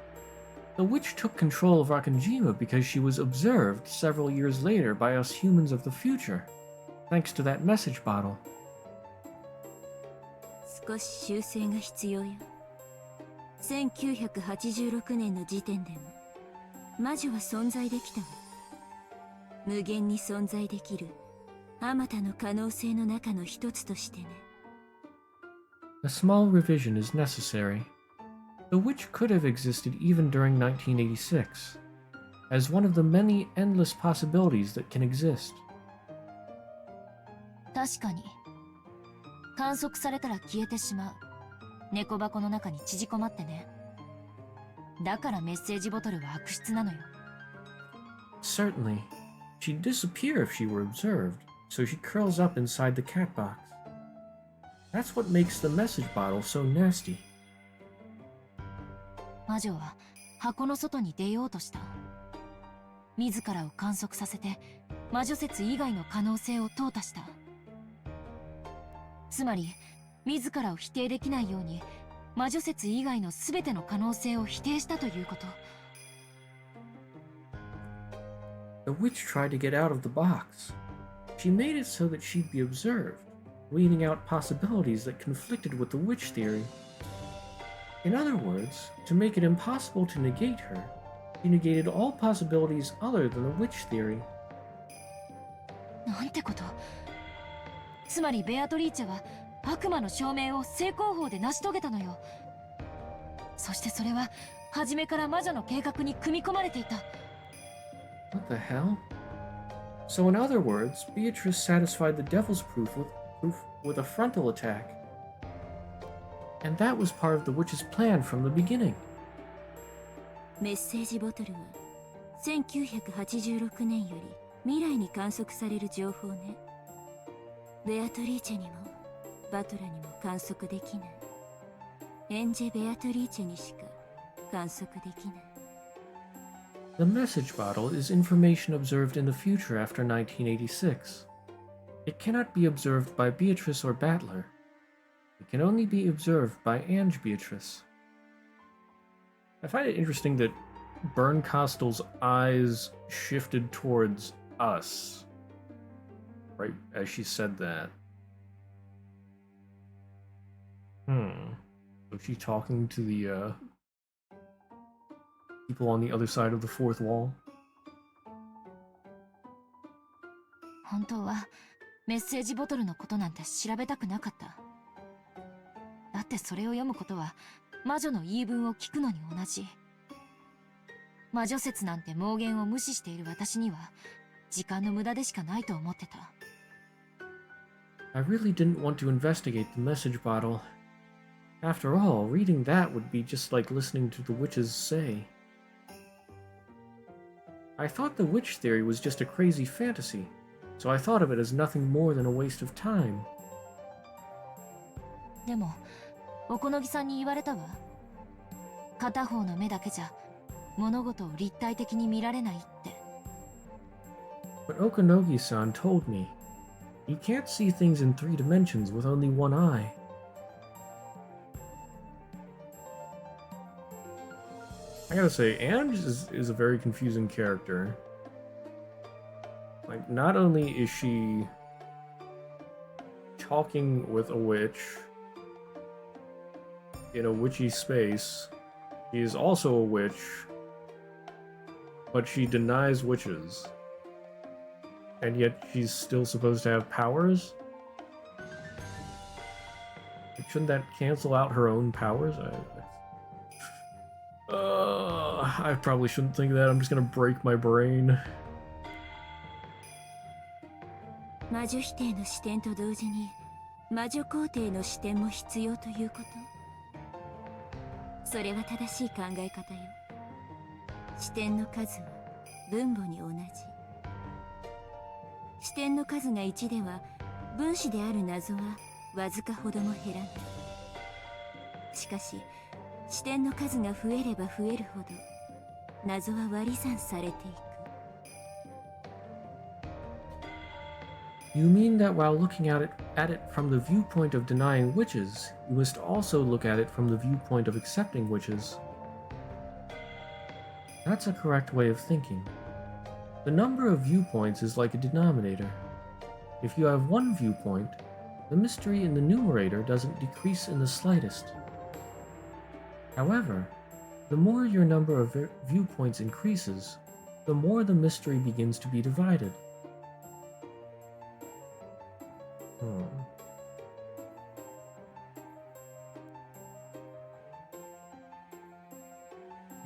The witch took control of Rakanjima because she was observed several years later by us humans of the future, thanks to that message bottle. 少し修正が必要よ。1986年の時点でも魔女は存在できたわ。無限に存在できるあまたの可能性の中の一つとしてね。A small revision is necessary. The witch could have existed even during 1986, as one of the many endless possibilities that can exist. 確かに。観測されたら消えてしまう。猫箱の中に縮こまってね。だからメッセージボトルは悪質なのよ。Certainly. She'd disappear if she were observed, so she curls up inside the cat box. That's what makes the message bottle so nasty. 魔女は箱の外に出ようとした。自らを観測させて魔女説以外の可能性を淘汰した。つまり自らを否定できないように魔女説以外の全ての可能性を否定したということ。The witch tried to get out of the box. She made it so that she'd be observed, leaving out possibilities that conflicted with the witch theory. In other words, to make it impossible to negate her, she negated all possibilities other than the witch theory. なんてこと。つまりベアトリーチェは悪魔の証明を正攻法で成し遂げたのよ。そしてそれは初めから魔女の計画に組み込まれていた。What the hell? So in other words, Beatrice satisfied the devil's proof with a frontal attack. And that was part of the witch's plan from the beginning. メッセージボトルは1986年より未来に観測される情報ね。ベアトリーチェにもバトラにも観測できない。エンジェ・ベアトリーチェにしか観測できない。The message bottle is information observed in the future after 1986. It cannot be observed by Beatrice or Battler. It can only be observed by Ange Beatrice. I find it interesting that Bernkastel's eyes shifted towards us, right as she said that. Was she talking to the, people on the other side of the fourth wall? 本当はメッセージボトルのことなんて調べたくなかった。だってそれを読むことは魔女の言い分を聞くのに同じ。魔女説なんて妄言を無視している私には時間の無駄でしかないと思ってた。I really didn't want to investigate the message bottle. After all, reading that would be just like listening to the witches say. I thought the witch theory was just a crazy fantasy, so I thought of it as nothing more than a waste of time. でも、おこのぎさんに言われたわ。片方の目だけじゃ物事を立体的に見られないって。But Okonogi-san told me, you can't see things in 3 dimensions with only one eye. I gotta say, Ange is a very confusing character. Like, not only is she talking with a witch in a witchy space, she is also a witch, but she denies witches. And yet she's still supposed to have powers? Shouldn't that cancel out her own powers? I probably shouldn't think that. I'm just gonna break my brain. 魔女否定の視点と同時に魔女肯定の視点も必要ということ。それは正しい考え方よ。視点の数は分母に同じ。視点の数が1では分子である謎はわずかほども減らない。しかし視点の数が増えれば増えるほど謎は割り算されていく。You mean that while looking at it from the viewpoint of denying witches, you must also look at it from the viewpoint of accepting witches? That's a correct way of thinking. The number of viewpoints is like a denominator. If you have one viewpoint, the mystery in the numerator doesn't decrease in the slightest. However, the more your number of viewpoints increases, the more the mystery begins to be divided.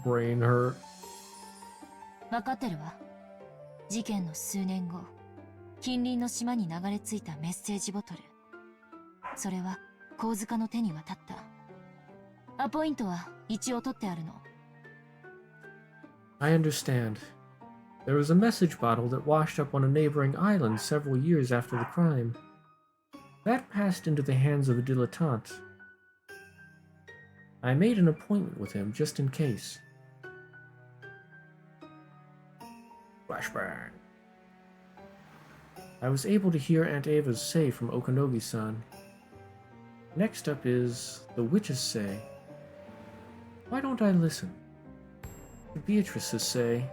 Brain hurt. 分かってるわ。事件の数年後、近隣の島に流れ着いたメッセージボトル。それは神塚の手に渡った。アポイントは一応取ってあるの。I understand. There was a message bottle that washed up on a neighboring island several years after the crime. That passed into the hands of a dilettante. I made an appointment with him just in case. Flashbang. I was able to hear Aunt Ava's say from Okanogi-san. Next up is the witch's say. Why don't I listen? Beatrice's say.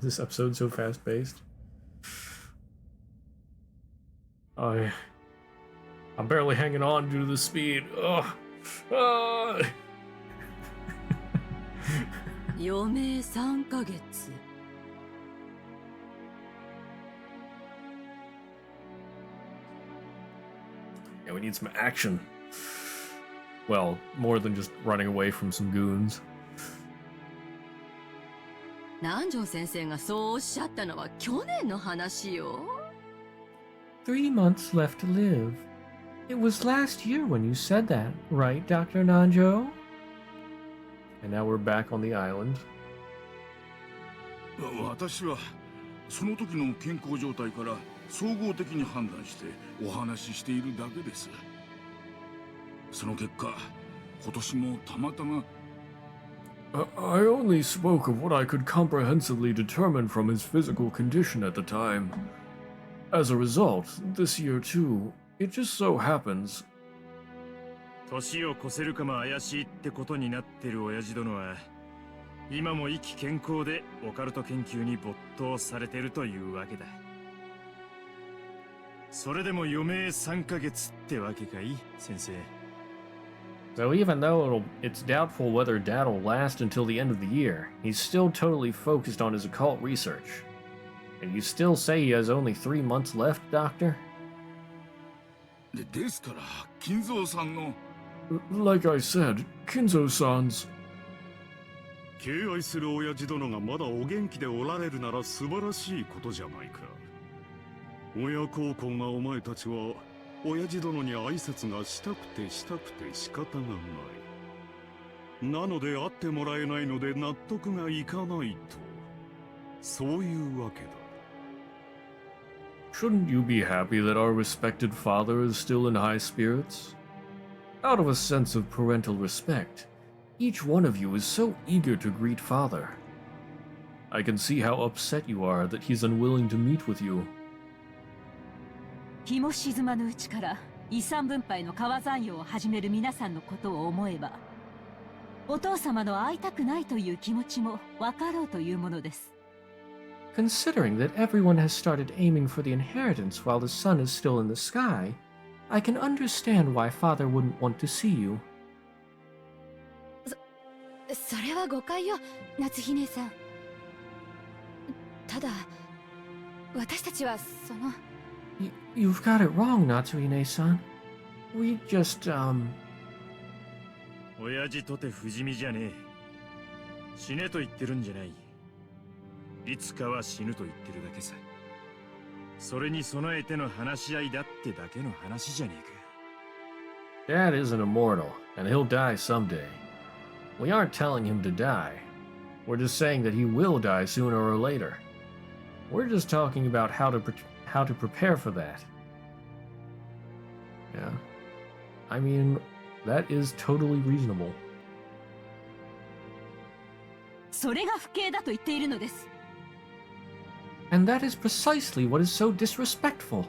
This episode's so fast-paced. I'm barely hanging on due to the speed. Ugh. 余命3ヶ月。Yeah, we need some action. Well, more than just running away from some goons. 南條先生がそうおっしゃったのは去年の話よ。3 months left to live. It was last year when you said that, right, Dr. Nanjo? And now we're back on the island. 私はその時の健康状態から総合的に判断してお話ししているだけです。その結果、今年もたまたま I only spoke of what I could comprehensively determine from his physical condition at the time. As a result, this year too, it just so happens. 年を越せるかも怪しいってことになってる親父殿は、今も意気健康でオカルト研究に没頭されてるというわけだ。それでも余命3ヶ月ってわけかい、先生。So even though it's doubtful whether Dad'll last until the end of the year, he's still totally focused on his occult research. And you still say he has only 3 months left, Doctor? ですから、金蔵さんの Like I said, Kinzo-san's... 敬愛する親父殿がまだお元気でおられるなら素晴らしいことじゃないか。親孝行がお前たちは親父殿に挨拶がしたくて仕方がない。なので会ってもらえないので納得がいかないと。そういうわけだ。Shouldn't you be happy that our respected father is still in high spirits? Out of a sense of parental respect, each one of you is so eager to greet father. I can see how upset you are that he's unwilling to meet with you. 日も沈まぬうちから遺産分配の川残用を始める皆さんのことを思えば、お父様の会いたくないという気持ちも分かろうというものです。Considering that everyone has started aiming for the inheritance while the sun is still in the sky, I can understand why father wouldn't want to see you. それは誤解よ、夏日姉さん。ただ、私たちはその。You've got it wrong, Natsuhine-san. We just, 親父とて不死身じゃねえ。死ねと言ってるんじゃない。いつかは死ぬと言ってるだけさ。それに備えての話し合いだってだけの話じゃねえか。Dad isn't immortal, and he'll die someday. We aren't telling him to die. We're just saying that he will die sooner or later. We're just talking about how to prepare for that. Yeah. I mean, that is totally reasonable. それが不敬だと言っているのです。 And that is precisely what is so disrespectful.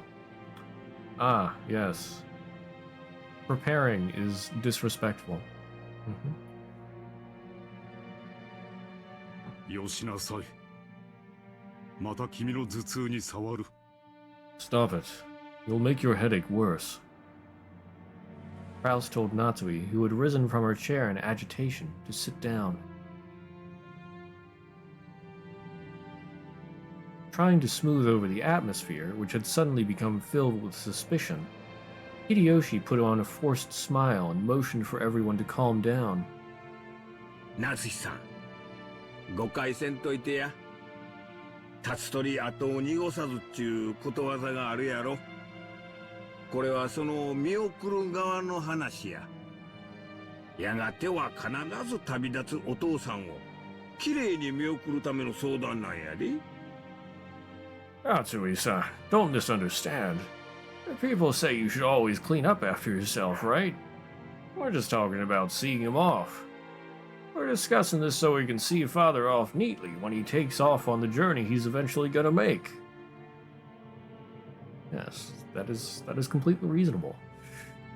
Ah, yes. Preparing is disrespectful. よしなさい。また君の頭痛に触る。Stop it. You'll make your headache worse. Kraus told Natsui, who had risen from her chair in agitation, to sit down. Trying to smooth over the atmosphere, which had suddenly become filled with suspicion, Hideyoshi put on a forced smile and motioned for everyone to calm down. 夏日さん、誤解せんといてや。立つ鳥後を濁さずっちゅうことわざがあるやろ。これはその見送る側の話や。やがては必ず旅立つお父さんをきれいに見送るための相談なんやで。Natsui-san, don't misunderstand. People say you should always clean up after yourself, right? We're just talking about seeing him off. We're discussing this so we can see Father off neatly when he takes off on the journey he's eventually gonna make. Yes, that is completely reasonable.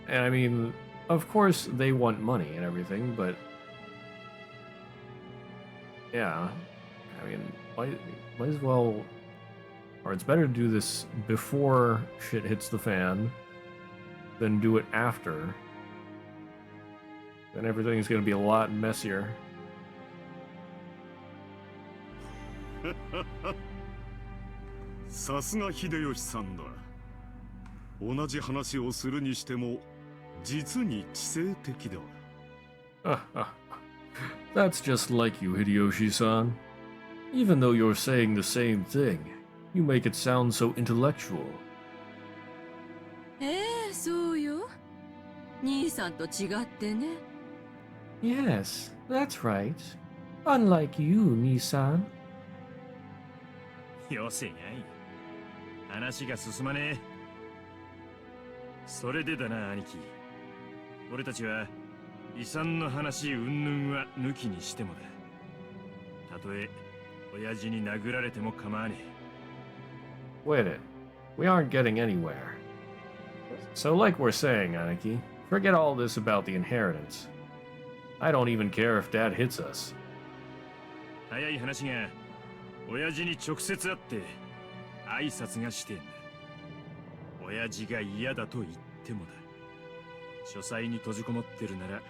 And I mean, of course they want money and everything, but yeah, I mean, might as well, or it's better to do this before shit hits the fan than do it after. Then everything's gonna be a lot messier. さすが秀吉さんだ。同じ話をするにしても実に知性的だ。That's just like you, Hideyoshi-san. Even though you're saying the same thing, you make it sound so intellectual. そうよ。兄さんと違ってね。 Yes, that's right. Unlike you, Nissan. よせやい。話が進まねえ。それでだな、兄貴。俺たちは遺産の話云々は抜きにしてもだ。たとえ親父に殴られても構わねえ。Wait it. We aren't getting anywhere. So like we're saying, Aniki, forget all this about the inheritance. I don't even care if Dad hits us. 早い話が親父に直接会って挨拶がしてんだ。親父が嫌だと言ってもだ。書斎に閉じこもってるなら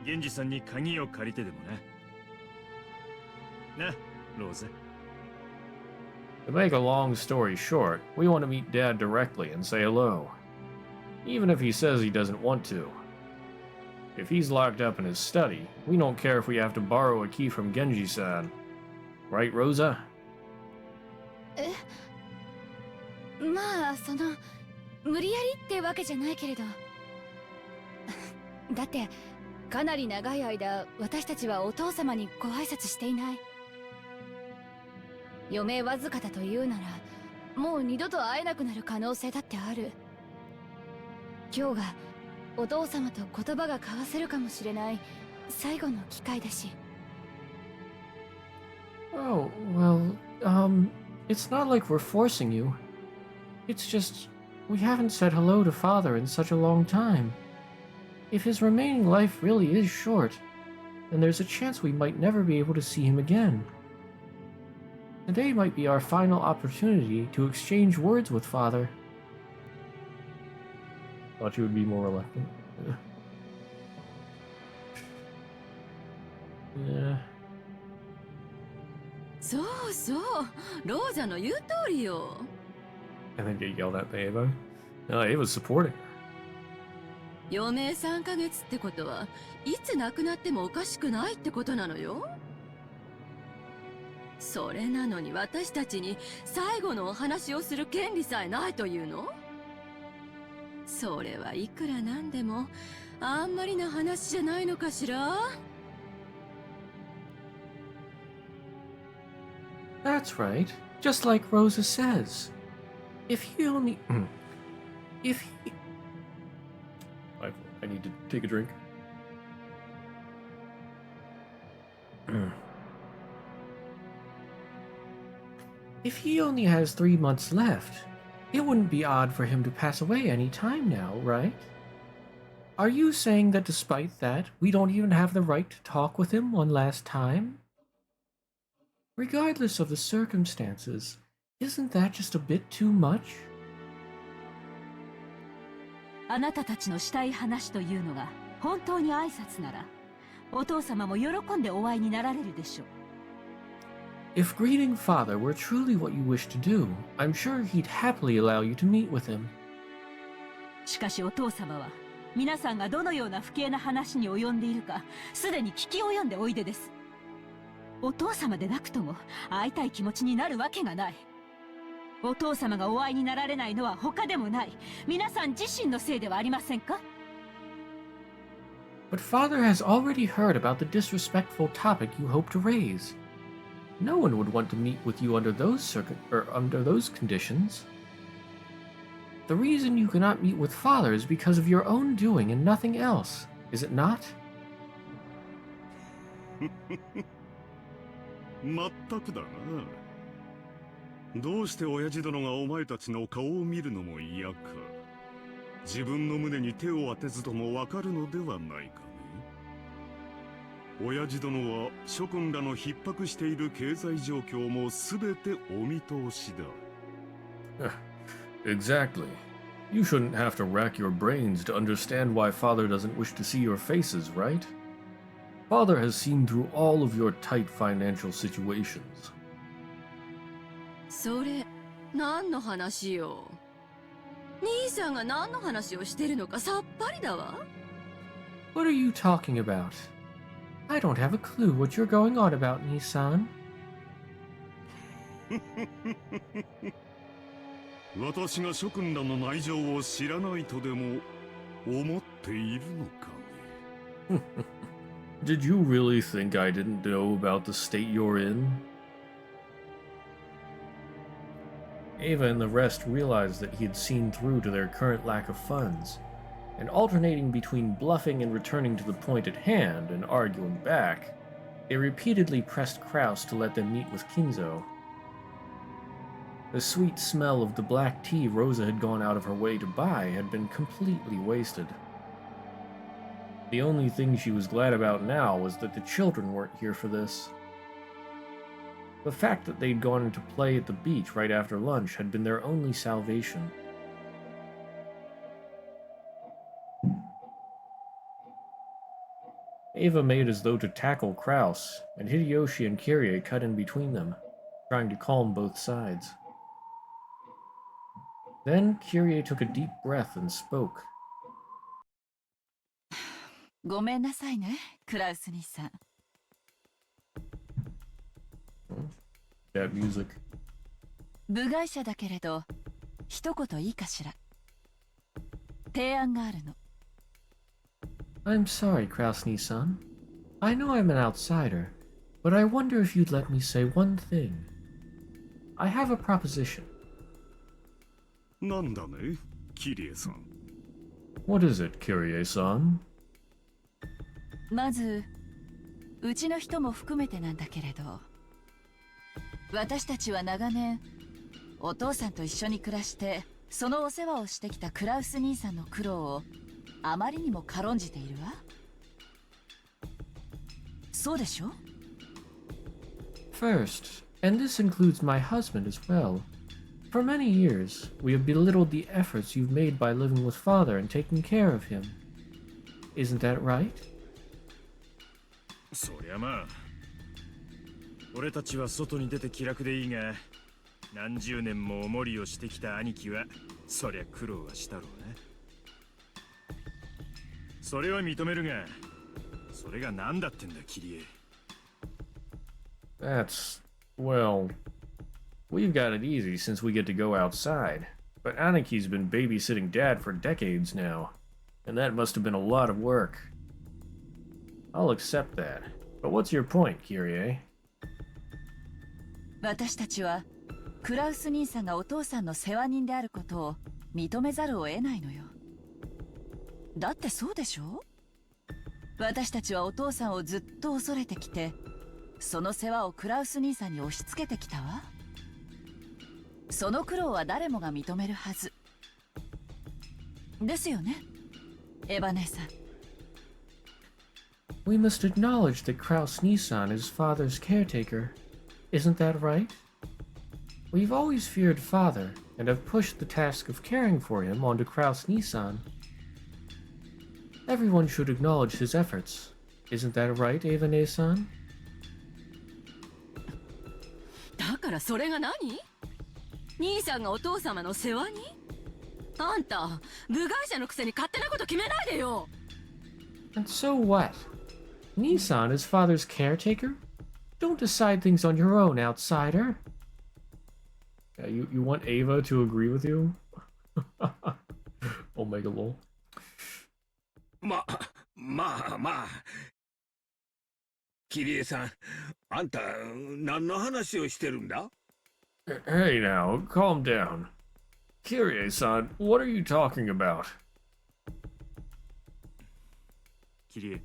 源氏さんに鍵を借りてでもな。な、ローザ。To make a long story short, we want to meet Dad directly and say hello. Even if he says he doesn't want to. If he's locked up in his study, we don't care if we have to borrow a key from Genji-san. Right, Rosa? まあ無理やりってわけじゃないけれど。だってかなり長い間私たちはお父様にご挨拶していない。余命わずかだというならもう二度と会えなくなる可能性だってある。今日がお父様と言葉が交わせるかもしれない最後の機会だし。Oh, well, it's not like we're forcing you. It's just, we haven't said hello to Father in such a long time. If his remaining life really is short, then there's a chance we might never be able to see him again. Today might be our final opportunity to exchange words with Father. Thought you would be more reluctant. Yeah. そうそう、ローザの言う通りよ。 I think they yelled at the Ava. No, Ava's supporting her. 余命3ヶ月ってことはいつ亡くなってもおかしくないってことなのよ。それなのに私たちに最後のお話をする権利さえないというの？それはいくらなんでもあんまりな話じゃないのかしら？ That's right. Just like Rosa says. If he only... if he... I need to take a drink. If he only has 3 months left, it wouldn't be odd for him to pass away any time now, right? Are you saying that despite that, we don't even have the right to talk with him one last time? Regardless of the circumstances, isn't that just a bit too much? あなたたちのしたい話というのが本当に挨拶なら、お父様も喜んでお会いになられるでしょう。If greeting father were truly what you wish to do, I'm sure he'd happily allow you to meet with him. しかしお父様は、皆さんがどのような不敬な話に及んでいるか、すでに聞き及んでおいでです。お父様でなくとも、会いたい気持ちになるわけがない。お父様がお会いになられないのは他でもない、皆さん自身のせいではありませんか？ But father has already heard about the disrespectful topic you hope to raise. No one would want to meet with you under those conditions. The reason you cannot meet with father is because of your own doing and nothing else, is it not? まったくだな。どうして親父殿がお前たちの顔を見るのも嫌か。自分の胸に手を当てずともわかるのではないかね。親父殿は諸君らの逼迫している経済状況もすべてお見通しだ。Exactly. You shouldn't have to rack your brains to understand why father doesn't wish to see your faces, right? Father has seen through all of your tight financial situations. それ、何の話よ。兄さんが何の話をしてるのかさっぱりだわ。What are you talking about? I don't have a clue what you're going on about, Nissan. 私が諸君らの内情を知らないとでも思っているのかね。Did you really think I didn't know about the state you're in? Ava and the rest realized that he had seen through to their current lack of funds, and alternating between bluffing and returning to the point at hand and arguing back, they repeatedly pressed Kraus to let them meet with Kinzo. The sweet smell of the black tea Rosa had gone out of her way to buy had been completely wasted. The only thing she was glad about now was that the children weren't here for this. The fact that they'd gone to play at the beach right after lunch had been their only salvation. Ava made as though to tackle Kraus, and Hideyoshi and Kyrie cut in between them, trying to calm both sides. Then Kyrie took a deep breath and spoke. ごめんなさいね、クラウス兄さん。That music. 部外者だけれど、一言いいかしら。提案があるの。I'm sorry, Krasny-san. I know I'm an outsider, but I wonder if you'd let me say one thing. I have a proposition. なんだね、キリエさん。What is it, Kyrie-san? まず、うちの人も含めてなんだけれど、私たちは長年、お父さんと一緒に暮らして、そのお世話をしてきたクラウス兄さんの苦労をあまりにも軽んじているわ。そうでしょ？ First, and this includes my husband as well, for many years, we have belittled the efforts you've made by living with father and taking care of him. Isn't that right? そりゃまあ、俺たちは外に出て気楽でいいが、何十年もおもりをしてきた兄貴はそりゃ苦労はしたろうな。それは認めるが、それが何だってんだ、キリエ。That's... well... We've got it easy since we get to go outside, but Aniki's been babysitting Dad for decades now, and that must have been a lot of work. I'll accept that, but what's your point, Kyrie? 私たちはクラウス兄さんがお父さんの世話人であることを認めざるを得ないのよ。だってそうでしょ？私たちはお父さんをずっと恐れてきて、その世話をクラウス兄さんに押し付けてきたわ。その苦労は誰もが認めるはずですよね、エヴァ姉さん。We must acknowledge that Kraus Nissan is father's caretaker. Isn't that right? We've always feared father and have pushed the task of caring for him onto Kraus Nissan. Everyone should acknowledge his efforts. Isn't that right, Eva Nissan? だからそれが何？兄さんがお父様の世話に？あんた、部外者のくせに勝手なこと決めないでよ。 And so what? Nissan is father's caretaker? Don't decide things on your own, outsider. Yeah, you want Ava to agree with you? Omega lol. まあ。キリエさん、あんた、何の話をしてるんだ？ Hey now, calm down. Kyrie-san, what are you talking about? キリエ、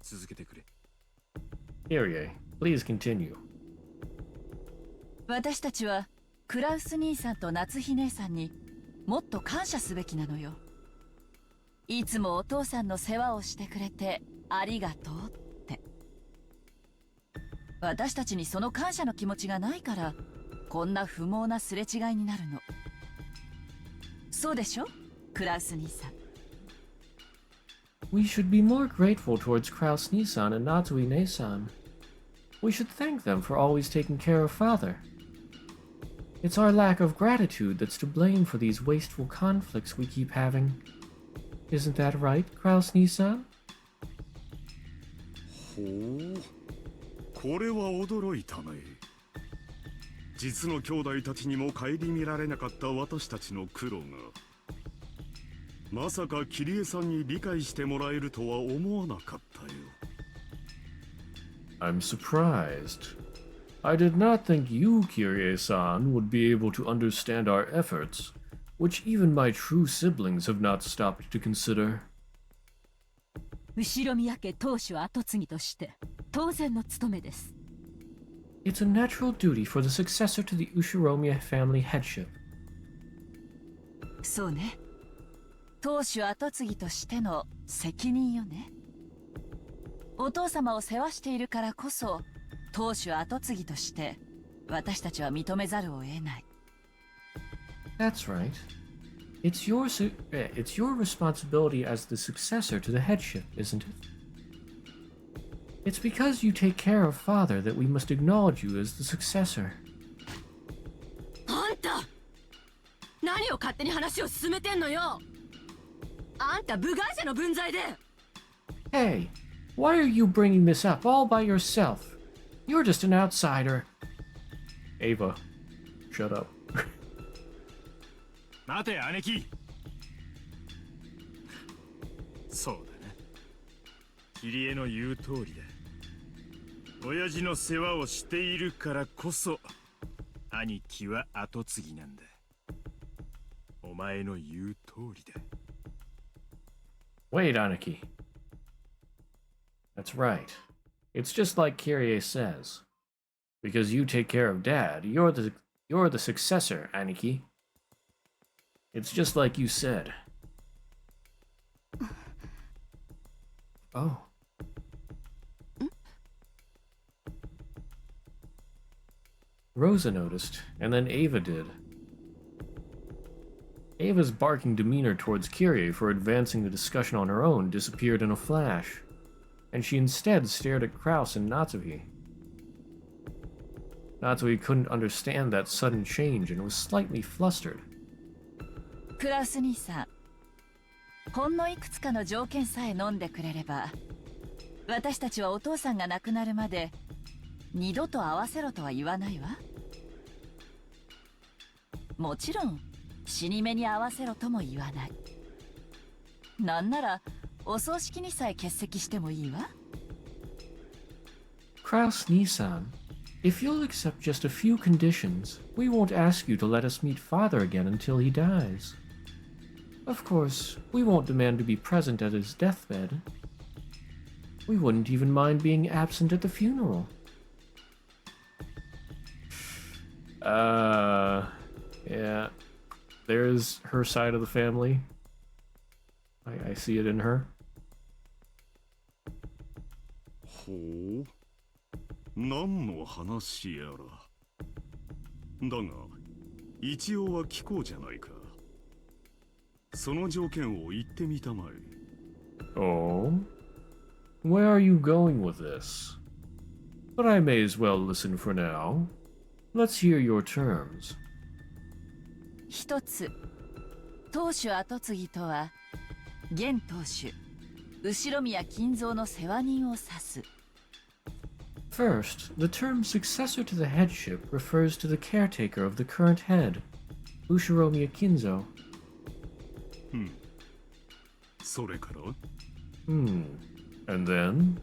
続けてくれ。Kyrie, please continue. 私たちはクラウス兄さんと夏日姉さんにもっと感謝すべきなのよ。いつもお父さんの世話をしてくれてありがとうって。私たちにその感謝の気持ちがないからこんな不毛なすれ違いになるの。そうでしょ、クラウス兄さん。We should be more grateful towards Kraus Nissan and Natsui Nesan. We should thank them for always taking care of father. It's our lack of gratitude that's to blame for these wasteful conflicts we keep having. Isn't that right, Kraus Nissan? ほう、これは驚いたね。実の兄弟たちにも顧みられなかった私たちの苦労が、まさかキリエさんに理解してもらえるとは思わなかったよ。I'm surprised. I did not think you, Kyrie-san, would be able to understand our efforts, which even my true siblings have not stopped to consider. 後宮家当主跡継ぎとして当然の務めです。It's a natural duty for the successor to the Ushiromiya family headship. そうね。当主跡継ぎとしての責任よね。お父様を世話しているからこそ当主跡継ぎとして私たちは認めざるを得ない。That's right. It's your responsibility as the successor to the headship, isn't it? It's because you take care of father that we must acknowledge you as the successor. あんた、何を勝手に話を進めてんのよ。あんた部外者の分際で。Hey, why are you bringing this up all by yourself? You're just an outsider. Ava, shut up. 待て、姉貴。そうだな。キリエの言う通りだ。親父の世話をしているからこそ、兄貴は跡継ぎなんだ。お前の言う通りだ。Wait, Aniki. That's right. It's just like Kyrie says. Because you take care of Dad, you're the successor, Aniki. It's just like you said. Oh. Rosa noticed, and then Ava did. Ava's barking demeanor towards Kyrie for advancing the discussion on her own disappeared in a flash, and she instead stared at Kraus and Natsuhi. Natsuhi couldn't understand that sudden change and was slightly flustered. クラウス兄さん、ほんのいくつかの条件さえ飲んでくれれば、私たちはお父さんが亡くなるまで二度と会わせろとは言わないわ。もちろん死に目に会わせろとも言わない。なんならお葬式にさえ欠席してもいいわ。Kraus Nissan, If you'll accept just a few conditions, we won't ask you to let us meet Father again until he dies. Of course, we won't demand to be present at his deathbed. We wouldn't even mind being absent at the funeral. Yeah. There's her side of the family. I see it in her. ほう、何の話やら。だが、一応は聞こうじゃないか。その条件を言ってみたまえ。Oh? Where are you going with this? But I may as well listen for now. Let's hear your terms. 一つ、当主跡継ぎとは現当主後宮金蔵の世話人を指す。First, the term successor to the headship refers to the caretaker of the current head, Ushiromiya Kinzo. それから And then?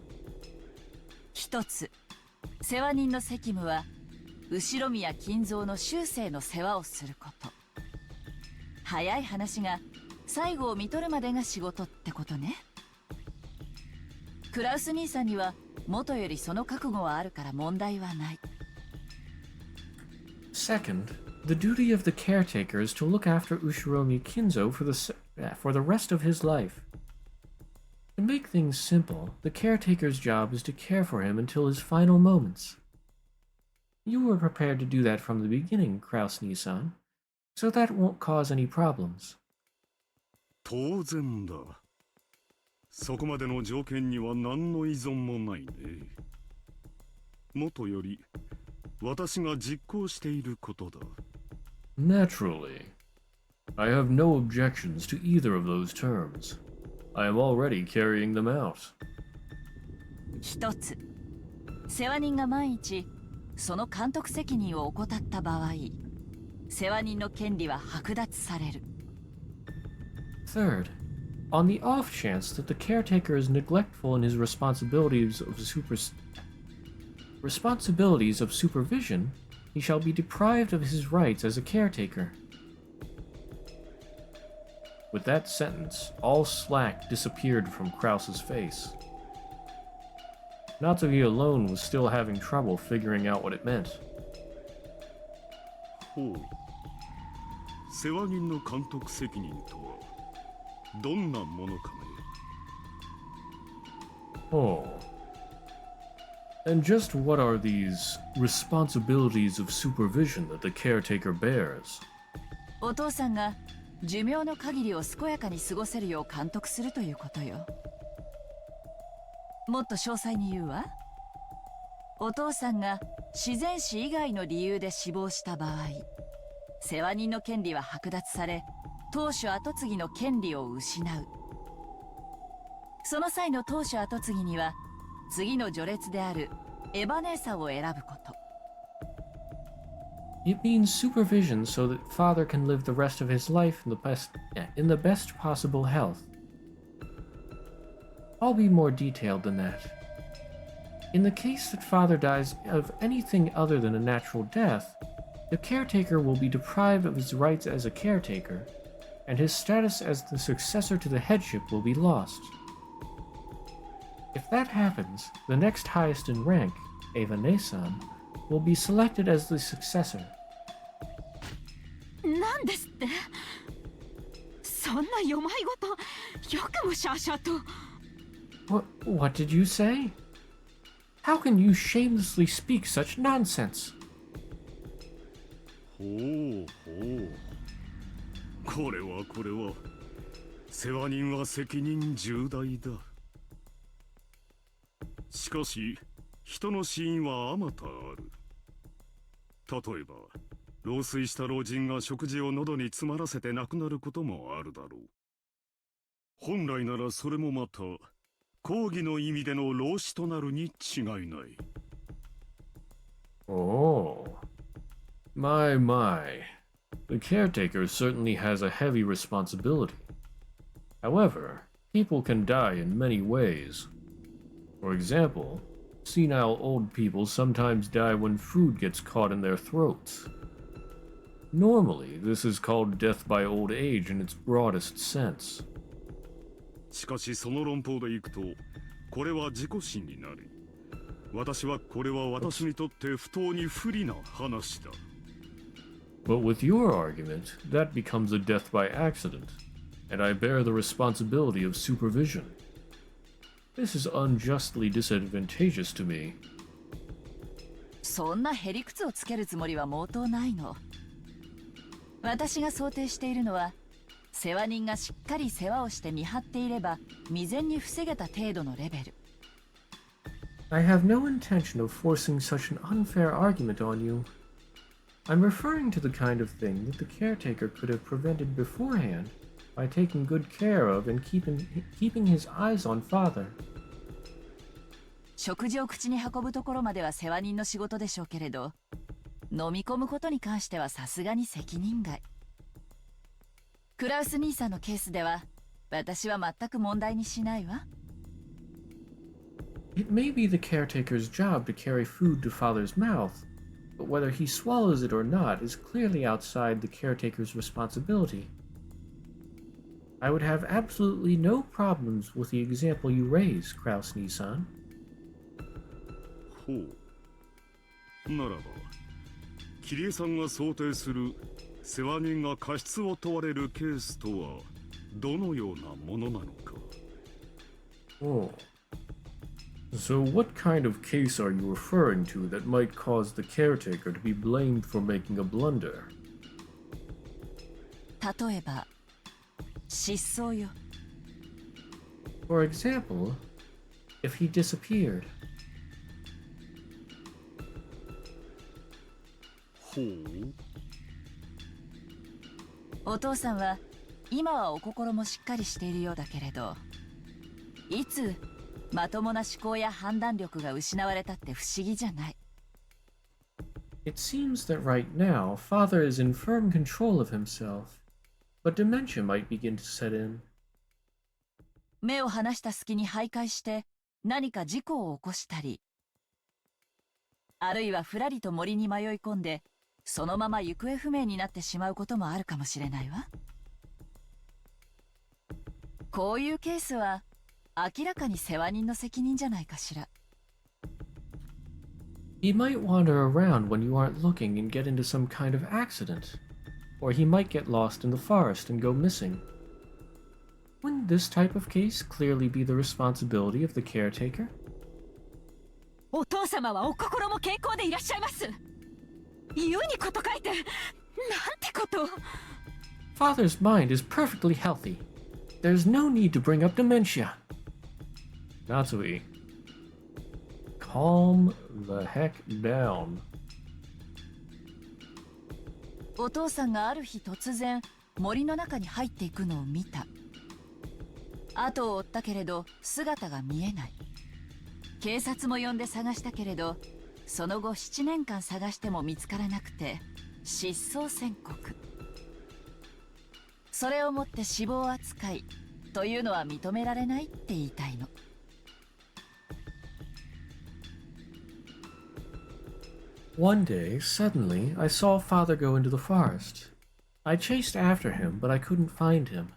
一つ、世話人の責務は後宮金蔵の終生の世話をすること。早い話が最後を見とるまでが仕事ってことね。クラウス兄さんには元よりその覚悟はあるから問題はない。Second, the duty of the caretaker is to look after Ushiromi Kinzo for the rest of his life. To make things simple, the caretaker's job is to care for him until his final moments. You were prepared to do that from the beginning, Kraus-Nissan, so that won't cause any problems. 当然だ。そこまでの条件には何の依存もないね。もとより、私が実行していることだ。Naturally. I have no objections to either of those terms. I am already carrying them out. 一つ、世話人が万一その監督責任を怠った場合、世話人の権利は剥奪される。Third, on the off chance that the caretaker is neglectful in his responsibilities of supervision, he shall be deprived of his rights as a caretaker. With that sentence, all slack disappeared from Krause's face. Natsuki alone was still having trouble figuring out what it meant. ほう。世話人の監督責任とはどんなものかね。Oh. And just what are these responsibilities of supervision that the caretaker bears? お父さんが寿命の限りを健やかに過ごせるよう監督するということよ。もっと詳細に言うわ。お父さんが自然死以外の理由で死亡した場合、世話人の権利は剥奪され、当主跡継ぎの権利を失う。その際の当主跡継ぎには次の序列であるエバネーサを選ぶこと。It means supervision so that father can live the rest of his life in the best possible health. I'll be more detailed than that. In the case that father dies of anything other than a natural death, the caretaker will be deprived of his rights as a caretaker, and his status as the successor to the headship will be lost. If that happens, the next highest in rank, Eva Nesan, will be selected as the successor. なんですって？そんなよまいごと、よくもシャーシャーと。What did you say? How can you shamelessly speak such nonsense? ほうほう。これは。世話人は責任重大だ。しかし、人の死因はあまたある。例えば、老衰した老人が食事を喉に詰まらせて亡くなることもあるだろう。本来ならそれもまた、講義の意味での老死となるに違いない。Oh. My. The caretaker certainly has a heavy responsibility. However, people can die in many ways. For example, Senile old people sometimes die when food gets caught in their throats. Normally, this is called death by old age in its broadest sense. しかしその論法でいくと、これは自己死になる。私はこれは私にとって不当に不利な話だ。But with your argument, that becomes a death by accident, and I bear the responsibility of supervision. This is unjustly disadvantageous to me. そんなへりくつをつけるつもりは毛頭ないの。私が想定しているのは、世話人がしっかり世話をして見張っていれば未然に防げた程度のレベル。I have no intention of forcing such an unfair argument on you. I'm referring to the kind of thing that the caretaker could have prevented beforehand by taking good care of and keeping his eyes on father. 食事を口に運ぶところまでは世話人の仕事でしょうけれど、飲み込むことに関してはさすがに責任外。クラウス兄さんのケースでは、私は全く問題にしないわ。It may be the caretaker's job to carry food to father's mouth, but whether he swallows it or not is clearly outside the caretaker's responsibility. I would have absolutely no problems with the example you raise, Kraus-Nissan. ほう。ならば、桐江さんが想定する世話人が過失を問われるケースとはどのようなものなのか。Oh. So what kind of case are you referring to that might cause the caretaker to be blamed for making a blunder? 例えば、失踪よ。For example, if he disappeared. ほう。お父さんは今はお心もしっかりしているようだけれど、いつまともな思考や判断力が失われたって不思議じゃない。It seems that right now, father is in firm control of himself, but dementia might begin to set in. 目を離した隙に徘徊して何か事故を起こしたり、あるいはふらりと森に迷い込んでそのまま行方不明になってしまうこともあるかもしれないわ。こういうケースは明らかに世話人の責任じゃないかしら。He might wander around when you aren't looking and get into some kind of accident, or he might get lost in the forest and go missing. Wouldn't this type of case clearly be the responsibility of the caretaker? お父様はお心も健康でいらっしゃいます。ユニコと書いて、なんてこと。Father's mind is perfectly healthy. There's no need to bring up dementia. Natsui, calm the heck down. お父さんがある日突然森の中に入っていくのを見た。後を追ったけれど姿が見えない。警察も呼んで探したけれど、その後7年間探しても見つからなくて失踪宣告。それをもって死亡扱いというのは認められないって言いたいの。One day, suddenly, I saw father go into the forest. I chased after him, but I couldn't find him.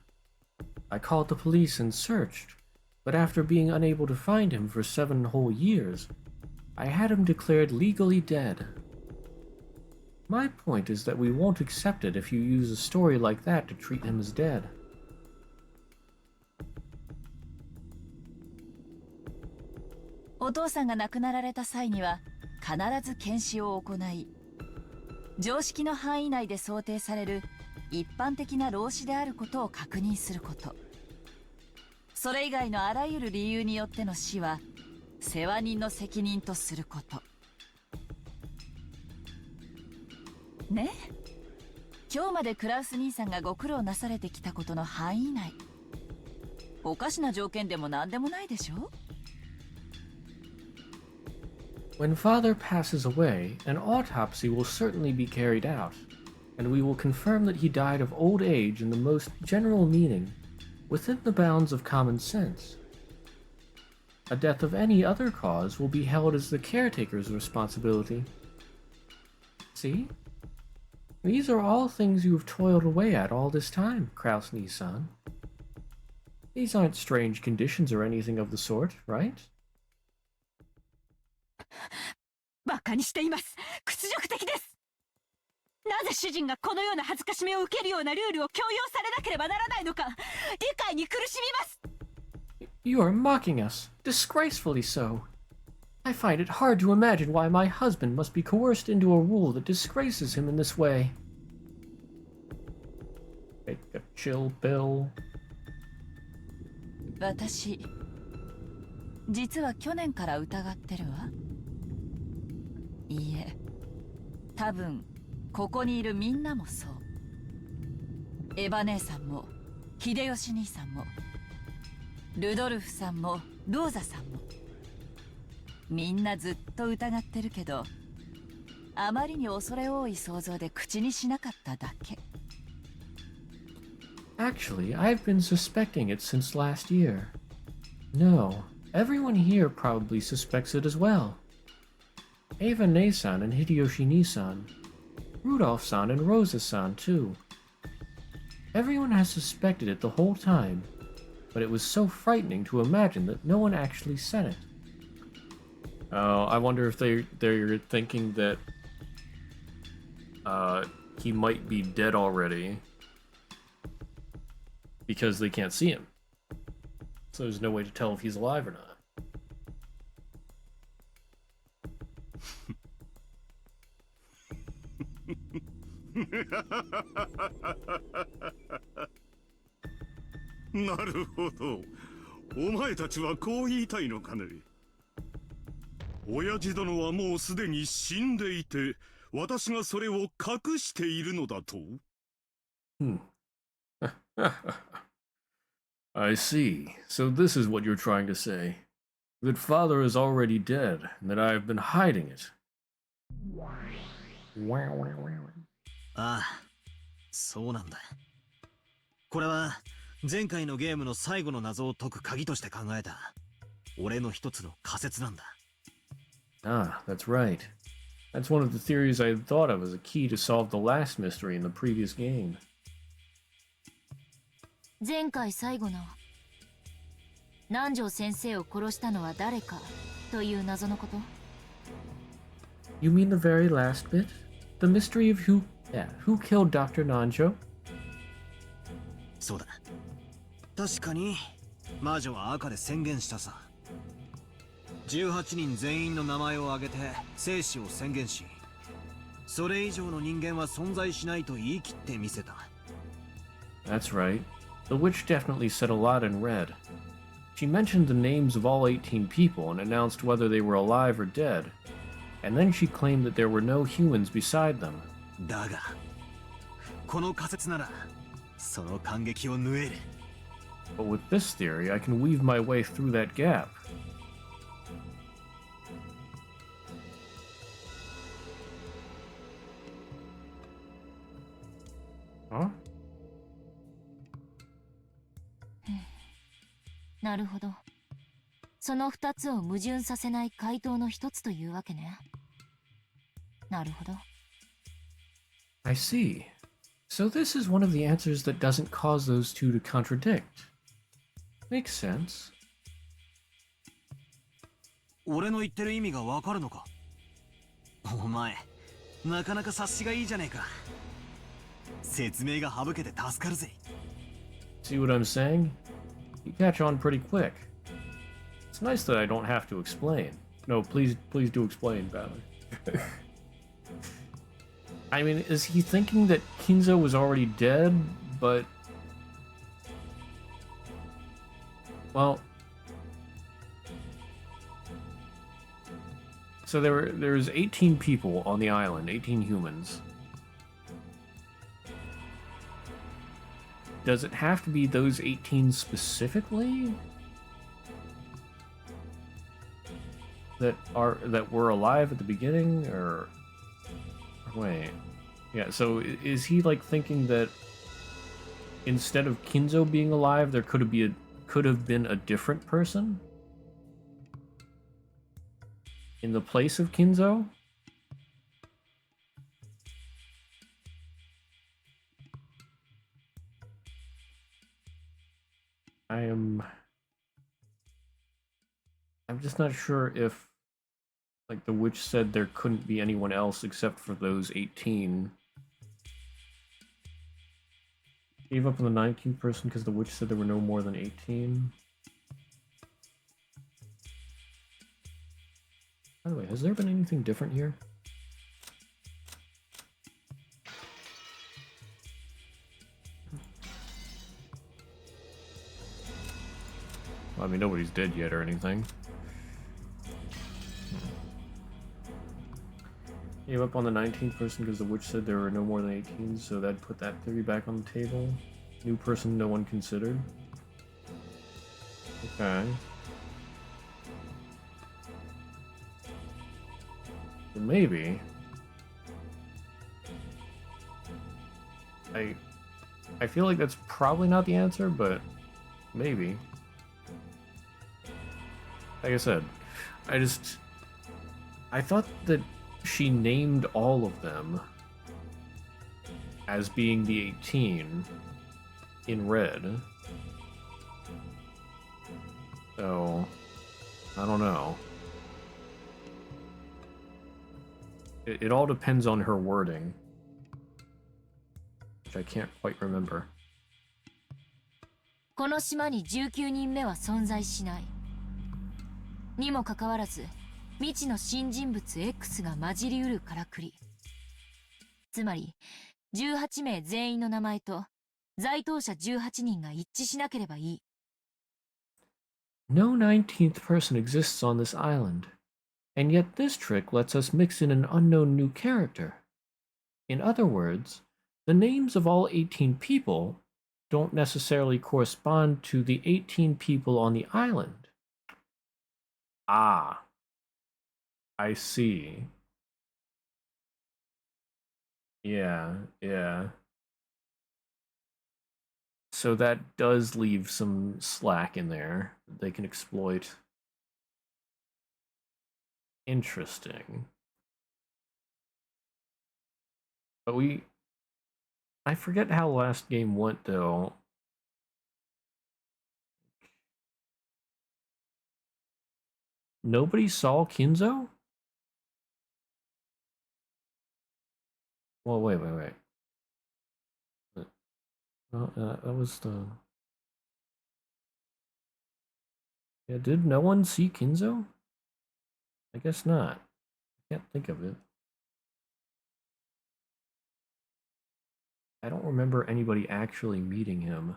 I called the police and searched, but after being unable to find him for 7 whole years, I had him declared legally dead. My point is that we won't accept it if you use a story like that to treat him as dead. お父さんが亡くなられた際には必ず検視を行い、常識の範囲内で想定される一般的な老死であることを確認すること。それ以外のあらゆる理由によっての死は世話人の責任とすること。ねえ、今日までクラウス兄さんがご苦労なされてきたことの範囲内。おかしな条件でも何でもないでしょ。When father passes away, an autopsy will certainly be carried out, and we will confirm that he died of old age in the most general meaning, within the bounds of common sense. a death of any other cause will be held as the caretaker's responsibility. See? These are all things you have toiled away at all this time, Kraus-Nisan. These aren't strange conditions or anything of the sort, right? 馬鹿にしています。屈辱的です。なぜ主人がこのような恥ずかしめを受けるようなルールを強要されなければならないのか、理解に苦しみます。You are mocking us, disgracefully so. I find it hard to imagine why my husband must be coerced into a rule that disgraces him in this way. Take a chill pill. 私、実は去年から疑ってるわ。いいえ、多分ここにいるみんなもそう。エヴァ姉さんも秀吉兄さんもルドルフさんもローザさんもみんなずっと疑ってるけど、あまりに恐れ多い想像で口にしなかっただけ。Actually, I've been suspecting it since last year. No, everyone here probably suspects it as well. Ava Ne-san and Hideyoshi Ni-san. Rudolph-san and Rosa-san, too. Everyone has suspected it the whole time, but it was so frightening to imagine that no one actually said it. Oh, I wonder if they're thinking that he might be dead already because they can't see him. So there's no way to tell if he's alive or not. なるほど。お前たちはこう言いたいのかね。親父殿はもうすでに死んでいて、私がそれを隠しているのだと。I see. So this is what you're trying to say. That father is already dead, and that I have been hiding it. ああ、そうなんだ。これは前回のゲームの最後の謎を解く鍵として考えた俺の一つの仮説なんだ。Ah, that's right. That's one of the theories I had thought of as a key to solve the last mystery in the previous game. 前回最後の南條先生を殺したのは誰かという謎のこと？ You mean the very last bit? The mystery of who killed Dr. Nanjo? そうだ。確かに魔女は赤で宣言したさ。18人全員の名前を挙げて生死を宣言し、それ以上の人間は存在しないと言い切ってみせた。 That's right. The witch definitely said a lot in red. She mentioned the names of all 18 people and announced whether they were alive or dead. And then she claimed that there were no humans beside them. だが、この仮説ならその感激を縫える。But with this theory, I can weave my way through that gap. Huh? なるほど。その二つを矛盾させない回答の一つというわけね。なるほど。I see. So this is one of the answers that doesn't cause those two to contradict. Makes sense. 俺の言ってる意味がわかるのか？お前、なかなか察しがいいじゃねえか。説明が省けて助かるぜ。See what I'm saying? You catch on pretty quick. It's nice that I don't have to explain. No, please do explain, Ballard. I mean, is he thinking that Kinzo was already dead, but... Well... So there's 18 people on the island, 18 humans. Does it have to be those 18 specifically? That were alive at the beginning, or... Wait. Yeah, so is he like thinking that instead of Kinzo being alive, there could have been a different person? In the place of Kinzo? I'm just not sure if, like, the witch said there couldn't be anyone else except for those 18. Gave up on the 19th person because the witch said there were no more than 18. By the way, has there been anything different here? Well, I mean, nobody's dead yet or anything. Gave up on the 19th person because the witch said there were no more than 18, so that put that theory back on the table. New person no one considered. Okay. So maybe... I feel like that's probably not the answer, but maybe. Like I said, I thought that she named all of them as being the 18 in red. So, I don't know. It all depends on her wording, which I can't quite remember. この島に19人目は存在しない。にもかかわらず、未知の新人物 X が混じりうるからくり。つまり、18名全員の名前と在当者18人が一致しなければいい。No 19th person exists on this island, and yet this trick lets us mix in an unknown new character. In other words, the names of all 18 people don't necessarily correspond to the 18 people on the island. Ah, I see. Yeah. So that does leave some slack in there that they can exploit. Interesting. But I forget how last game went, though. Nobody saw Kinzo? Well, wait. That was the... Yeah, did no one see Kinzo? I guess not. I can't think of it. I don't remember anybody actually meeting him.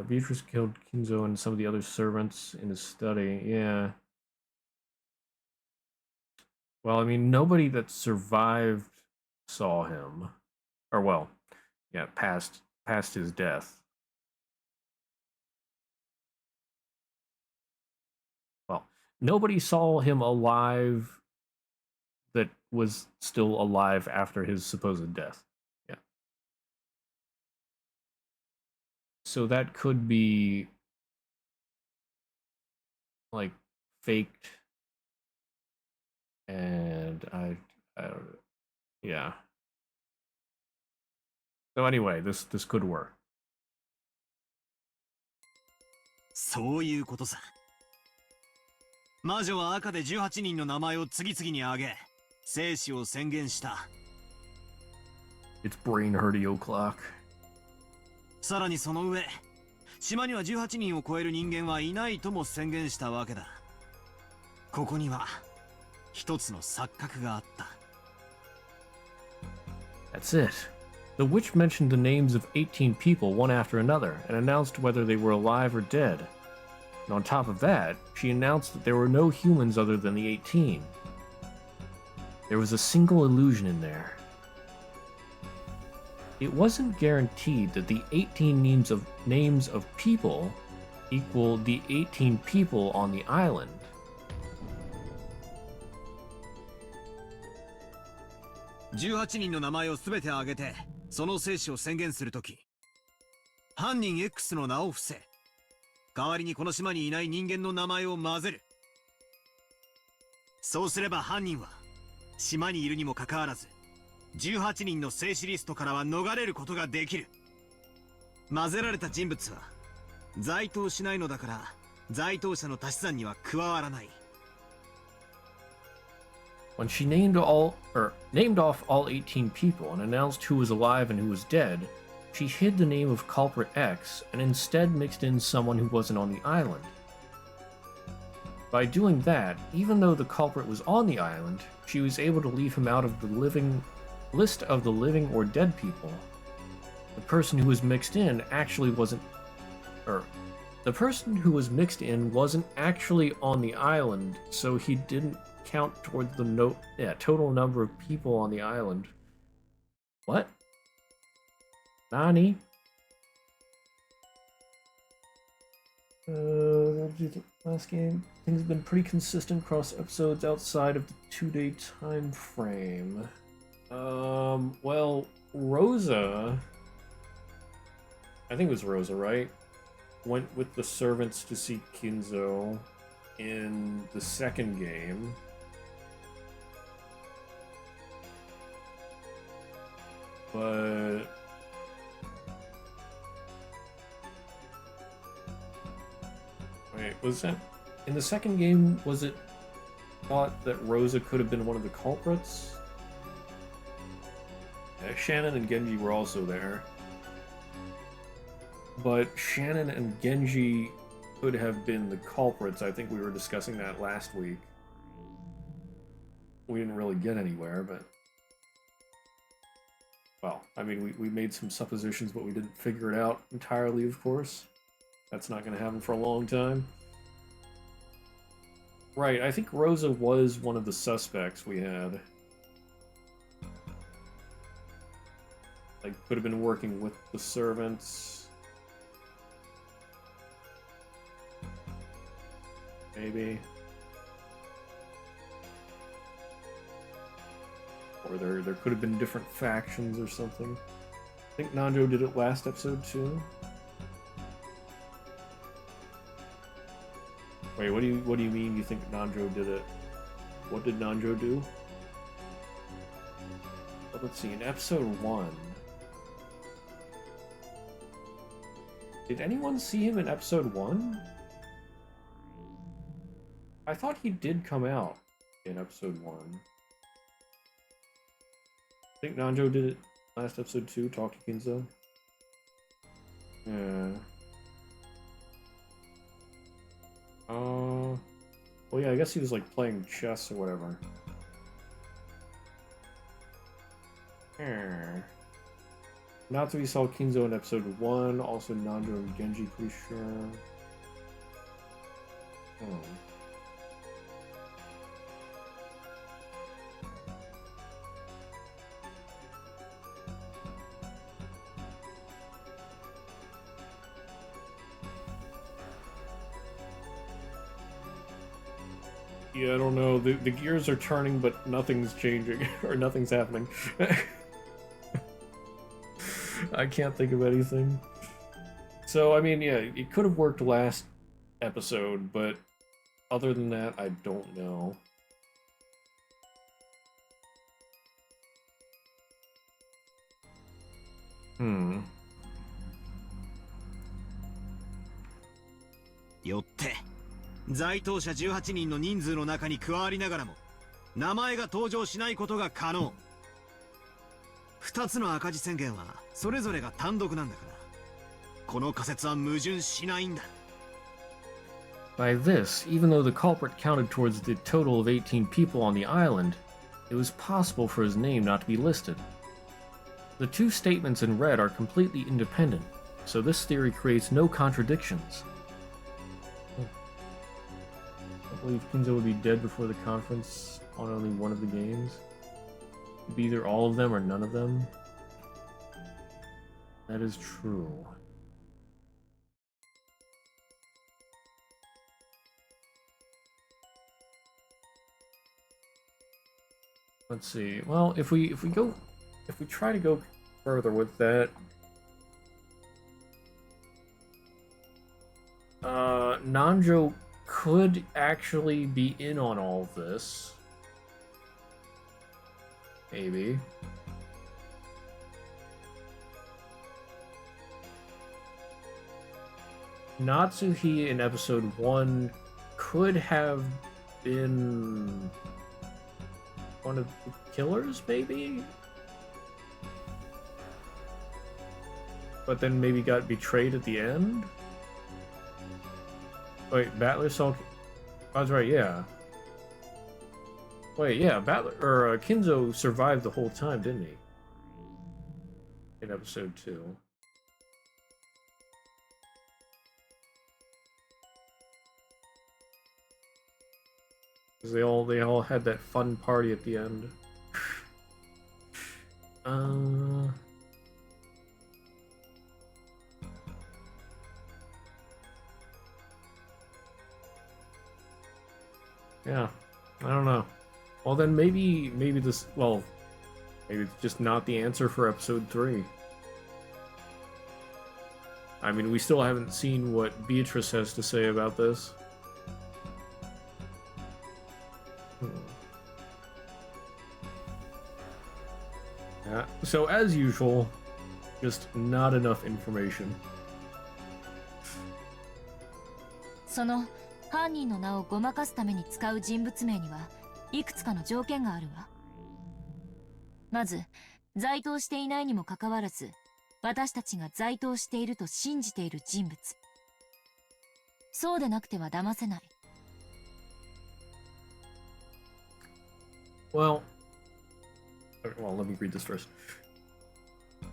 Beatrice killed Kinzo and some of the other servants in his study. Yeah. Well, I mean, nobody that survived saw him. Or, well, yeah, past his death. Well, nobody saw him alive that was still alive after his supposed death. Yeah. So that could be, like, faked. And I don't, yeah. So anyway, this could work. そういうことさ。魔女は赤で18人の名前を次々に挙げ、生死を宣言した。It's brain hurty o'clock. さらにその上、島には18人を超える人間はいないとも宣言したわけだ。ここには一つの錯覚があった。That's it. The witch mentioned the names of 18 people one after another and announced whether they were alive or dead. And on top of that, she announced that there were no humans other than the 18. There was a single illusion in there. It wasn't guaranteed that the 18 names of people equaled the 18 people on the island. 18人の名前をすべて挙げてその生死を宣言するとき、犯人 X の名を伏せ、代わりにこの島にいない人間の名前を混ぜる。そうすれば犯人は島にいるにもかかわらず18人の生死リストからは逃れることができる。混ぜられた人物は該当しないのだから該当者の足し算には加わらない。When she named off all 18 people and announced who was alive and who was dead, she hid the name of culprit X and instead mixed in someone who wasn't on the island. By doing that, even though the culprit was on the island, she was able to leave him out of the list of the living or dead people. The person who was mixed in wasn't actually on the island, so he didn't count towards the total number of people on the island. What? Nani? Last game, things have been pretty consistent across episodes outside of the 2-day time frame. Well, Rosa, I think it was Rosa, right? Went with the servants to see Kinzo in the second game. But wait, was that in the second game? Was it thought that Rosa could have been one of the culprits? Yeah, Shannon and Genji were also there. But Shannon and Genji could have been the culprits. I think we were discussing that last week. We didn't really get anywhere, but... Well, I mean, we made some suppositions, but we didn't figure it out entirely, of course. That's not going to happen for a long time. Right, I think Rosa was one of the suspects we had. Like, could have been working with the servants. Maybe. Or there could have been different factions or something. I think Nanjo did it last episode too. Wait, what do you mean you think Nanjo did it? What did Nanjo do? Well, let's see, in episode 1. Did anyone see him in episode 1? I thought he did come out in episode 1. I think Nanjo did it last episode too, talk to Kinzo. Yeah. Well, yeah, I guess he was like playing chess or whatever. Natsuki saw Kinzo in episode 1, also Nanjo and Genji, pretty sure. Yeah, I don't know. The gears are turning, but nothing's changing, or nothing's happening. I can't think of anything. So, I mean, yeah, it could have worked last episode, but other than that, I don't know.よって在当者18人の人数の中に加わりながらも名前が登場しないことが可能。2つの赤字宣言はそれぞれが単独なんだからこの仮説は矛盾しないんだ。 By this, even though the culprit counted towards the total of 18 people on the island, it was possible for his name not to be listed. The two statements in red are completely independent, so this theory creates no contradictions. I believe Kinzo would be dead before the conference on only one of the games. It'd be either all of them or none of them. That is true. Let's see. Well, if we try to go further with that. Nanjo could actually be in on all of this. Maybe. Natsuhi in episode 1 could have been one of the killers, maybe? But then maybe got betrayed at the end? Wait, Battler saw... I was right, yeah. Wait, yeah, Kinzo survived the whole time, didn't he? In episode 2. They all had that fun party at the end. Yeah, I don't know. Well then maybe this, well, maybe it's just not the answer for episode 3. I mean, we still haven't seen what Beatrice has to say about this. Yeah, so as usual, just not enough information. その犯人の名をごまかすために使う人物名にはいくつかの条件があるわ。まず、在当していないにもかかわらず、私たちが在当していると信じている人物。そうでなくては騙せない。Well, let me read this first.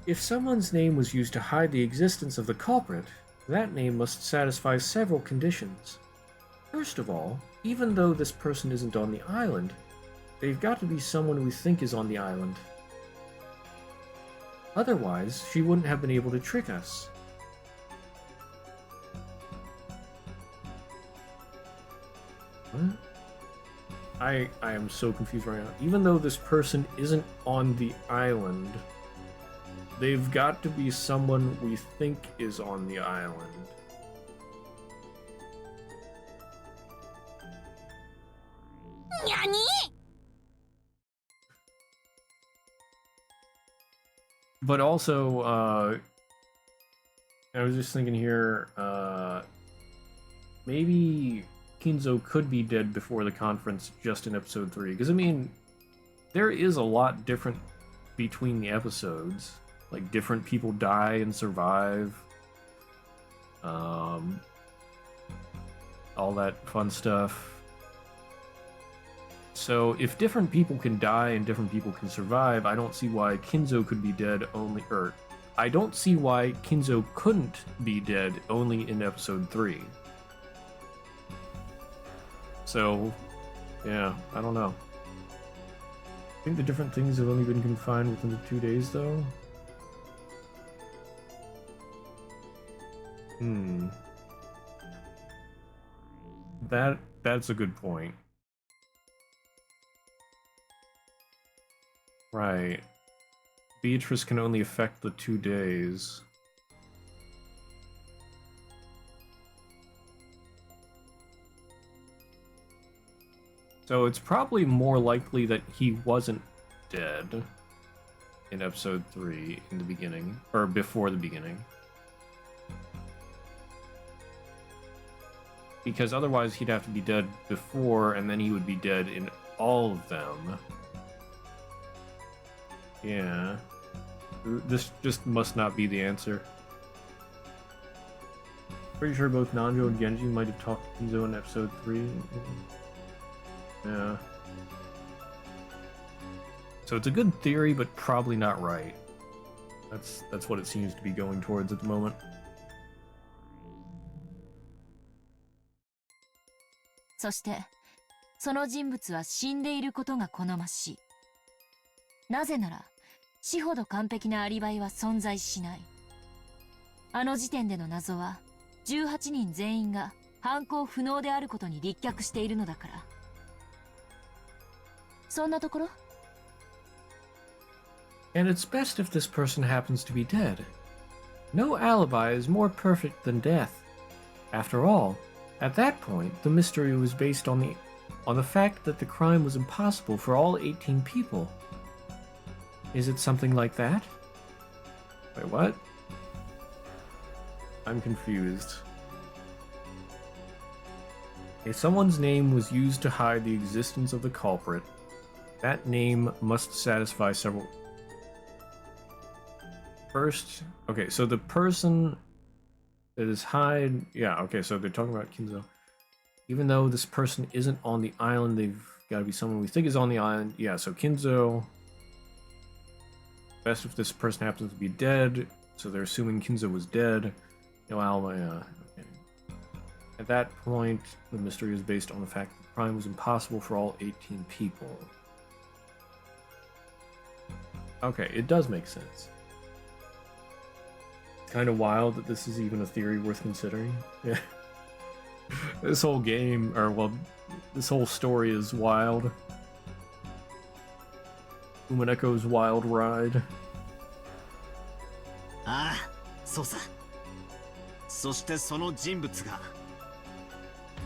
If someone's name was used to hide the existence of the culprit, that name must satisfy several conditions. First of all, even though this person isn't on the island, they've got to be someone we think is on the island. Otherwise, she wouldn't have been able to trick us. What? I am so confused right now. Even though this person isn't on the island, they've got to be someone we think is on the island. But also, I was just thinking here, maybe Kinzo could be dead before the conference just in episode 3. Because, I mean, there is a lot different between the episodes. Like, different people die and survive. All that fun stuff. So, if different people can die and different people can survive, I don't see why Kinzo could be dead only... Or, I don't see why Kinzo couldn't be dead only in episode 3. So, yeah, I don't know. I think the different things have only been confined within the 2 days, though. That's a good point. Right. Beatrice can only affect the 2 days. So it's probably more likely that he wasn't dead in episode 3 in the beginning, or before the beginning. Because otherwise he'd have to be dead before, and then he would be dead in all of them. Yeah. This just must not be the answer. Pretty sure both Nanjo and Genji might have talked to Kinzo in episode 3. Yeah. So it's a good theory, but probably not right. That's what it seems to be going towards at the moment. そして、その人物は死んでいることが好ましい。なぜなら、死ほど完璧なアリバイは存在しない。あの時点での謎は、18人全員が犯行不能であることに立脚しているのだから。そんなところ And it's best if this person happens to be dead. No alibi is more perfect than death. After all, at that point, the mystery was based on the fact that the crime was impossible for all 18 people. Is it something like that? Wait, what? I'm confused. If someone's name was used to hide the existence of the culprit, that name must satisfy several... First, okay, so the person that is hide... Yeah, okay, so they're talking about Kinzo. Even though this person isn't on the island, they've got to be someone we think is on the island. Yeah, so Kinzo... Best if this person happens to be dead, so they're assuming Kinzo was dead. No alibi, okay. At that point, the mystery is based on the fact that the crime was impossible for all 18 people. Okay, it does make sense. Kind of wild that this is even a theory worth considering. Yeah. This whole game, or well, this whole story is wild. Umineko's wild ride. ああ、そうさ。そしてその人物が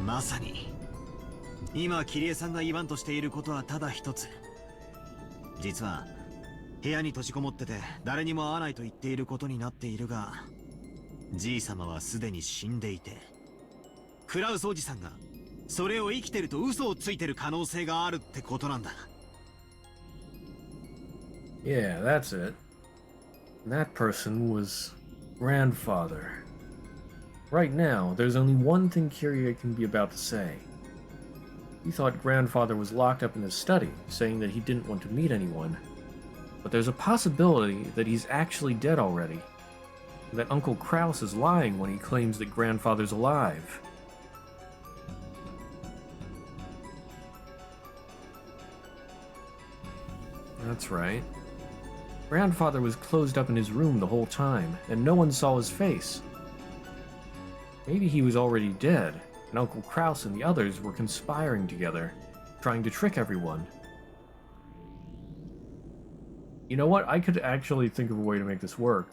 まさに今キリエさんが言わんとしていることはただ一つ。実は部屋に閉じこもってて誰にも会わないと言っていることになっているが、じい様はすでに死んでいて、クラウスおじさんがそれを生きてると嘘をついてる可能性があるってことなんだ。Yeah, that's it. That person was grandfather. Right now, there's only one thing Kyrie can be about to say. He thought grandfather was locked up in his study, saying that he didn't want to meet anyone. But there's a possibility that he's actually dead already. And that Uncle Kraus is lying when he claims that grandfather's alive. That's right. Grandfather was closed up in his room the whole time, and no one saw his face. Maybe he was already dead, and Uncle Kraus and the others were conspiring together, trying to trick everyone. You know what? I could actually think of a way to make this work.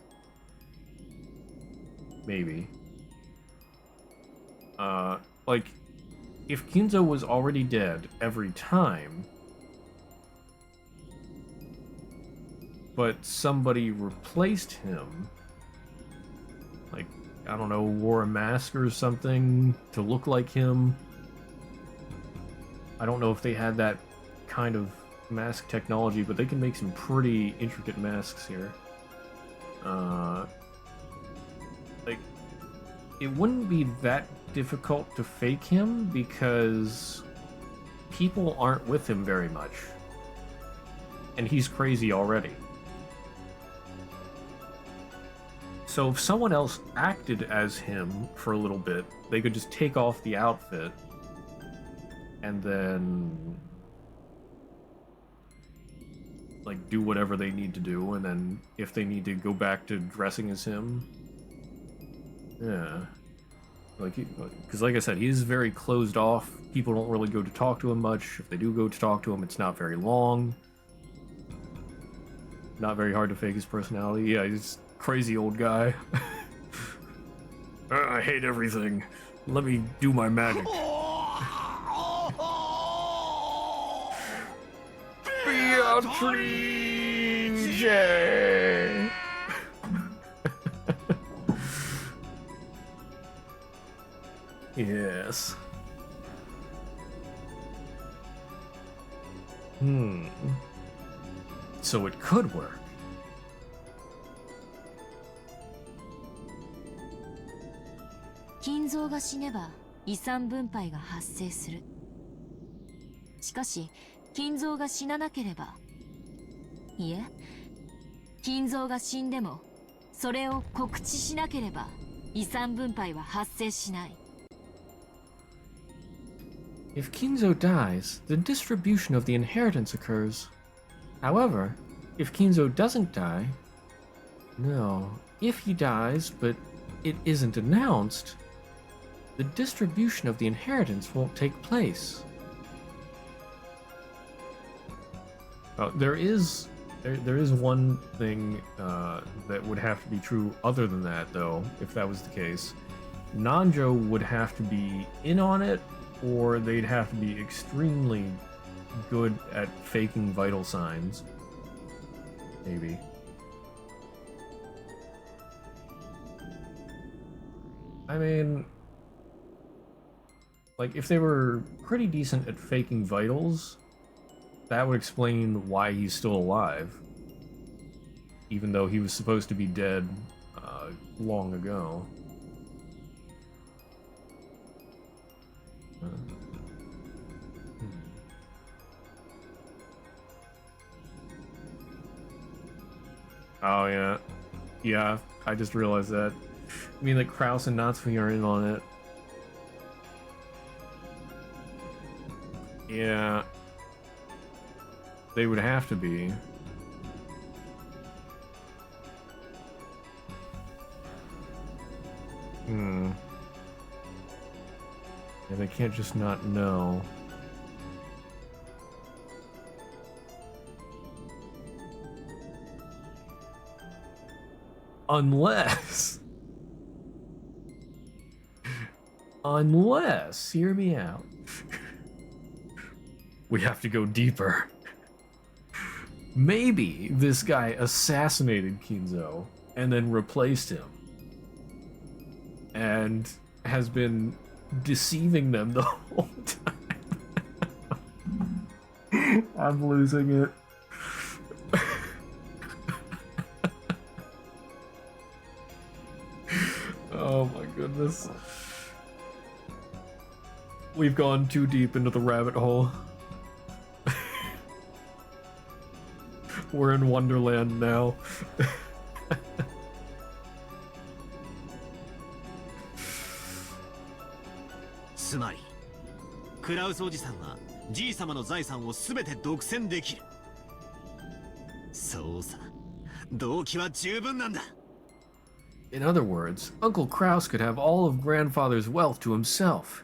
Maybe. Like, if Kinzo was already dead every time, but somebody replaced him, like, I don't know, wore a mask or something to look like him. I don't know if they had that kind of mask technology, but they can make some pretty intricate masks here. Like, it wouldn't be that difficult to fake him because people aren't with him very much. And he's crazy already. So if someone else acted as him for a little bit, they could just take off the outfit and then like do whatever they need to do, and then if they need to go back to dressing as him, yeah, like, because like I said, he's very closed off. People don't really go to talk to him much. If they do go to talk to him, it's not very long. Not very hard to fake his personality. Yeah, he's a crazy old guy. I hate everything. Let me do my magic. Beatrice! Yes. So it could work. Kinzo が死ねば遺産分配が発生する。しかし、Kinzo が死ななければ、いえ、Kinzo が死んでも、それを告知しなければ遺産分配は発生しない。If Kinzo dies, the distribution of the inheritance occurs. However, if Kinzo doesn't die... No, if he dies, but it isn't announced, the distribution of the inheritance won't take place. There is There is one thing that would have to be true other than that, though, if that was the case. Nanjo would have to be in on it, or they'd have to be extremely good at faking vital signs. Maybe. I mean, like, if they were pretty decent at faking vitals, that would explain why he's still alive. Even though he was supposed to be dead long ago. Oh, yeah. Yeah, I just realized that. I mean, like, Kraus and Natsume are in on it. Yeah. They would have to be. Yeah, they can't just not know. Unless... Unless, hear me out. We have to go deeper. Maybe this guy assassinated Kinzo and then replaced him. And has been deceiving them the whole time. I'm losing it. Oh my goodness. We've gone too deep into the rabbit hole. We're in Wonderland now. つまりクラウスおじさんはじい様の財産を全て独占できる。そうさ、動機は十分なんだ。 In other words, Uncle Kraus could have all of Grandfather's wealth to himself.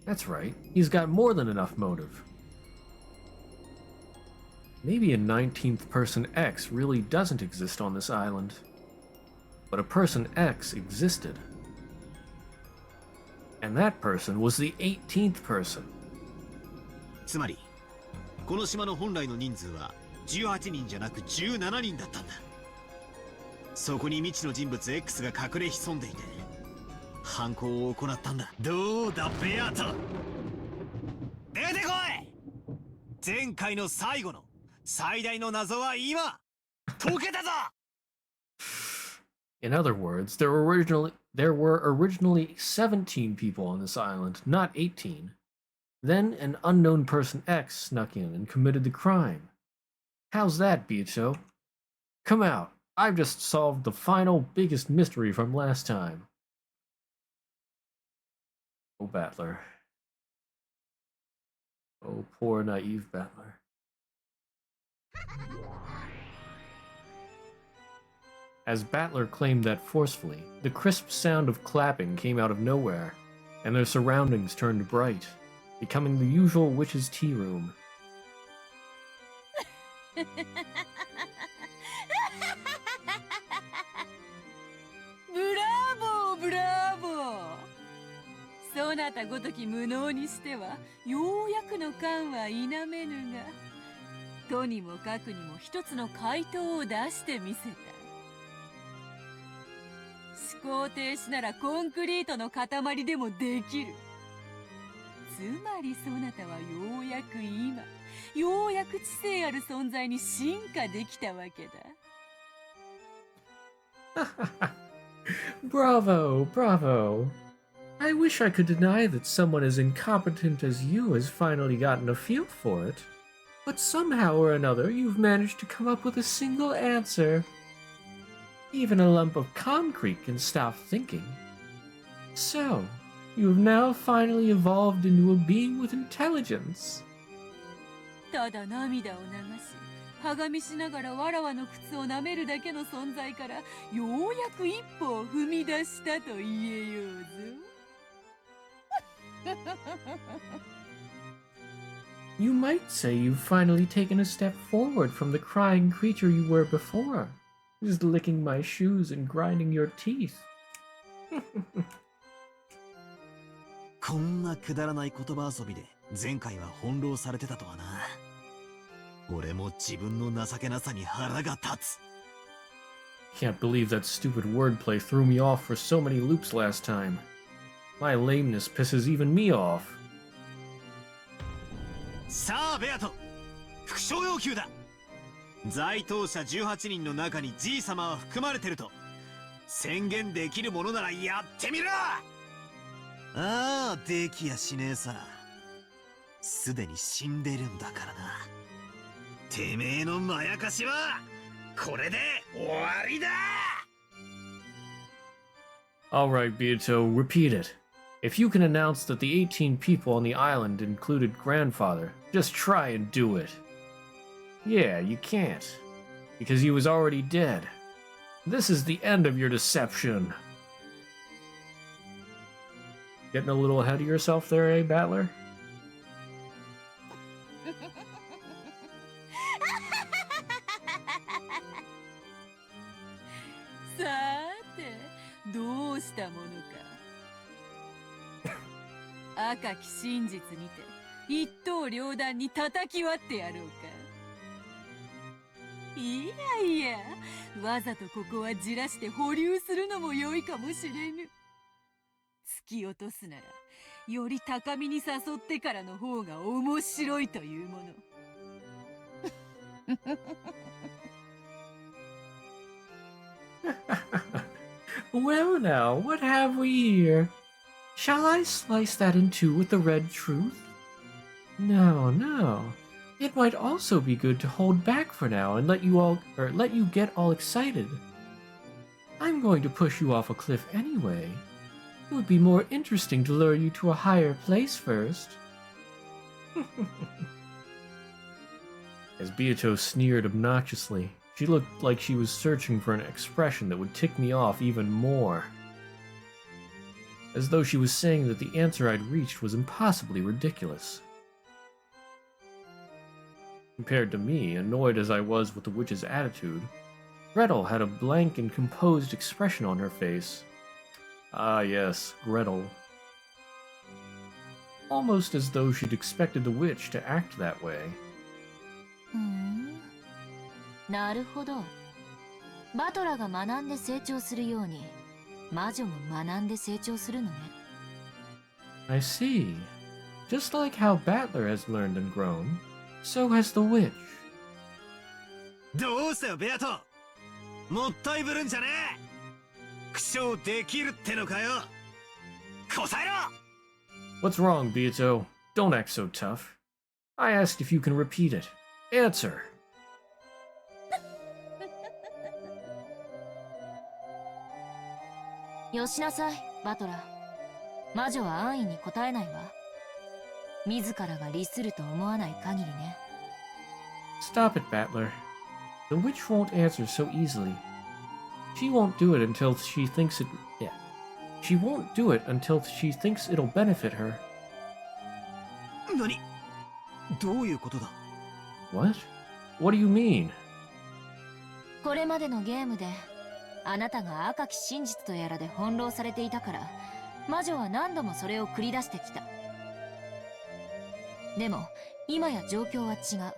That's right, he's got more than enough motive. Maybe a 19th person X really doesn't exist on this island. But a person X existed. And that person was the 18th person. つまり、この島の本来の人数は18人じゃなく17人だったんだ。そこに未知の人物 X が隠れ潜んでいて、犯行を行ったんだ。どうだ、ベアート。出てこい。前回の最後の最大の謎は今解けたぞ。 In other words, there were originally 17 people on this island, not 18. Then an unknown person X snuck in and committed the crime. How's that, Beato? Come out. I've just solved the final biggest mystery from last time. Oh, Battler. Oh, poor naive Battler. As Battler claimed that forcefully, the crisp sound of clapping came out of nowhere, and their surroundings turned bright, becoming the usual witch's tea room. Bravo, bravo! そなたごとき無能にしてはようやくの感は否めぬが、とにもかくにも一つの回答を出してみせた。思考停止ならコンクリートの塊でもできる。つまりそなたはようやく今、ようやく知性ある存在に進化できたわけだ。Bravo, bravo. I wish I could deny that someone as incompetent as you has finally gotten a feel for it. But somehow or another, you've managed to come up with a single answer. Even a lump of concrete can stop thinking. So, you've now finally evolved into a being with intelligence. ただ涙を流し、はがみしながらわらわの靴を舐めるだけの存在から、ようやく一歩を踏み出したと言えようぞ。You might say you've finally taken a step forward from the crying creature you were before, just licking my shoes and grinding your teeth. こんなくだらない言葉遊びで前回は翻弄されてたとはな。俺も自分の情けなさに腹が立つ。 Can't believe that stupid wordplay threw me off for so many loops last time. My lameness pisses even me off. さあベアト、副賞要求だ。在当者18人の中にじい様は含まれてると宣言できるものならやってみろ。ああ、できやしねえさ。すでに死んでるんだからな。てめえのまやかしはこれで終わりだ。 Alright, Beato, repeat it. If you can announce that the 18 people on the island included Grandfather, just try and do it. Yeah, you can't. Because he was already dead. This is the end of your deception. Getting a little ahead of yourself there, eh, Battler? さーて、どうしたものか。赤き真実にて一刀両断に叩き割ってやろうか。いやいや、わざとここはじらして保留するのも良いかもしれぬ。突き落とすならより高みに誘ってからの方が面白いというもの。Well now, what have we here? Shall I slice that in two with the red truth? No, no. It might also be good to hold back for now and let you get all excited. I'm going to push you off a cliff anyway. It would be more interesting to lure you to a higher place first. As Beato sneered obnoxiously, she looked like she was searching for an expression that would tick me off even more. As though she was saying that the answer I'd reached was impossibly ridiculous. Compared to me, annoyed as I was with the witch's attitude, Gretel had a blank and composed expression on her face. Ah yes, Gretel. Almost as though she'd expected the witch to act that way. なるほど。バトラが学んで成長するように、魔女も学んで成長するのね。I see. Just like how Battler has learned and grown, so has the witch. どうしたよベアト、もったいぶるんじゃねえ。苦笑できるってのかよ。こさえろ。 What's wrong, Beato? Don't act so tough. I asked if you can repeat it. Answer. よしなさい、バトラー。魔女は安易に答えないわ。自らが利すると思わない限りね。Stop it, Battler. The witch won't answer so easily. She won't do it until she thinks it... Yeah. She won't do it until she thinks it'll benefit her. 何？どういうことだ？ What? What do you mean? これまでのゲームで、あなたが赤き真実とやらで翻弄されていたから、魔女は何度もそれを繰り出してきた。でも、今や状況は違う。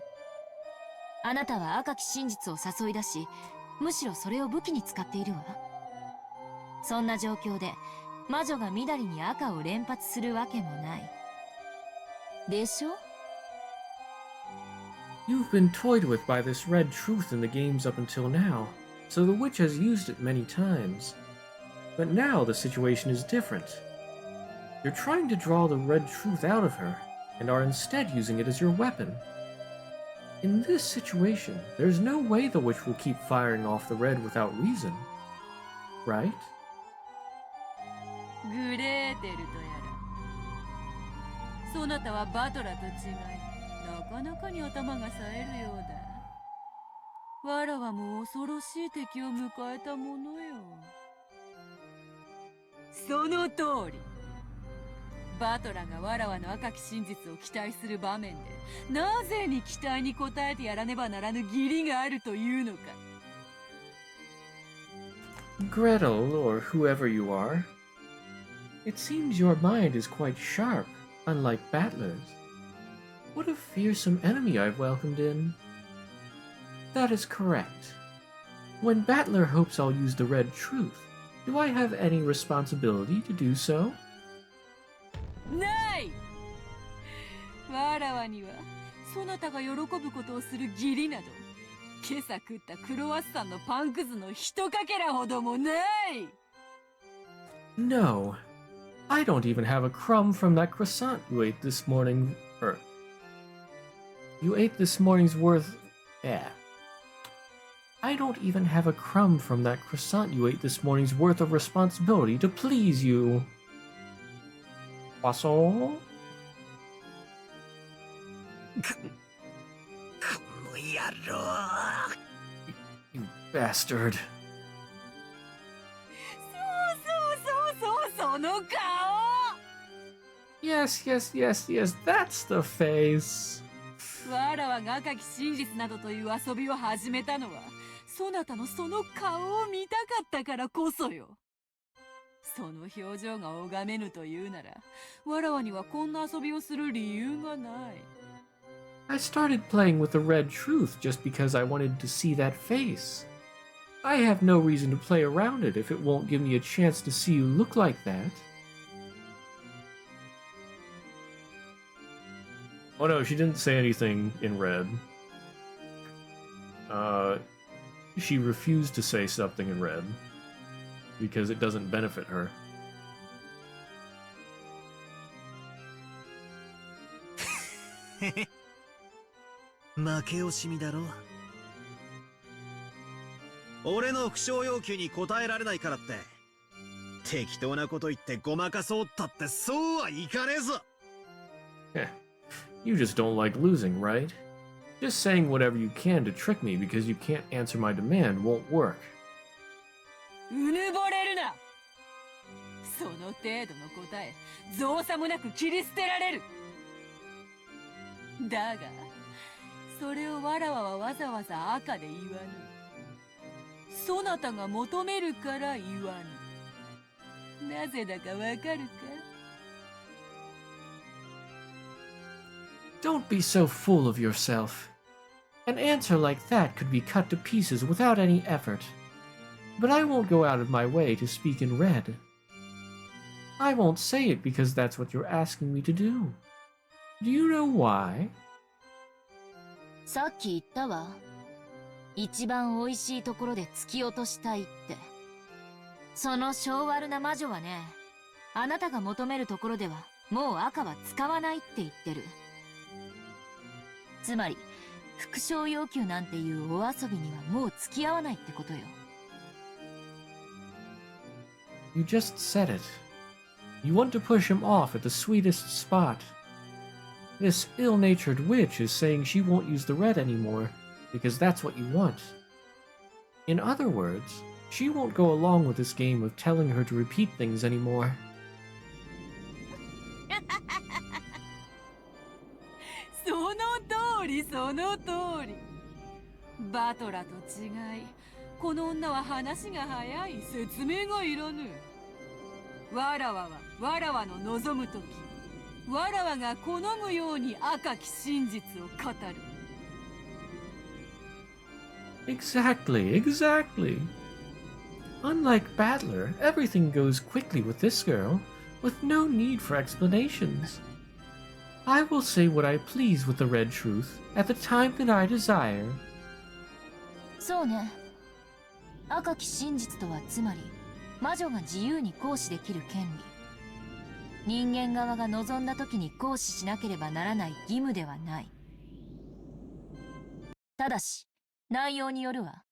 あなたは赤き真実を誘い出し、むしろそれを武器に使っているわ。そんな状況で、魔女がみだりに赤を連発するわけもない。でしょ？ You've been toyed with by this red truth in the games up until now, so the witch has used it many times. But now the situation is different. You're trying to draw the red truth out of her, and are instead using it as your weapon. In this situation, there's no way the witch will keep firing off the red without reason. Right? グレーテルとやら。そなたはバトラと違い、なかなかに頭が冴えるようだ。わらはもう恐ろしい敵を迎えたものよ。その通り。バトラがわらわの赤き真実を期待する場面で、なぜに期待に応えてやらねばならぬ義理があるというのか。Gretel, or whoever you are, it seems your mind is quite sharp, unlike Battler's. What a fearsome enemy I've welcomed in. That is correct. When Battler hopes I'll use the red truth, do I have any responsibility to do so? ない。わらわにはそなたが喜ぶことをする義理など、今朝食ったクロワッサンのパンくずのひとかけらほどもない。No. I don't even have a crumb from that croissant you ate this morning, You ate this morning's worth... I don't even have a crumb from that croissant you ate this morning's worth of responsibility to please you. Croissant? You bastard. その顔。Yes, that's the face. わらわが赤き真実などという遊びを始めたのは、そなたのその顔を見たかったからこそよ。その表情が拝めぬというなら、わらわにはこんな遊びをする理由がない。I started playing with the red truth just because I wanted to see that face. I have no reason to play around it if it won't give me a chance to see you look like that. Oh no, she didn't say anything in red. She refused to say something in red because it doesn't benefit her. 負け惜しみだろ。俺の不詳要求に応えられないからって適当なこと言ってごまかそうったってそうはいかねえぞ。You just don't like losing, right? Just saying whatever you can to trick me because you can't answer my demand won't work. うぬぼれるな。その程度の答え、造作もなく切り捨てられる。だが、それをわらわはわざわざ赤で言わぬ。そなたが求めるから言わぬ。なぜだかわかるか？ Don't be so full of yourself. An answer like that could be cut to pieces without any effort. But I won't go out of my way to speak in red. I won't say it because that's what you're asking me to do. Do you know why? さっき言ったわ。一番美味しいところで突き落としたいって。その性悪な魔女はね、あなたが求めるところではもう赤は使わないって言ってる。つまり副賞要求なんていうお遊びにはもう付き合わないってことよ。You just said it. You want to push him off at the sweetest spot. This ill-natured witch is saying she won't use the red anymore because that's what you want. In other words, she won't go along with this game of telling her to repeat things anymore. その通りその通り。バトラと違い、この女は話が早い。説明がいらぬ。わらわはわらわの望むとき、わらわが好むように赤き真実を語る。Exactly. Unlike Battler, everything goes quickly with this girl, with no need for explanations. I will say what I please with the red truth at the time that I desire. そうね。赤き真実とはつまり、魔女が自由に行使できる権利。人間側が望んだ時に行使しなければならない義務ではない。ただし、内容によるわ。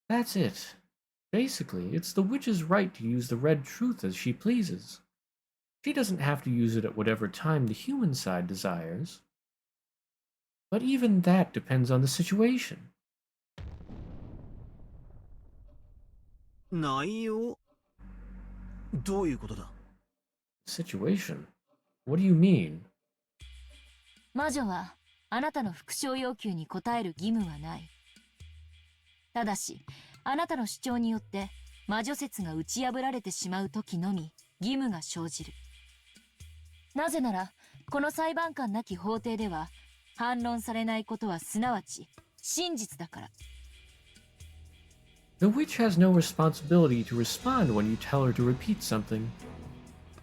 That's it. Basically, it's the witch's right to use the red truth as she pleases. She doesn't have to use it at whatever time the human side desires. But even that depends on the situation. 内容？どういうことだ？ situation? What do you mean? 魔女はあなたの復唱要求に応える義務はない。ただし、あなたの主張によって魔女説が打ち破られてしまう時のみ義務が生じる。なぜなら、この裁判官なき法廷では反論されないことはすなわち真実だから。The witch has no responsibility to respond when you tell her to repeat something.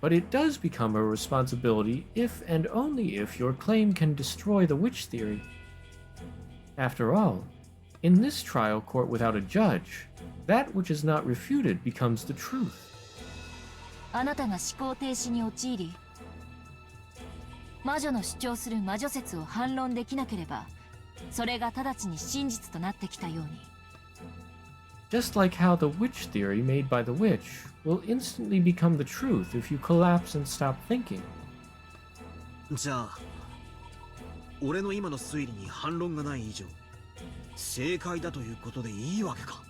But it does become a responsibility if and only if your claim can destroy the witch theory. After all, in this trial court without a judge, that which is not refuted becomes the truth. あなたが思考停止に陥り、魔女の主張する魔女説を反論できなければ、それが直ちに真実となってきたように。Just like how the witch theory made by the witch will instantly become the truth if you collapse and stop thinking. じゃあ、俺の今の推理に反論がない以上、正解だということでいいわけか。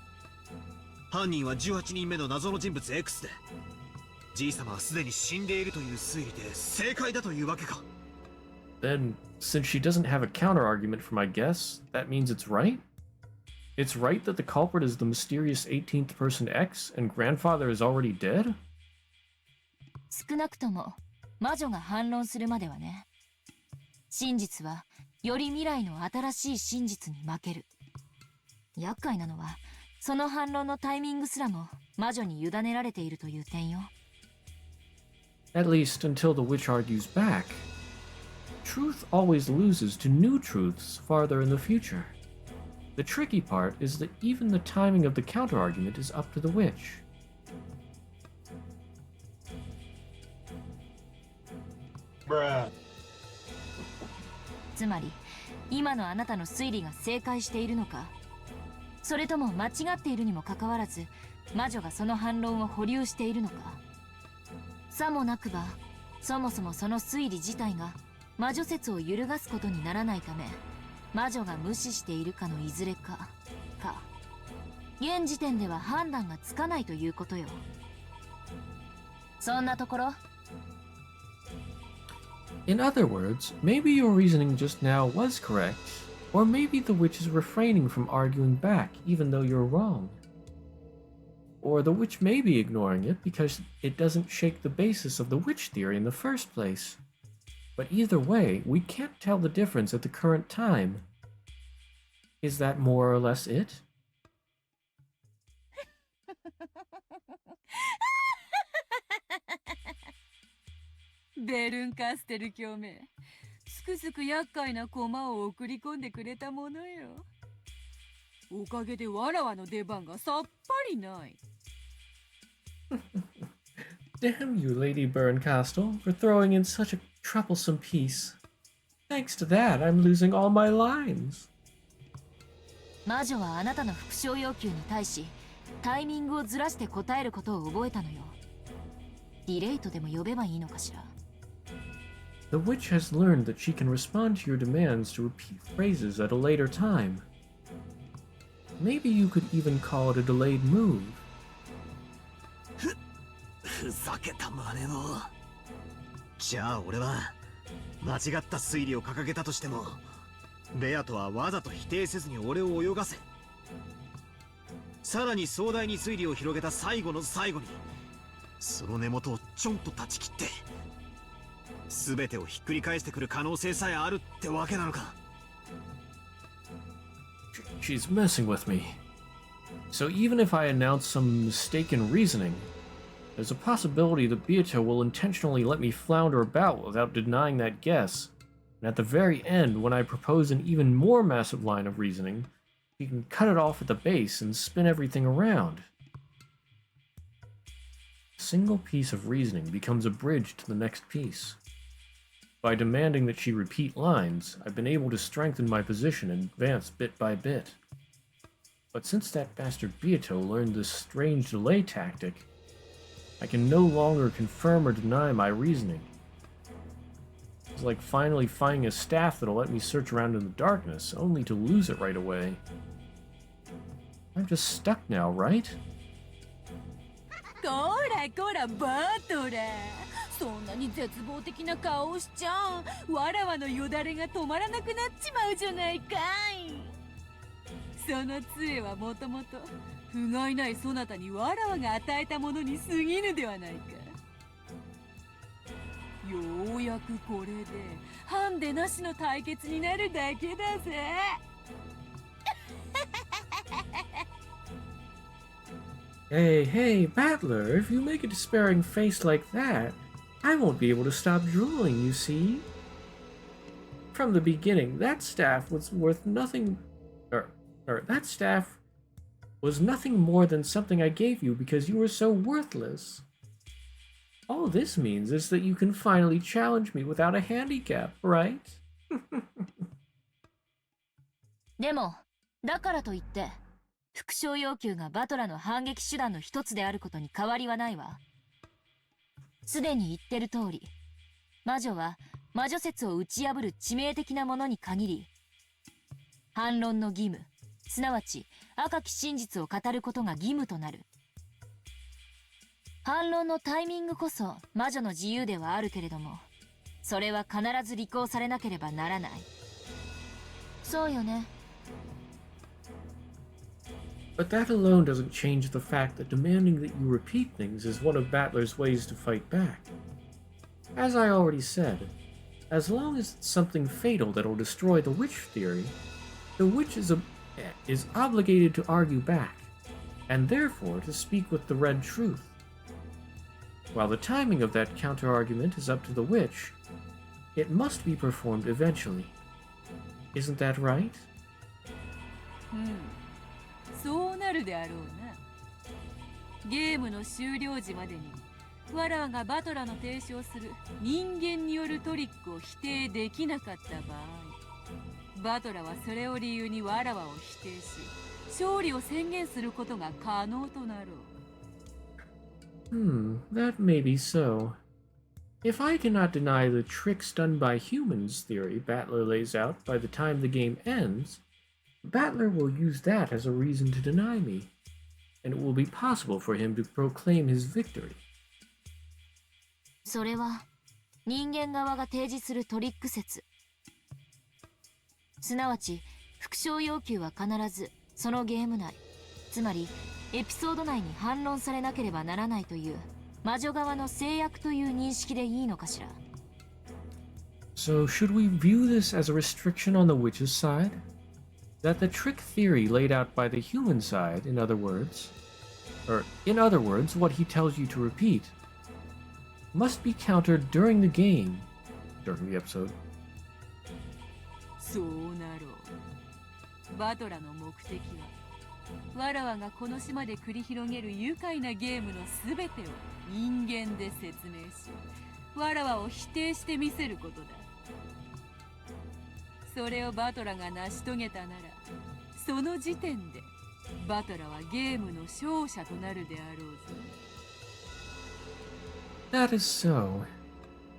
犯人は18人目の謎の人物 X で、じいさまはすでに死んでいるという推理で正解だというわけか。Then, since she doesn't have a counter-argument for my guess, that means it's right? It's right that the culprit is the mysterious 18th person X and grandfather is already dead? 少なくとも魔女が反論するまではね。真実はより未来の新しい真実に負ける。厄介なのはその反論のタイミングすらも魔女に委ねられているという点よ。At least until the witch argues back. Truth always loses to new truths farther in the future. The tricky part is that even the timing of the counterargument is up to the witch. つまり、今のあなたの推理が正解しているのか、それとも間違っているにもかかわらず、魔女がその反論を保留しているのか。さもなくば、そもそもその推理自体が魔女説を揺るがすことにならないため、魔女が無視しているかのいずれか現時点では判断がつかないということよ。そんなところ。 In other words, maybe your reasoning just now was correct, or maybe the witch is refraining from arguing back even though you're wrong. Or the witch may be ignoring it because it doesn't shake the basis of the witch theory in the first place. But either way, we can't tell the difference at the current time. Is that more or less it? ベルンカステル教名、つくづく厄介な駒を送り込んでくれたものよ。おかげでわらわの出番がさっぱりない。Damn you, Lady Berncastle, for throwing in such a troublesome piece. Thanks to that, I'm losing all my lines. 魔女はあなたの復唱要求に対し、タイミングをずらして答えることを覚えたのよ。ディレイトでも呼べばいいのかしら。The witch has learned that she can respond to your demands to repeat phrases at a later time. Maybe you could even call it a delayed move. ふざけた真似の。じゃあ俺は間違った推理を掲げたとしても、ベアとはわざと否定せずに俺を泳がせ、さらに壮大に推理を広げた最後の最後にその根元をちょんと断ち切って全てをひっくり返してくる可能性さえあるってわけなのか。 She's messing with me. So even if I announce some mistaken reasoning, there's a possibility that Beato will intentionally let me flounder about without denying that guess, and at the very end, when I propose an even more massive line of reasoning, she can cut it off at the base and spin everything around. A single piece of reasoning becomes a bridge to the next piece. By demanding that she repeat lines, I've been able to strengthen my position and advance bit by bit. But since that bastard Beato learned this strange delay tactic, I can no longer confirm or deny my reasoning. It's like finally finding a staff that'll let me search around in the darkness, only to lose it right away. I'm just stuck now, right? こらこらバトラ、そんなに絶望的な顔をしちゃわらわのよだれが止まらなくなっちまうじゃないかい。その杖はもともと不甲斐ないそなたにわらわが与えたものに過ぎぬではないか。ようやくこれでハンデなしの対決になるだけだぜ。Hey, hey, Battler, if you make a despairing face like that, I won't be able to stop drooling, you see? From the beginning, that staff was worth nothing... that staff was nothing more than something I gave you because you were so worthless. All this means is that you can finally challenge me without a handicap, right? でも、だからといって、副賞要求がバトラの反撃手段の一つであることに変わりはないわ。すでに言ってる通り、魔女は魔女説を打ち破る致命的なものに限り、反論の義務、すなわち赤き真実を語ることが義務となる。反論のタイミングこそ魔女の自由ではあるけれども、それは必ず履行されなければならない。そうよね。But that alone doesn't change the fact that demanding that you repeat things is one of Battler's ways to fight back. As I already said, as long as it's something fatal that'll destroy the witch theory, the witch is obligated to argue back, and therefore to speak with the red truth. While the timing of that counter-argument is up to the witch, it must be performed eventually. Isn't that right? そうなるであろうな。ゲームの終了時までにわらわがバトラの提唱する人間によるトリックを否定できなかった場合、バトラはそれを理由にわらわを否定し、勝利を宣言することが可能となろう。That may be so. If I cannot deny the tricks done by humans theory Battler lays out by the time the game ends, Battler will use that as a reason to deny me, and it will be possible for him to proclaim his victory. それは人間側が提示するトリック説。すなわち、副賞要求は必ずそのゲーム内、つまりエピソード内に反論されなければならないという魔女側の制約という認識でいいのかしら。So should we view this as a restriction on the witch's side? That the trick theory laid out by the human side, in other words, what he tells you to repeat, must be countered during the game, during the episode. そうなろう。バトラの目的は、わらわがこの島で繰り広げる愉快なゲームのすべてを人間で説明し、わらわを否定してみせることだ。それをバトラが成し遂げたなら、その時点でバトラはゲームの勝者となるであろうぞ。That is so.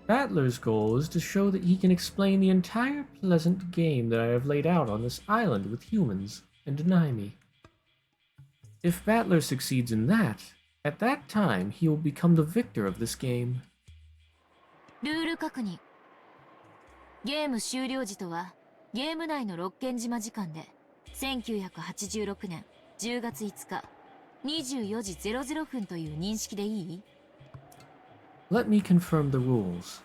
Battler's goal is to show that he can explain the entire pleasant game that I have laid out on this island with humans and deny me. If Battler succeeds in that, at that time he will become the victor of this game. ルール確認。ゲーム終了時とはゲーム内の六軒島時間で1986年10月5日24時00分という認識でいい？ Let me confirm the rules.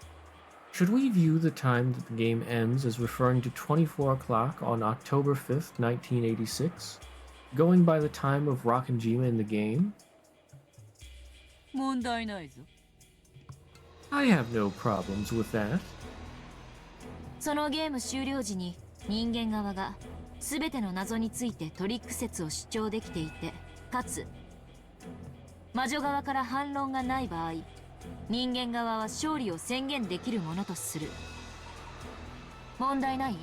Should we view the time that the game ends as referring to 24 o'clock on October 5th, 1986, going by the time of Rockinjima in the game? 問題ないぞ。I have no problems with that. そのゲーム終了時に人間側が全ての謎についてトリック説を主張できていて、かつ魔女側から反論がない場合、人間側は勝利を宣言できるものとする。問題ない？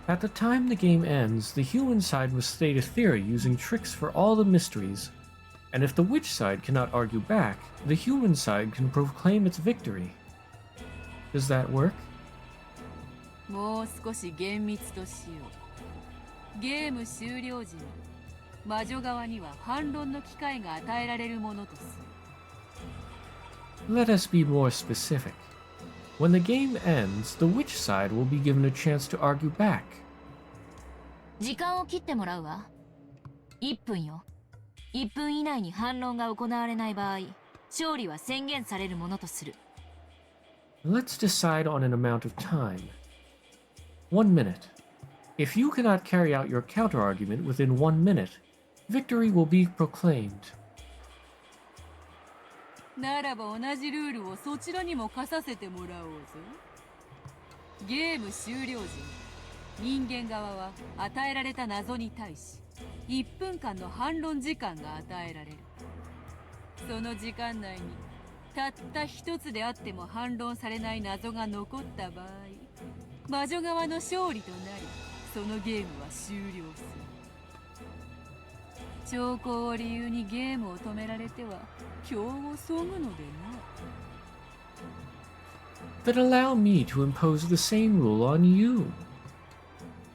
At the time the game ends, the human side must state a theory using tricks for all the mysteries, and if the witch side cannot argue back, the human side can proclaim its victory. Does that work? もう少し厳密としよう。ゲーム終了時に魔女側には反論の機会が与えられるものとする。Let us be more specific. When the game ends, the witch side will be given a chance to argue back. 時間を切ってもらうわ。1分よ。1分以内に反論が行われない場合、勝利は宣言されるものとする。Let's decide on an amount of time. 1 minute. If you cannot carry out your counterargument within 1 minute, victory will be proclaimed. ならば同じルールをそちらにも課させてもらおうぞ。ゲーム終了時、人間側は与えられた謎に対し、1分間の反論時間が与えられる。その時間内に、たった一つであっても反論されない謎が残った場合、魔女側の勝利となり、そのゲームは終了する。兆候を理由にゲームを止められては今日をそぐのでな。 Then allow me to impose the same rule on you.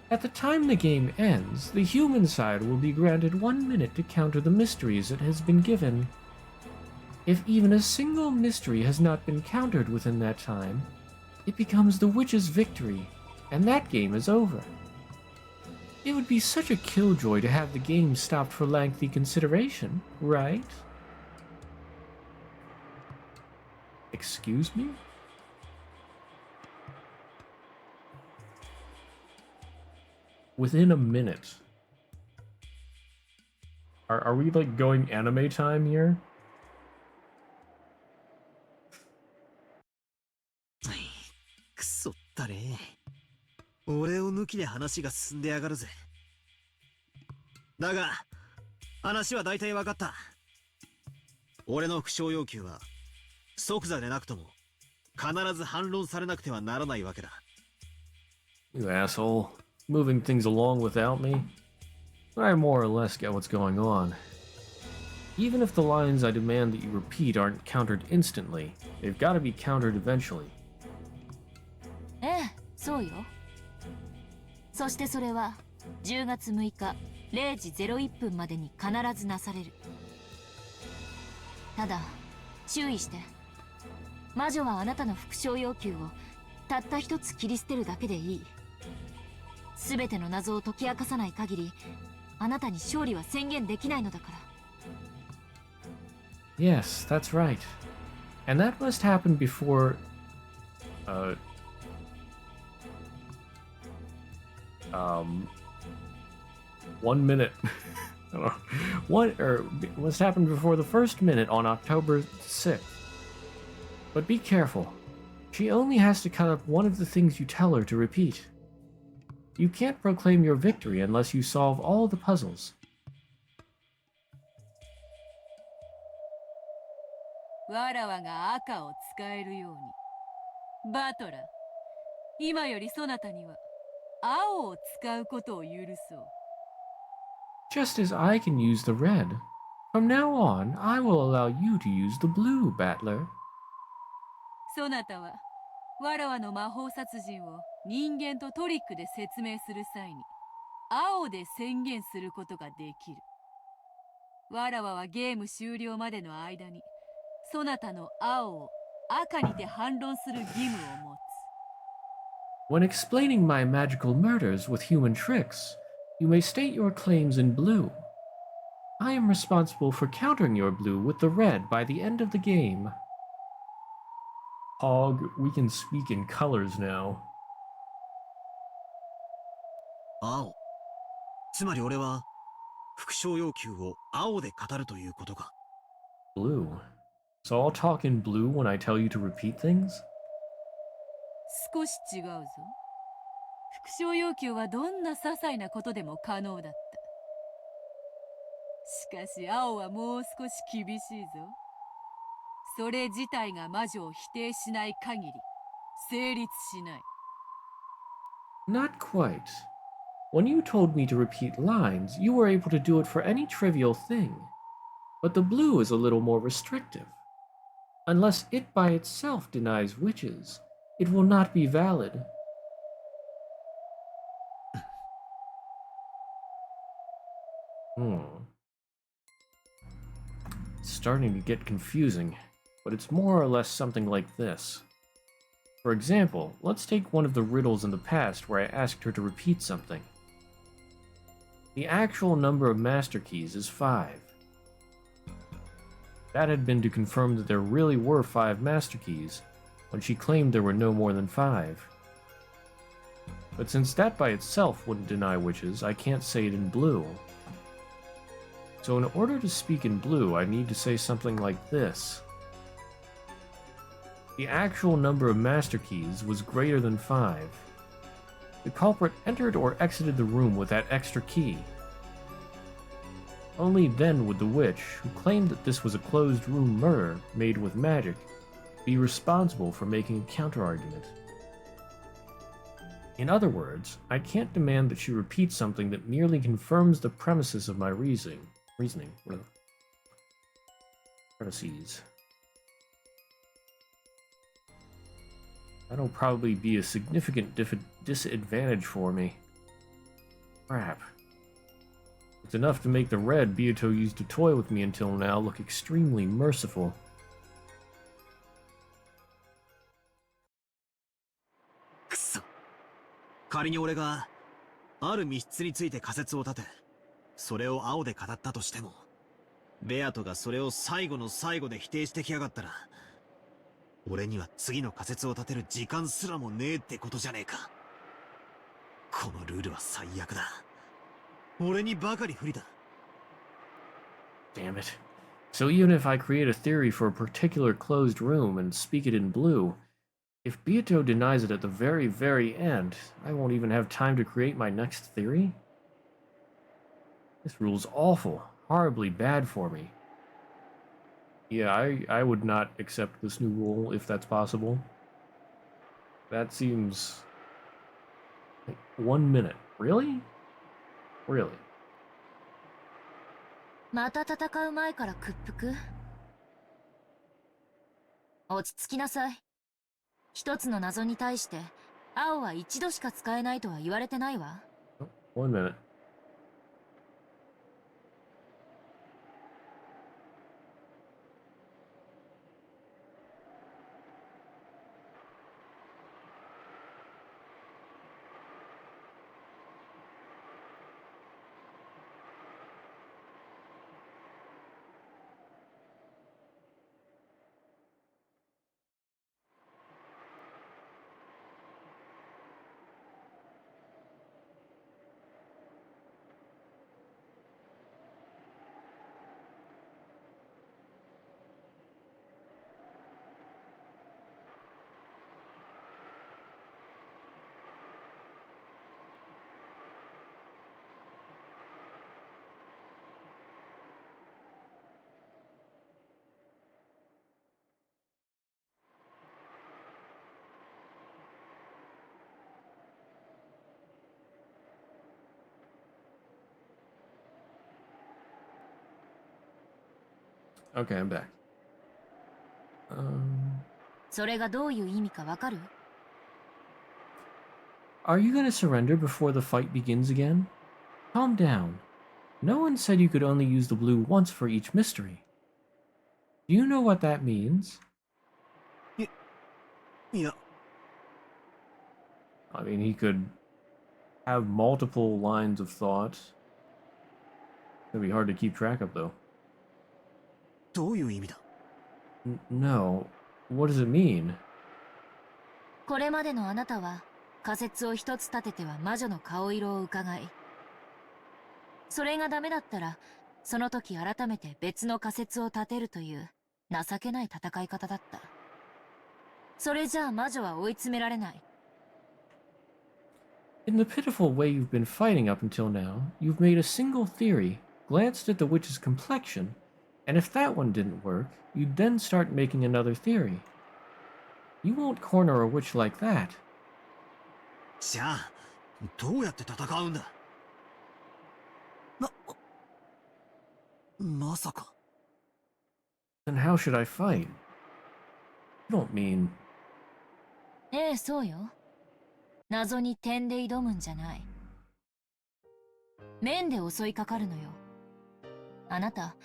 At the time the game ends, the human side will be granted 1 minute to counter the mysteries it has been given. If even a single mystery has not been countered within that time, it becomes the witch's victory, and that game is over. It would be such a killjoy to have the game stopped for lengthy consideration, right? Excuse me? Within a minute. Are we like going anime time here? くそったね。俺を抜きで話が進んでやがるぜ。だが、話は大体分かった。俺の不償要求は、即座でなくとも、必ず反論されなくてはならないわけだ。You asshole. Moving things along without me? But I more or less get what's going on. Even if the lines I demand that you repeat aren't countered instantly, they've got to be countered eventually. ええ、そうよ。そしてそれは10月6日0時01分までに必ずなされる。ただ注意して。魔女はあなたの復讐要求をたった一つ切り捨てるだけでいい。すべての謎を解き明かさない限り、あなたに勝利は宣言できないのだから。Yes, that's right. And that must happen before... 1 minute. I don't know. Must happen before the first minute on October 6th. But be careful. She only has to cut up one of the things you tell her to repeat. You can't proclaim your victory unless you solve all the puzzles. わらわが赤を使えるように。バトラー、今よりそなたには青を使うことを許そう。Just as I can use the red, from now on, I will allow you to use the blue, Battler. そなたはわらわの魔法殺人を人間とトリックで説明する際に青で宣言することができる。わらわはゲーム終了までの間にそなたの青を赤にて反論する義務を持つ。 When explaining my magical murders with human tricks, you may state your claims in blue. I am responsible for countering your blue with the red by the end of the game. Hog, we can speak in colors now. 青。つまり俺は、復讐要求を青で語るということか。Blue. So I'll talk in blue when I tell you to repeat things? 少し違うぞ。復讐要求はどんな些細なことでも可能だった。しかし青はもう少し厳しいぞ。それ自体が魔女を否定しない限り成立しない。 Not quite. When you told me to repeat lines, you were able to do it for any trivial thing. But the blue is a little more restrictive. Unless it by itself denies witches, it will not be valid. Starting to get confusing. but it's more or less something like this. For example, let's take one of the riddles in the past where I asked her to repeat something. The actual number of master keys is 5. That had been to confirm that there really were 5 master keys, when she claimed there were no more than 5. But since that by itself wouldn't deny witches, I can't say it in blue. So in order to speak in blue, I need to say something like this. The actual number of master keys was greater than 5. The culprit entered or exited the room with that extra key. Only then would the witch, who claimed that this was a closed room murder made with magic, be responsible for making a counterargument. In other words, I can't demand that she repeat something that merely confirms the premises of my reasoning. Premises. That'll probably be a significant disadvantage for me. Crap. It's enough to make the red Beato used to toy with me until now look extremely merciful.くそ。仮に俺がある密室について仮説を立て、それを青で語ったとしても、ベアトがそれを最後の最後で否定してきやがったら、俺には次の仮説を立てる時間すらもねえってことじゃねえか。このルールは最悪だ。俺にばかり不利だ。Damn it. So even if I create a theory for a particular closed room and speak it in blue, if Beato denies it at the very, very end, I won't even have time to create my next theory? This rule's awful, horribly bad for me. Yeah, I would not accept this new rule if that's possible. That seems... like 1 minute. Really? Really? また戦う前から屈服？落ち着きなさい。一つの謎に対して、青は一度しか使えないとは言われてないわ。1 minute. Okay, I'm back. それがどういう意味かわかる？ Are you gonna surrender before the fight begins again? Calm down. No one said you could only use the blue once for each mystery. Do you know what that means? Yeah. I mean, he could have multiple lines of thought. It's gonna be hard to keep track of, though. どういう意味だ? No. What does it mean? これまでのあなたは仮説を一つ立てては魔女の顔色を伺い、それがダメだったらその時改めて別の仮説を立てるという情けない戦い方だった。それじゃあ魔女は追い詰められない。In the pitiful way you've been fighting up until now, you've made a single theory, glanced at the witch's complexion, and if that one didn't work, you'd then start making another theory. You won't corner a witch like that. じゃあ、どうやって戦うんだ? まさか。Then how should I fight? You don't mean... ええ、そうよ。謎に点で挑むんじゃない。面で襲いかかるのよ。あなた、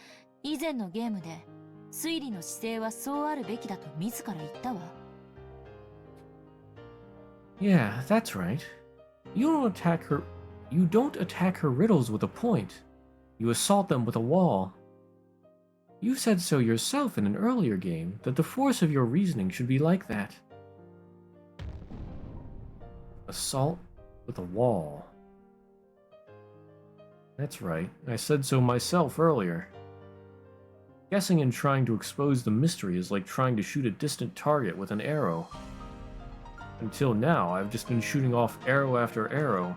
以前のゲームで推理の姿勢はそうあるべきだと自ら言ったわ。Yeah, that's right. You don't attack her riddles with a point. You assault them with a wall. You said so yourself in an earlier game, that the force of your reasoning should be like that. Assault with a wall. That's right, I said so myself earlier. Guessing and trying to expose the mystery is like trying to shoot a distant target with an arrow. Until now, I've just been shooting off arrow after arrow,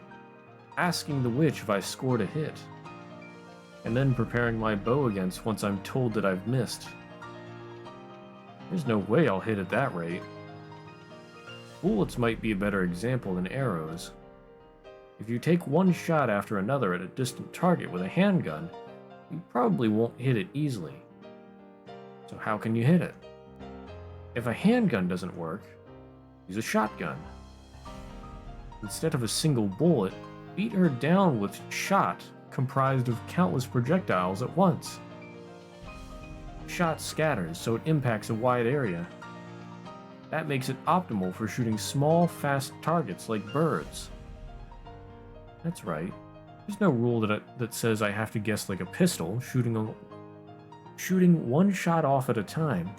asking the witch if I scored a hit, and then preparing my bow against once I'm told that I've missed. There's no way I'll hit at that rate. Bullets might be a better example than arrows. If you take one shot after another at a distant target with a handgun, you probably won't hit it easily. So how can you hit it? If a handgun doesn't work, use a shotgun. Instead of a single bullet, beat her down with shot comprised of countless projectiles at once. Shot scatters, so it impacts a wide area. That makes it optimal for shooting small, fast targets like birds. That's right. There's no rule that says I have to guess like a pistol, shooting one shot off at a time.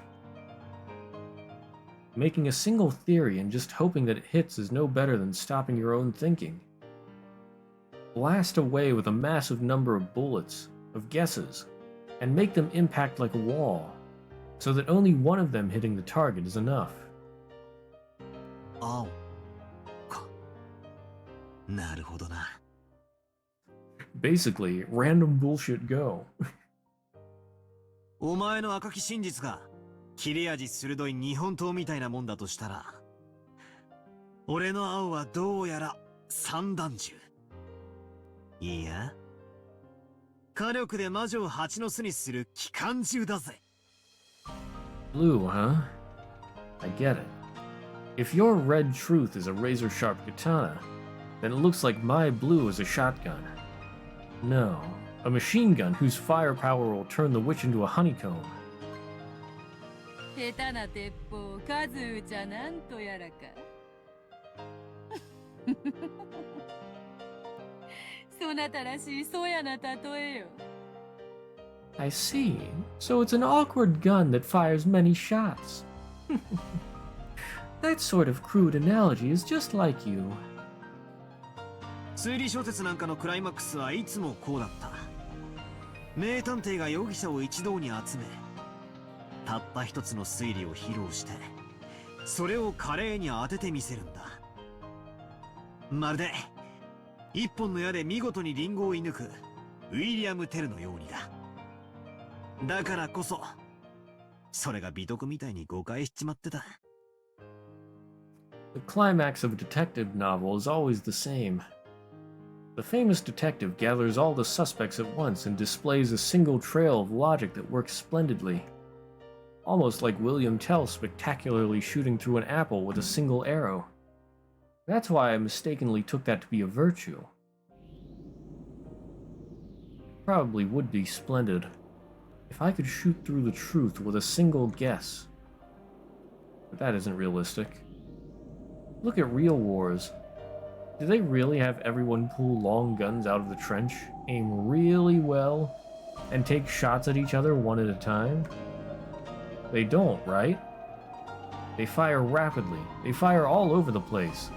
Making a single theory and just hoping that it hits is no better than stopping your own thinking. Blast away with a massive number of bullets, of guesses, and make them impact like a wall, so that only one of them hitting the target is enough. Oh. なるほどな。 Basically, random bullshit go. お前の赤き真実が切れ味鋭い日本刀みたいなもんだとしたら、俺の青はどうやら散弾銃。いや、火力で魔女を蜂の巣にする機関銃だぜ。Blue, huh? I get it. If your red truth is a razor-sharp katana, then it looks like my blue is a shotgun. No, a machine gun whose firepower will turn the witch into a honeycomb. 下手な鉄砲、数打ちゃなんとやらか。そなたらしいそやな例えよ。I see. So it's an awkward gun that fires many shots. That sort of crude analogy is just like you. 推理小説なんかのクライマックスはいつもこうだった。名探偵が容疑者を一堂に集め、たった一つの推理を披露して、それを華麗に当ててみせるんだ。まるで一本の矢で見事にリンゴを射抜くウィリアム・テルのようにだ。だからこそ、それが美徳みたいに誤解しちまってた。The climax of a detective novel is always the same. The famous detective gathers all the suspects at once and displays a single trail of logic that works splendidly. Almost like William Tell spectacularly shooting through an apple with a single arrow. That's why I mistakenly took that to be a virtue. Probably would be splendid if I could shoot through the truth with a single guess. But that isn't realistic. Look at real wars. Do they really have everyone pull long guns out of the trench, aim really well, and take shots at each other one at a time? They don't, right? They fire rapidly. They fire all over the place.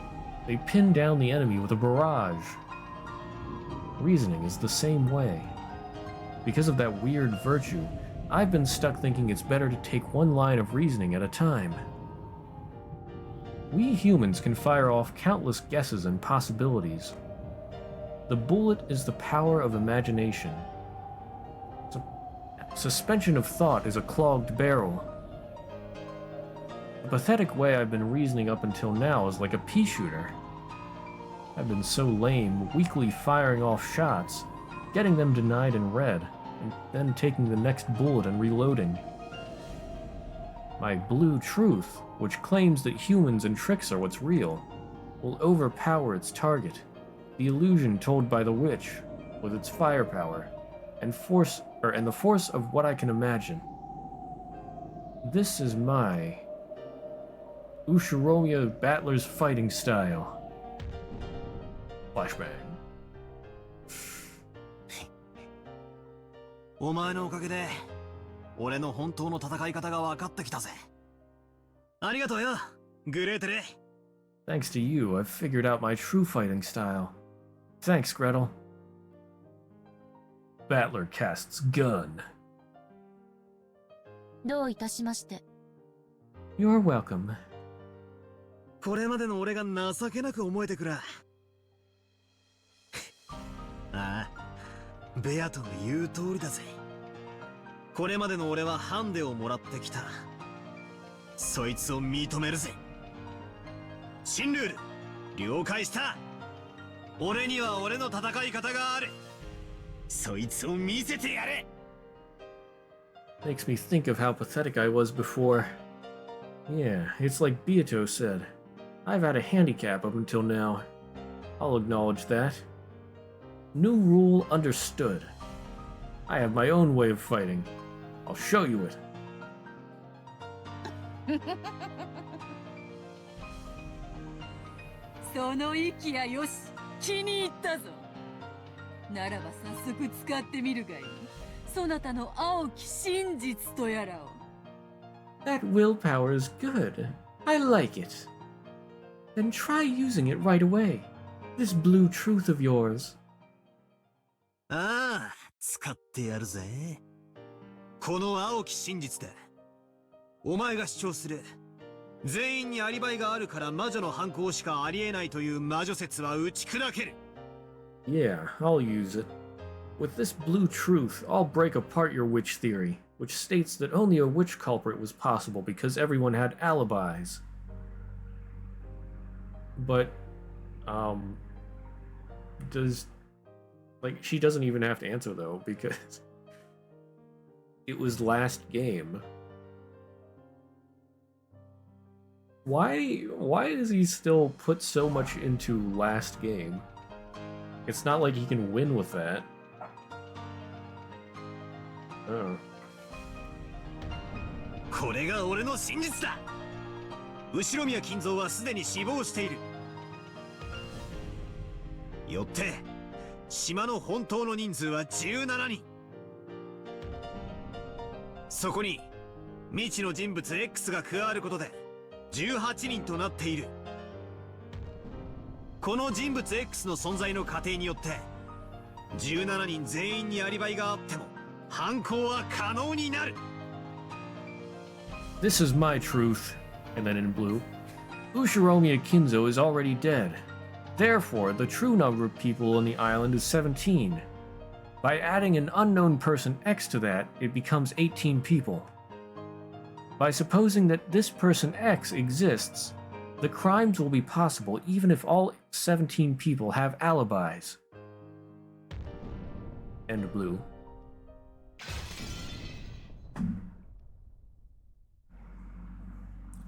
They pin down the enemy with a barrage. Reasoning is the same way. Because of that weird virtue, I've been stuck thinking it's better to take one line of reasoning at a time. We humans can fire off countless guesses and possibilities. The bullet is the power of imagination. Suspension of thought is a clogged barrel. The pathetic way I've been reasoning up until now is like a pea shooter. I've been so lame, weakly firing off shots, getting them denied in red, and then taking the next bullet and reloading. My blue truth, which claims that humans and tricks are what's real, will overpower its target, the illusion told by the witch, with its firepower, and the force of what I can imagine. This is my Ushiromiya Battler's fighting style. Flashbang. お前のおかげで俺の本当の戦い方が分かってきたぜ。ありがとうよ、グレーテル。 Thanks to you, I've figured out my true fighting style. Thanks, Gretel. Battler casts gun. どういたしまして。 You're welcome. これまでの俺が情けなく思えてくら。ああ、ベアトの言う通りだぜ。これまでの俺はハンデをもらってきた。そいつを認めるぜ。新ルール了解した。俺には俺の戦い方がある。そいつを見せてやれ。 Makes me think of how pathetic I was before. Yeah, it's like Beato said. I've had a handicap up until now. I'll acknowledge that. New rule understood. I have my own way of fighting. I'll show you it. その息やよし、気に入ったぞ。ならば早速使ってみるがいい。そなたの青き真実とやらを。That willpower is good. I like it. Then try using it right away. This blue truth of yours. ああ、使ってやるぜ。この青き真実で、お前が主張する全員にアリバイがあるから魔女の犯行しかありえないという魔女説は打ち砕ける。 Yeah, I'll use it. With this blue truth, I'll break apart your witch theory, which states that only a witch culprit was possible because everyone had alibis. But, she doesn't even have to answer though, because it was last game. Why does he still put so much into last game? It's not like he can win with that. Oh. これが俺の真実だ。後宮金蔵はすでに死亡している。よって島の本当の人数は17人。そこに未知の人物 X が加わることで18人となっている。この人物 X の存在の過程によって17人全員にアリバイがあっても犯行は可能になる。 This is my truth. And then in blue, Ushiromiya Kinzo is already dead. Therefore, the true number of people on the island is 17. By adding an unknown person X to that, it becomes 18 people. By supposing that this person X exists, the crimes will be possible even if all 17 people have alibis. End blue.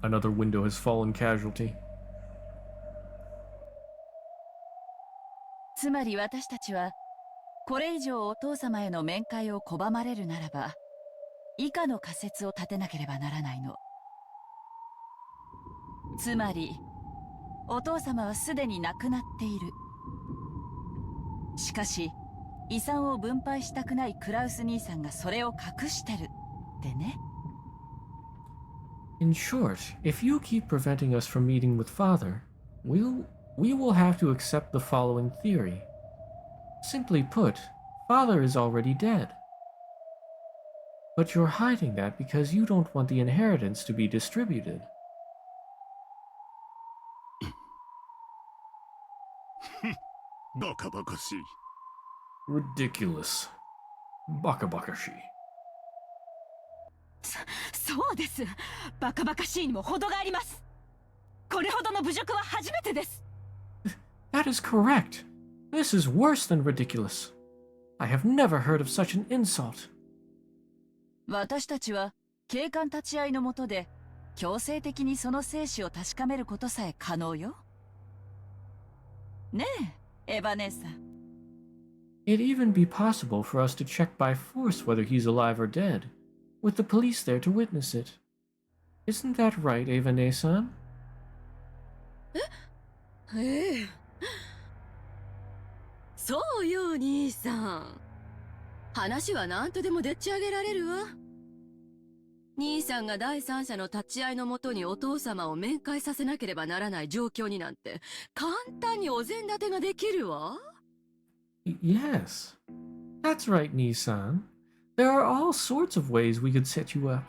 Another window has fallen casualty. つまり私たちはこれ以上お父様への面会を拒まれるならば以下の仮説を立てなければならないの。つまりお父様はすでに亡くなっている。しかし遺産を分配したくないクラウス兄さんがそれを隠してるってね。In short, if you keep preventing us from meeting with Father, we will have to accept the following theory. Simply put, Father is already dead. But you're hiding that because you don't want the inheritance to be distributed. Bakabakashi. Ridiculous. Bakabakashi. そうです。バカバカしいにも程があります。これほどの侮辱は初めてです。That is correct. This is worse than ridiculous. I have never heard of such an insult. 私たちは警官立ち会いの下で強制的にその生死を確かめることさえ可能よ。ねえ、エヴァ姉さん。It'd even be possible for us to check by force whether he's alive or dead, with the police there to witness it. Isn't that right, Ava-ne-san? ええ。そうよ、兄さん。話は何とでもでっち上げられるわ。兄さんが第三者の立ち会いのもとにお父様を面会させなければならない状況になんて、簡単にお膳立てができるわ。Yes. That's right, Nissan. There are all sorts of ways we could set you up.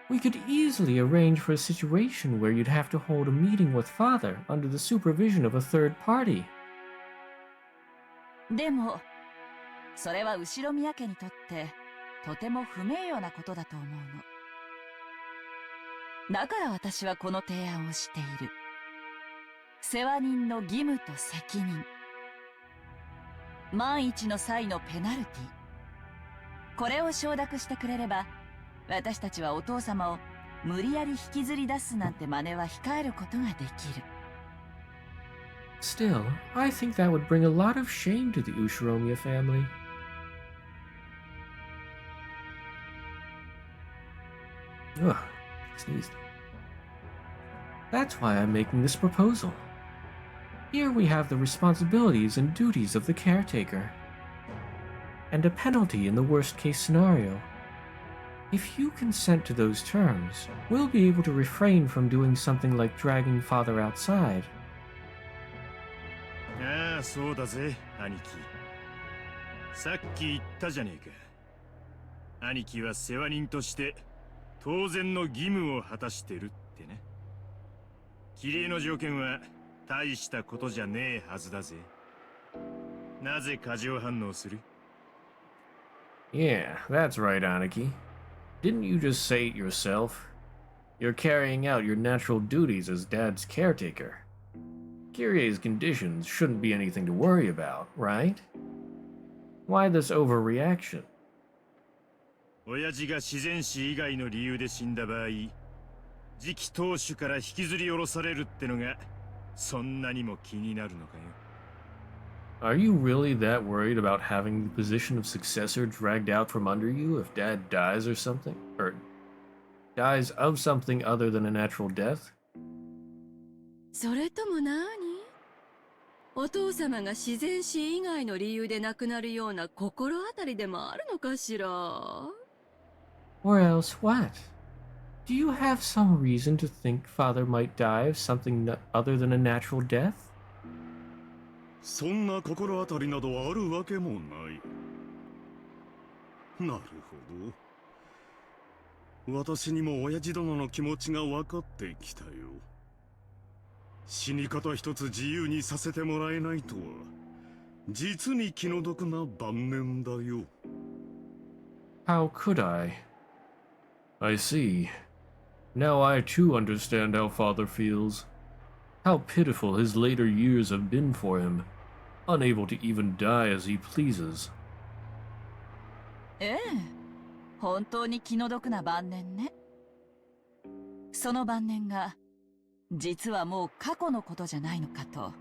We could easily arrange for a situation where you'd have to hold a meeting with Father under the supervision of a third party. でも、それは後宮家にとってとても不名誉なことだと思うの。だから私はこの提案をしている。世話人の義務と責任。万一の際のペナルティ。これを承諾してくれれば、私たちはお父様を無理やり引きずり出すなんて真似は控えることができる。Still, I think that would bring a lot of shame to the Ushiromiya family. Ugh, sneezed. That's why I'm making this proposal. Here we have the responsibilities and duties of the caretaker, and a penalty in the worst case scenario. If you consent to those terms, we'll be able to refrain from doing something like dragging Father outside. ああ、そうだぜ、兄貴。さっき言ったじゃねえか。兄貴は世話人として当然の義務を果たしてるってね。キリエの条件は大したことじゃねえはずだぜ。なぜ過剰反応する？ Yeah, that's right, Aniki. Didn't you just say it yourself? You're carrying out your natural duties as Dad's caretaker. Kirie's conditions shouldn't be anything to worry about, right? Why this overreaction? 親父が自然死以外の理由で死んだ場合、次期当主から引きずり下ろされるってのがそんなにも気になるのかよ。Are you really that worried about having the position of successor dragged out from under you if Dad dies or something? Or dies of something other than a natural death? それとも何？お父様が自然死以外の理由で亡くなるような心当たりでもあるのかしら？ Or else what? Do you have some reason to think Father might die of something other than a natural death? そんな心当たりなどあるわけもない。なるほど。私にも親父殿の気持ちが分かってきたよ。死に方一つ自由にさせてもらえないとは、実に気の毒な晩年だよ。How could I? I see. Now I too understand how Father feels. How pitiful his later years have been for him, unable to even die as he pleases. ええ、本当に気の毒な晩年ね。その晩年が実はもう過去のことじゃないのかと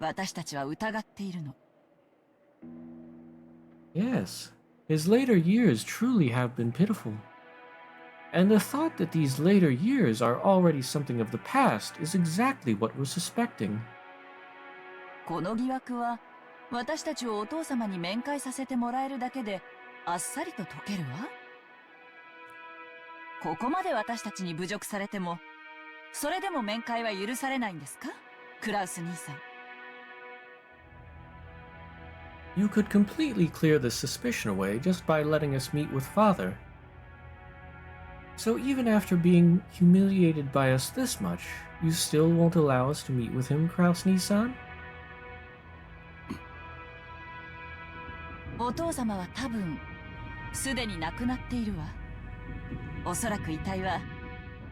私たちは疑っているの。Yes, his later years truly have been pitiful. And the thought that these later years are already something of the past is exactly what we're suspecting. この疑惑は私たちをお父様に面会させてもらえるだけであっさりと解けるわ。ここまで私たちに侮辱されてもそれでも面会は許されないんですか、クラウス兄さん。You could completely clear this suspicion away just by letting us meet with Father. So even after being humiliated by us this much, you still won't allow us to meet with him, Krausny-san? お父様は多分すでに亡くなっているわ。おそらく遺体は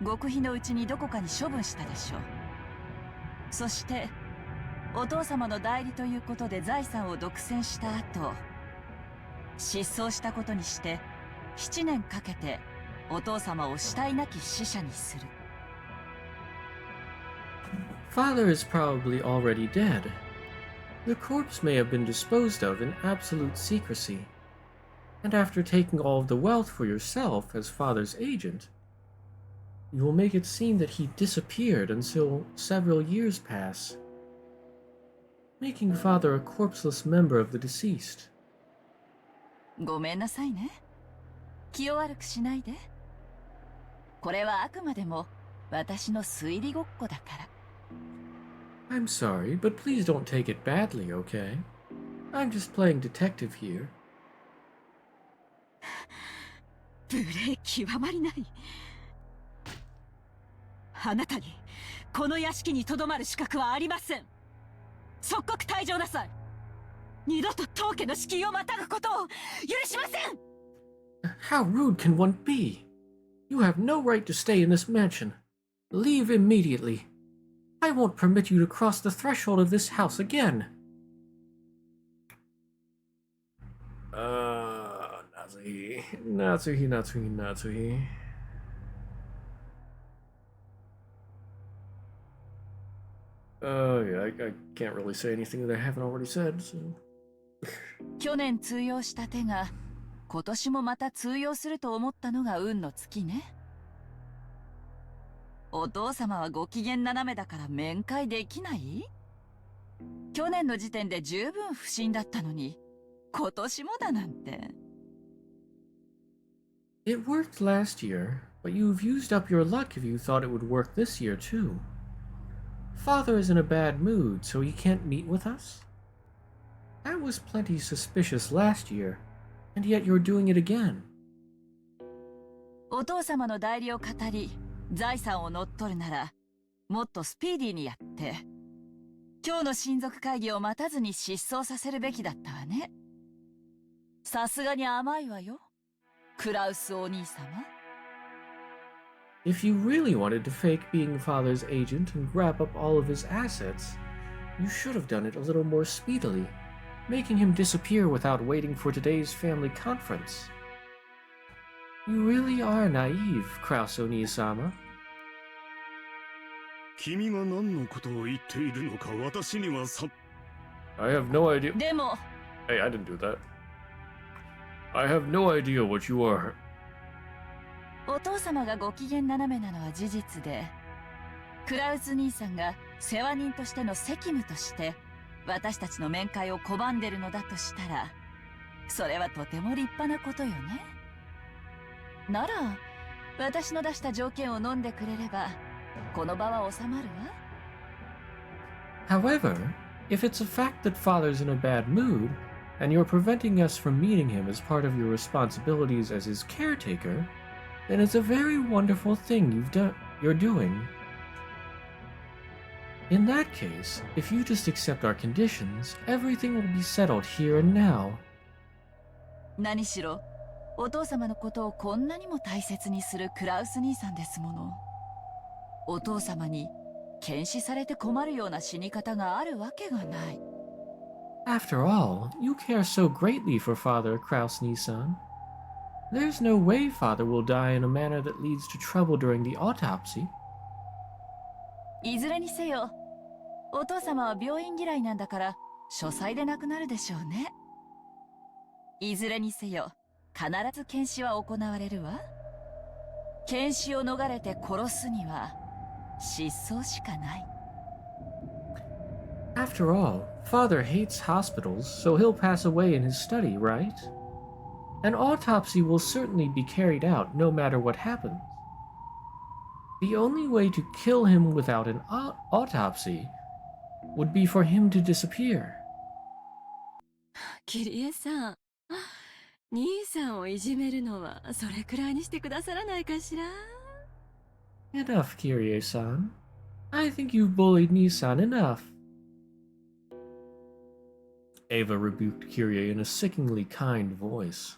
極秘のうちにどこかに処分したでしょう。そしてお父様の代理ということで財産を独占した後、失踪したことにして7年かけてお父様を死体なき死者にする。Father is probably already dead. The corpse may have been disposed of in absolute secrecy. And after taking all of the wealth for yourself as Father's agent, You will make it seem that he disappeared until several years pass, making Father a corpseless member of the deceased. ごめんなさいね。気を悪くしないで。これはあくまでも私の推理ごっこだから。I'm sorry, but please don't take it badly, okay? I'm just playing detective here. 無礼極まりない。あなたにこの屋敷にとどまる資格はありません。即刻退場なさい。二度と当家の敷居をまたぐことを許しません。How rude can one be? You have no right to stay in this mansion. Leave immediately. I won't permit you to cross the threshold of this house again. Natsuhi. Yeah, I can't really say anything that I haven't already said, so. 去年通用した手が今年もまた通用すると思ったのが運の尽きね。お父様はご機嫌斜めだから面会できない？去年の時点で十分不審だったのに今年もだなんて。It worked last year, but you've used up your luck if you thought it would work this year too. Father is in a bad mood, so he can't meet with us? That was plenty suspicious last year, and yet you're doing it again. お父様の代理を語り、財産を乗っ取るなら、もっとスピーディーにやって、今日の親族会議を待たずに失踪させるべきだったわね。さすがに甘いわよ、クラウスお兄様。If you really wanted to fake being Father's agent and grab up all of his assets, you should have done it a little more speedily, making him disappear without waiting for today's family conference. You really are naive, Kraus Oni-sama. 君が何のことを言っているのか私にはさ。I have no idea. でも。Hey, I didn't do that. I have no idea what you are. お父様がご機嫌斜めなのは事実で、クラウス兄さんが世話人としての責務として私たちの面会を拒んでるのだとしたら、それはとても立派なことよね。なら私の出した条件を飲んでくれればこの場は収まるわ。 However, if it's a fact that Father's in a bad mood, and you're preventing us from meeting him as part of your responsibilities as his caretaker, then it's a very wonderful thing you're doing. In that case, if you just accept our conditions, everything will be settled here and now. 何しろお父様のことをこんなにも大切にするクラウス兄さんですもの。お父様に検視されて困るような死に方があるわけがない。After all, you care so greatly for Father Kraus-Nissan. There's no way Father will die in a manner that leads to trouble during the autopsy. いずれにせよ、お父様は病院嫌いなんだから書斎で亡くなるでしょうね。いずれにせよ、必ず検視は行われるわ。検視を逃れて殺すには失踪しかない。After all, Father hates hospitals, so he'll pass away in his study, right? An autopsy will certainly be carried out no matter what happens. The only way to kill him without an autopsy would be for him to disappear. キリエさん、兄さんをいじめるのはそれくらいにしてくださらないかしら。 Enough, Kyrie-san. I think you've bullied Nissan enough. Ava rebuked Kyrie in a sickeningly kind voice.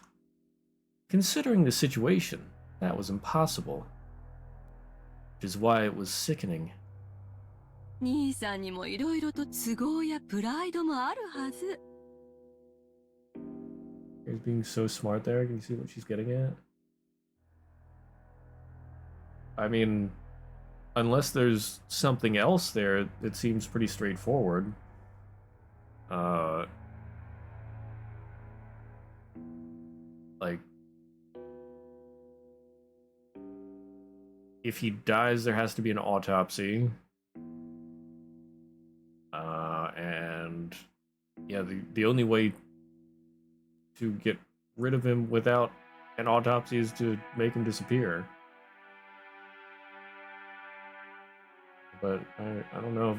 Considering the situation, that was impossible. Which is why it was sickening. 兄さんにもいろいろと都合やプライドもあるはず。He's being so smart there. Can you see what she's getting at? I mean, unless there's something else there, it seems pretty straightforward. Like, if he dies, there has to be an autopsy. And yeah, the only way to get rid of him without an autopsy is to make him disappear. But I don't know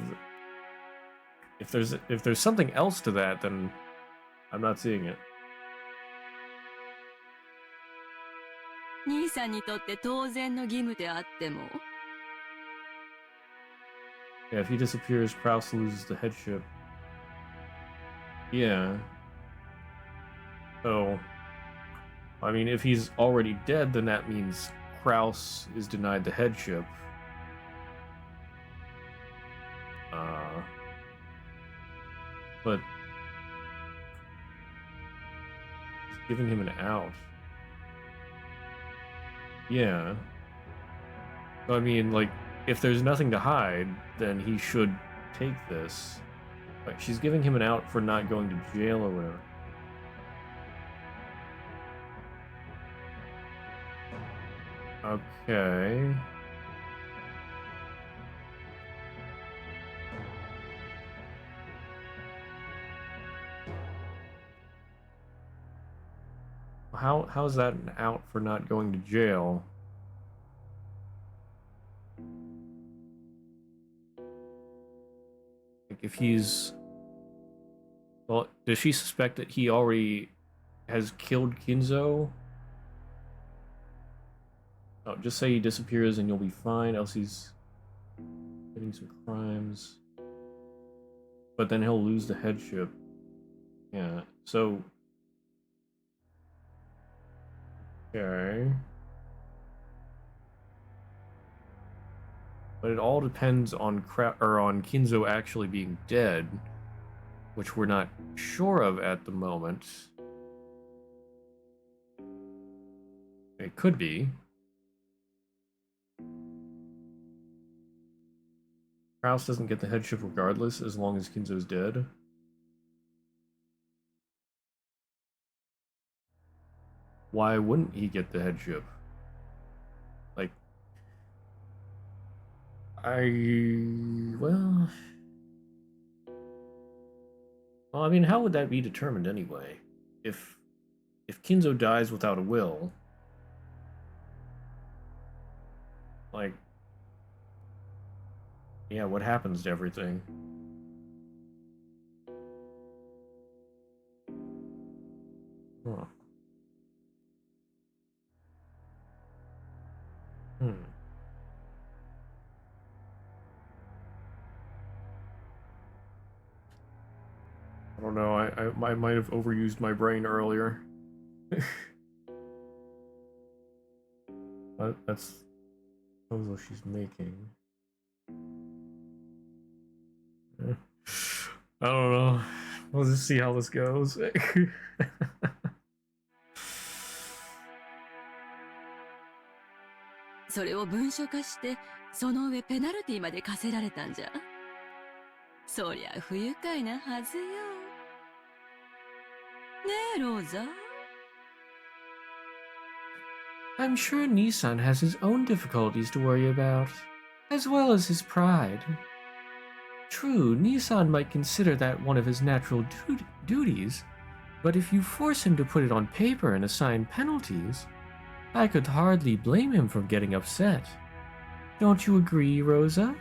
if there's something else to that, then I'm not seeing it. 兄さんにとって当然の義務であっても Yeah, if he disappears, Kraus loses the headship. Yeah. So, I mean, if he's already dead, then that means Kraus is denied the headship. But giving him an out. Yeah. So, I mean, like, if there's nothing to hide, then he should take this. Like, she's giving him an out for not going to jail or whatever. Okay. How's that an out for not going to jail? Like if he's... Well, does she suspect that he already has killed Kinzo? Oh, just say he disappears and you'll be fine, else he's committing some crimes. But then he'll lose the headship. Yeah, so... Okay. But it all depends on on Kinzo actually being dead, which we're not sure of at the moment. It could be. Kraus doesn't get the headship regardless as long as Kinzo's dead. Why wouldn't he get the headship? Like, well, I mean, how would that be determined anyway? If Kinzo dies without a will, like, yeah, what happens to everything? Huh. I don't know, I might have overused my brain earlier. That's the proposal she's making. I don't know. We'll just see how this goes. それを文書化してその上ペナルティまで課せられたんじゃ。そりゃ不愉快なはずよ。ねえ、ローザ。I'm sure Nissan has his own difficulties to worry about, as well as his pride. True, Nissan might consider that one of his natural duties, but if you force him to put it on paper and assign penalties, I could hardly blame him for getting upset. Don't you agree, Rosa?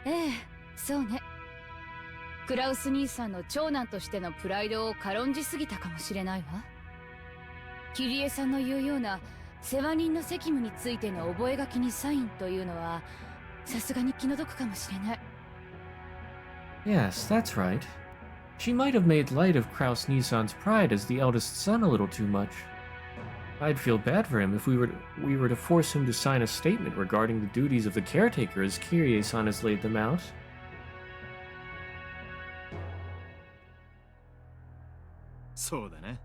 ええ、そうね。クラウス兄さんの長男としてのプライドを軽んじすぎたかもしれないわ。キリエさんの言うような世話人の責務についての覚書にサインというのはさすがに気の毒かもしれない。Yes, that's right. She might have made light of Kraus Nissan's pride as the eldest son a little too much. I'd feel bad for him if we were to force him to sign a statement regarding the duties of the caretaker as Kyrie-san has laid them out. そうだな。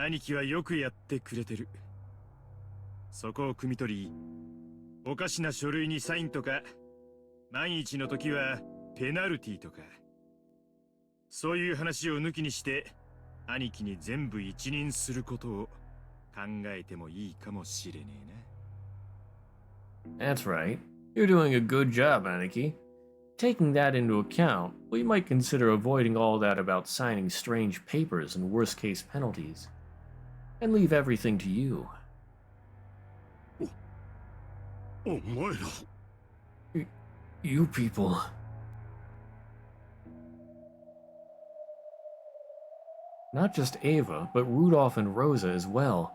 兄貴はよくやってくれてる。そこを汲み取り、おかしな書類にサインとか、万一の時はペナルティとか、そういう話を抜きにして、兄貴に全部一任することを考えてもいいかもしれねえな。That's right. You're doing a good job, Aniki. Taking that into account, we might consider avoiding all that about signing strange papers and worst-case penalties, and leave everything to you. お前ら You people. Not just Ava, but Rudolph and Rosa as well,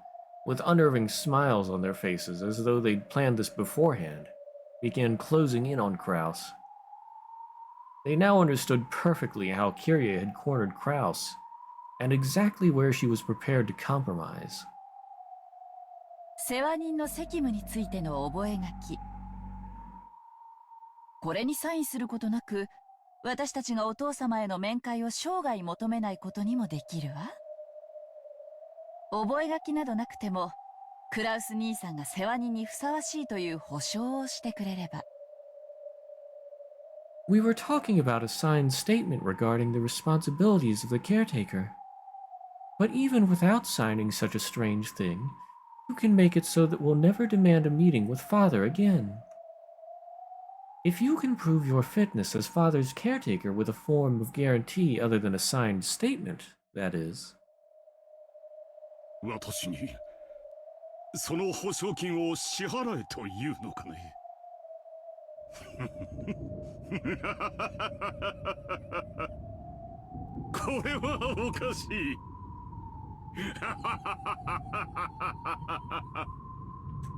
with unnerving smiles on their faces as though they'd planned this beforehand, began closing in on Kraus. They now understood perfectly how Kyria had cornered Kraus, and exactly where she was prepared to compromise. 世話人の責務についての覚書。これにサインすることなく、私たちがお父様への面会を生涯求めないことにもできるわ。覚書などなくても、クラウス兄さんが世話人にふさわしいという保証をしてくれれば。We were talking about a signed statement regarding the responsibilities of the caretaker. But even without signing such a strange thing, you can make it so that we'll never demand a meeting with Father again. If you can prove your fitness as Father's caretaker with a form of guarantee other than a signed statement, that is. 私にその保証金を支払えというのかね。これはおかしい。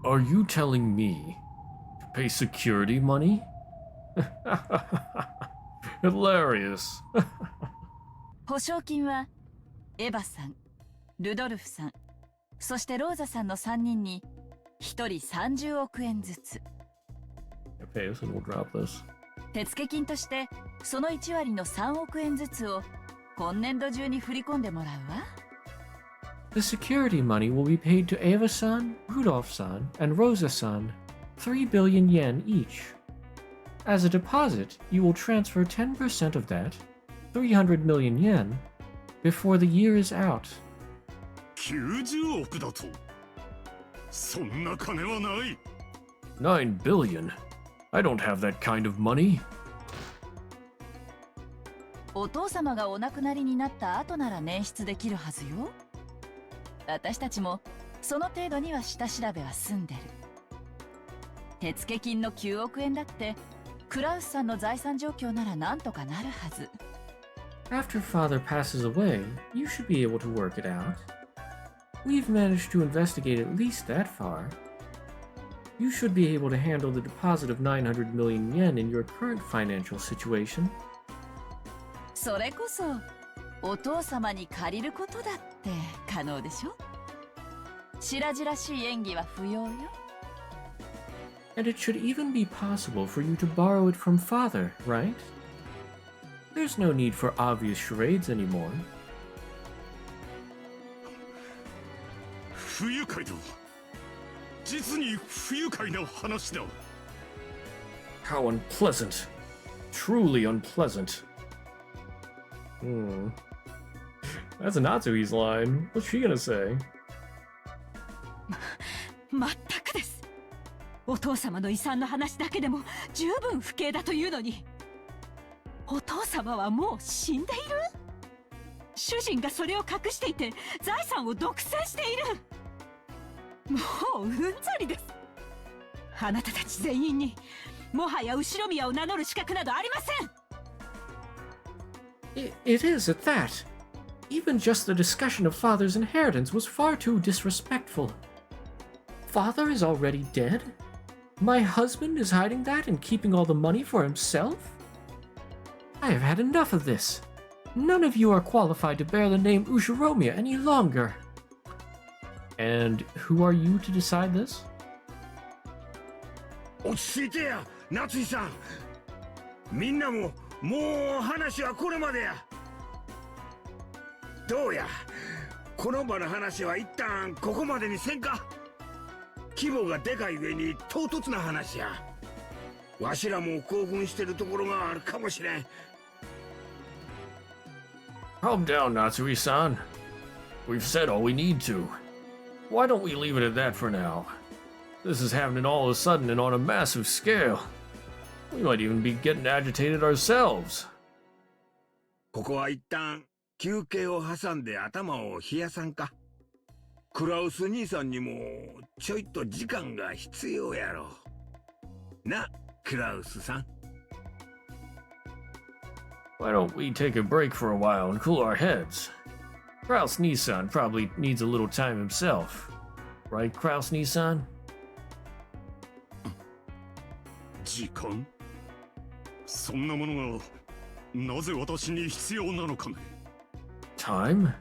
Are you telling me to pay security money? Hilarious. 保証金はエヴァさん、ルドルフさん、そしてローザさんの3人に1人30億円ずつ。Okay, so we'll drop this. 手付金としてその1割の3億円ずつを今年度中に振り込んでもらうわ。The security money will be paid to Ava-san, Rudolph-san, and Rosa-san, 3 billion yen each. As a deposit, you will transfer 10% of that, 300 million yen, before the year is out. 90億だと。そんな金はない。9 billion? I don't have that kind of money. お父様がお亡くなりになった後なら捻出できるはずよ。私たちもその程度には下調べは済んでる。手付金の9億円だってクラウスさんの財産状況ならなんとかなるはず。After Father passes away, you should be able to work it out. We've managed to investigate at least that far. You should be able to handle the deposit of 900 million yen in your current financial situation. それこそお父様に借りることだって可能でしょ。白々しい演技は不要よ。And it should even be possible for you to borrow it from Father, right? There's no need for obvious charades anymore. 不愉快だ。実に不愉快な話だ。How unpleasant. Truly unpleasant. That's Natsui's line. What's she gonna say? まったくです。お父様の遺産の話だけでも十分不敬だというのに、お父様はもう死んでいる？主人がそれを隠していて財産を独占している。もううんざりです。あなたたち全員にもはや後ろ宮を名乗る資格などありません。It is at that. Even just the discussion of Father's inheritance was far too disrespectful. Father is already dead? My husband is hiding that and keeping all the money for himself? I have had enough of this. None of you are qualified to bear the name Ushiromiya any longer. And who are you to decide this? 落ち着いてや、夏井さん。みんなもう話はこれまでや。どうや、この場の話は一旦ここまでにせんか。規模がでかい上に唐突な話や。わしらも興奮してるところがあるかもしれん。Calm down, Natsui-san. We've said all we need to. Why don't we leave it at that for now? This is happening all of a sudden and on a massive scale. We might even be getting agitated ourselves. ここは一旦休憩を挟んで頭を冷やさんか。クラウス兄さんにもちょいと時間が必要やろ。な、クラウスさん。Why don't we take a break for a while and cool our heads? Kraus Nissan probably needs a little time himself. Right, Kraus Nissan? 時間？そんなものがなぜ私に必要なのかね。Time?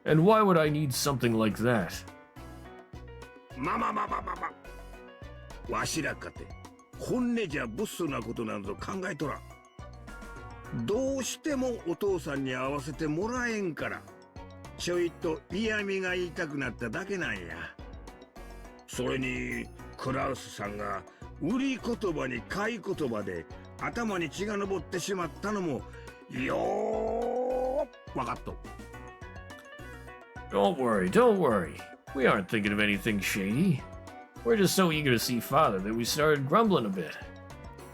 And why would I need something like that? ま。わしらかて本音じゃブスなことなど考えとらん。どうしてもお父さんに会わせてもらえんから、ちょいと嫌味が言いたくなっただけなんや。それにクラウスさんが売り言葉に買い言葉で頭に血が上ってしまったのもよーわかっと。Don't worry. We aren't thinking of anything shady. We're just so eager to see Father that we started grumbling a bit.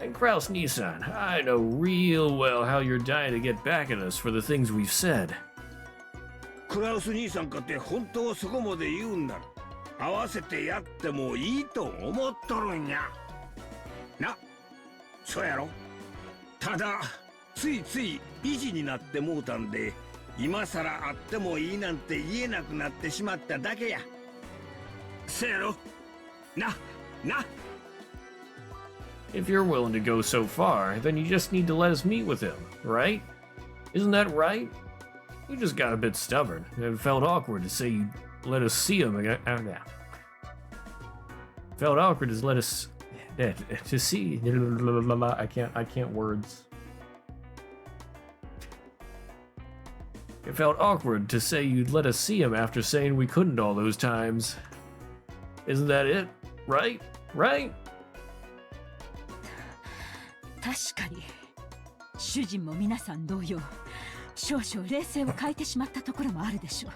And Kraus Nissan, I know real well how you're dying to get back at us for the things we've said. クラウス兄さんかって本当そこまで言うんなら合わせてやってもいいと思っとるんや。な、そうやろ。ただついつい意地になってもうたんで、今さら会ってもいいなんて言えなくなってしまっただけや。そうやろ。な。If you're willing to go so far, then you just need to let us meet with him, right? Isn't that right? You just got a bit stubborn, and it felt awkward to say you'd let us see him again. Felt awkward to let us to see. I can't words. It felt awkward to say you'd let us see him after saying we couldn't all those times. Isn't that it? Right? Right? 確かに主人も皆さん同様、少々冷静を欠いてしまったところもあるでしょう。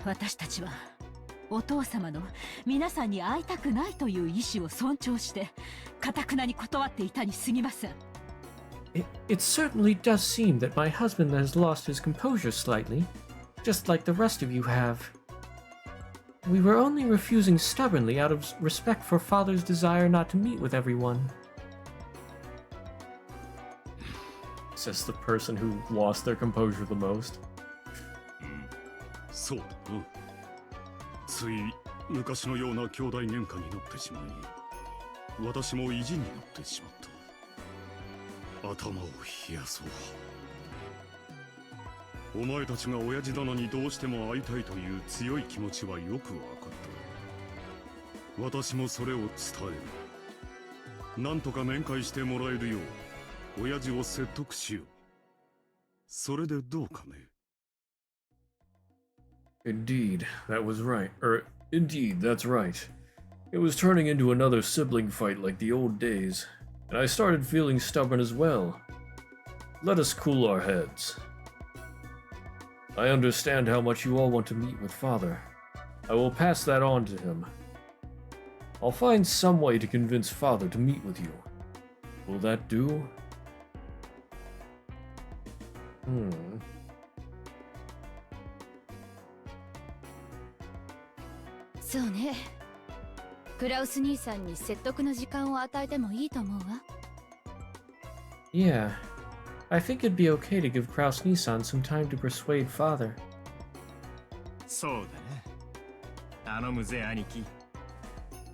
私たちはお父様の皆さんに会いたくないという意思を尊重して頑なに断っていたに過ぎません。It certainly does seem that my husband has lost his composure slightly, just like the rest of you have. We were only refusing stubbornly out of respect for Father's desire not to meet with everyone. Says the person who lost their composure the most. そうだな。つい昔のような兄弟喧嘩になってしまい、私も意地になってしまった。頭を冷やそう。お前たちが親父殿にどうしても会いたいという強い気持ちはよくわかった。私もそれを伝える。なんとか面会してもらえるよう親父を説得しよう。それでどうかね。Indeed, that was right. Indeed, that's right. It was turning into another sibling fight like the old days, and I started feeling stubborn as well. Let us cool our heads. I understand how much you all want to meet with Father. I will pass that on to him. I'll find some way to convince Father to meet with you. Will that do? そうね。クラウス兄さんに説得の時間を与えてもいいと思うわ。Yeah, I think it'd be okay to give Kraus Nissan some time to persuade Father. そうだね。頼むぜ兄貴。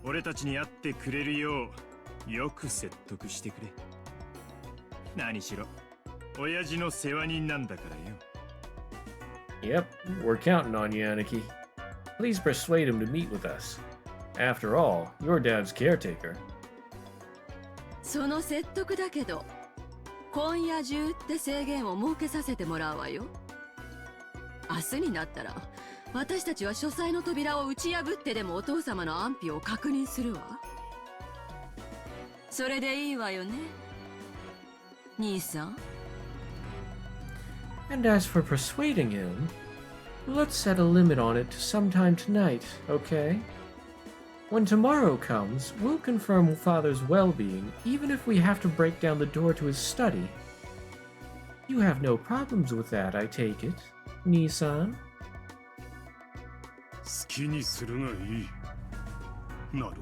俺たちに会ってくれるようよく説得してくれ。何しろ親父の世話人なんだからよ。 Yep, we're counting on you, Aniki. Please persuade him to meet with us. After all, you're Dad's caretaker. その説得だけど、今夜中って制限を設けさせてもらうわよ。明日になったら、私たちは書斎の扉を打ち破ってでもお父様の安否を確認するわ。それでいいわよね、兄さん。And as for persuading him, let's set a limit on it to sometime tonight, okay? When tomorrow comes, we'll confirm Father's well-being, even if we have to break down the door to his study. You have no problems with that, I take it, Nissan? 好きにするがいい。なるほど。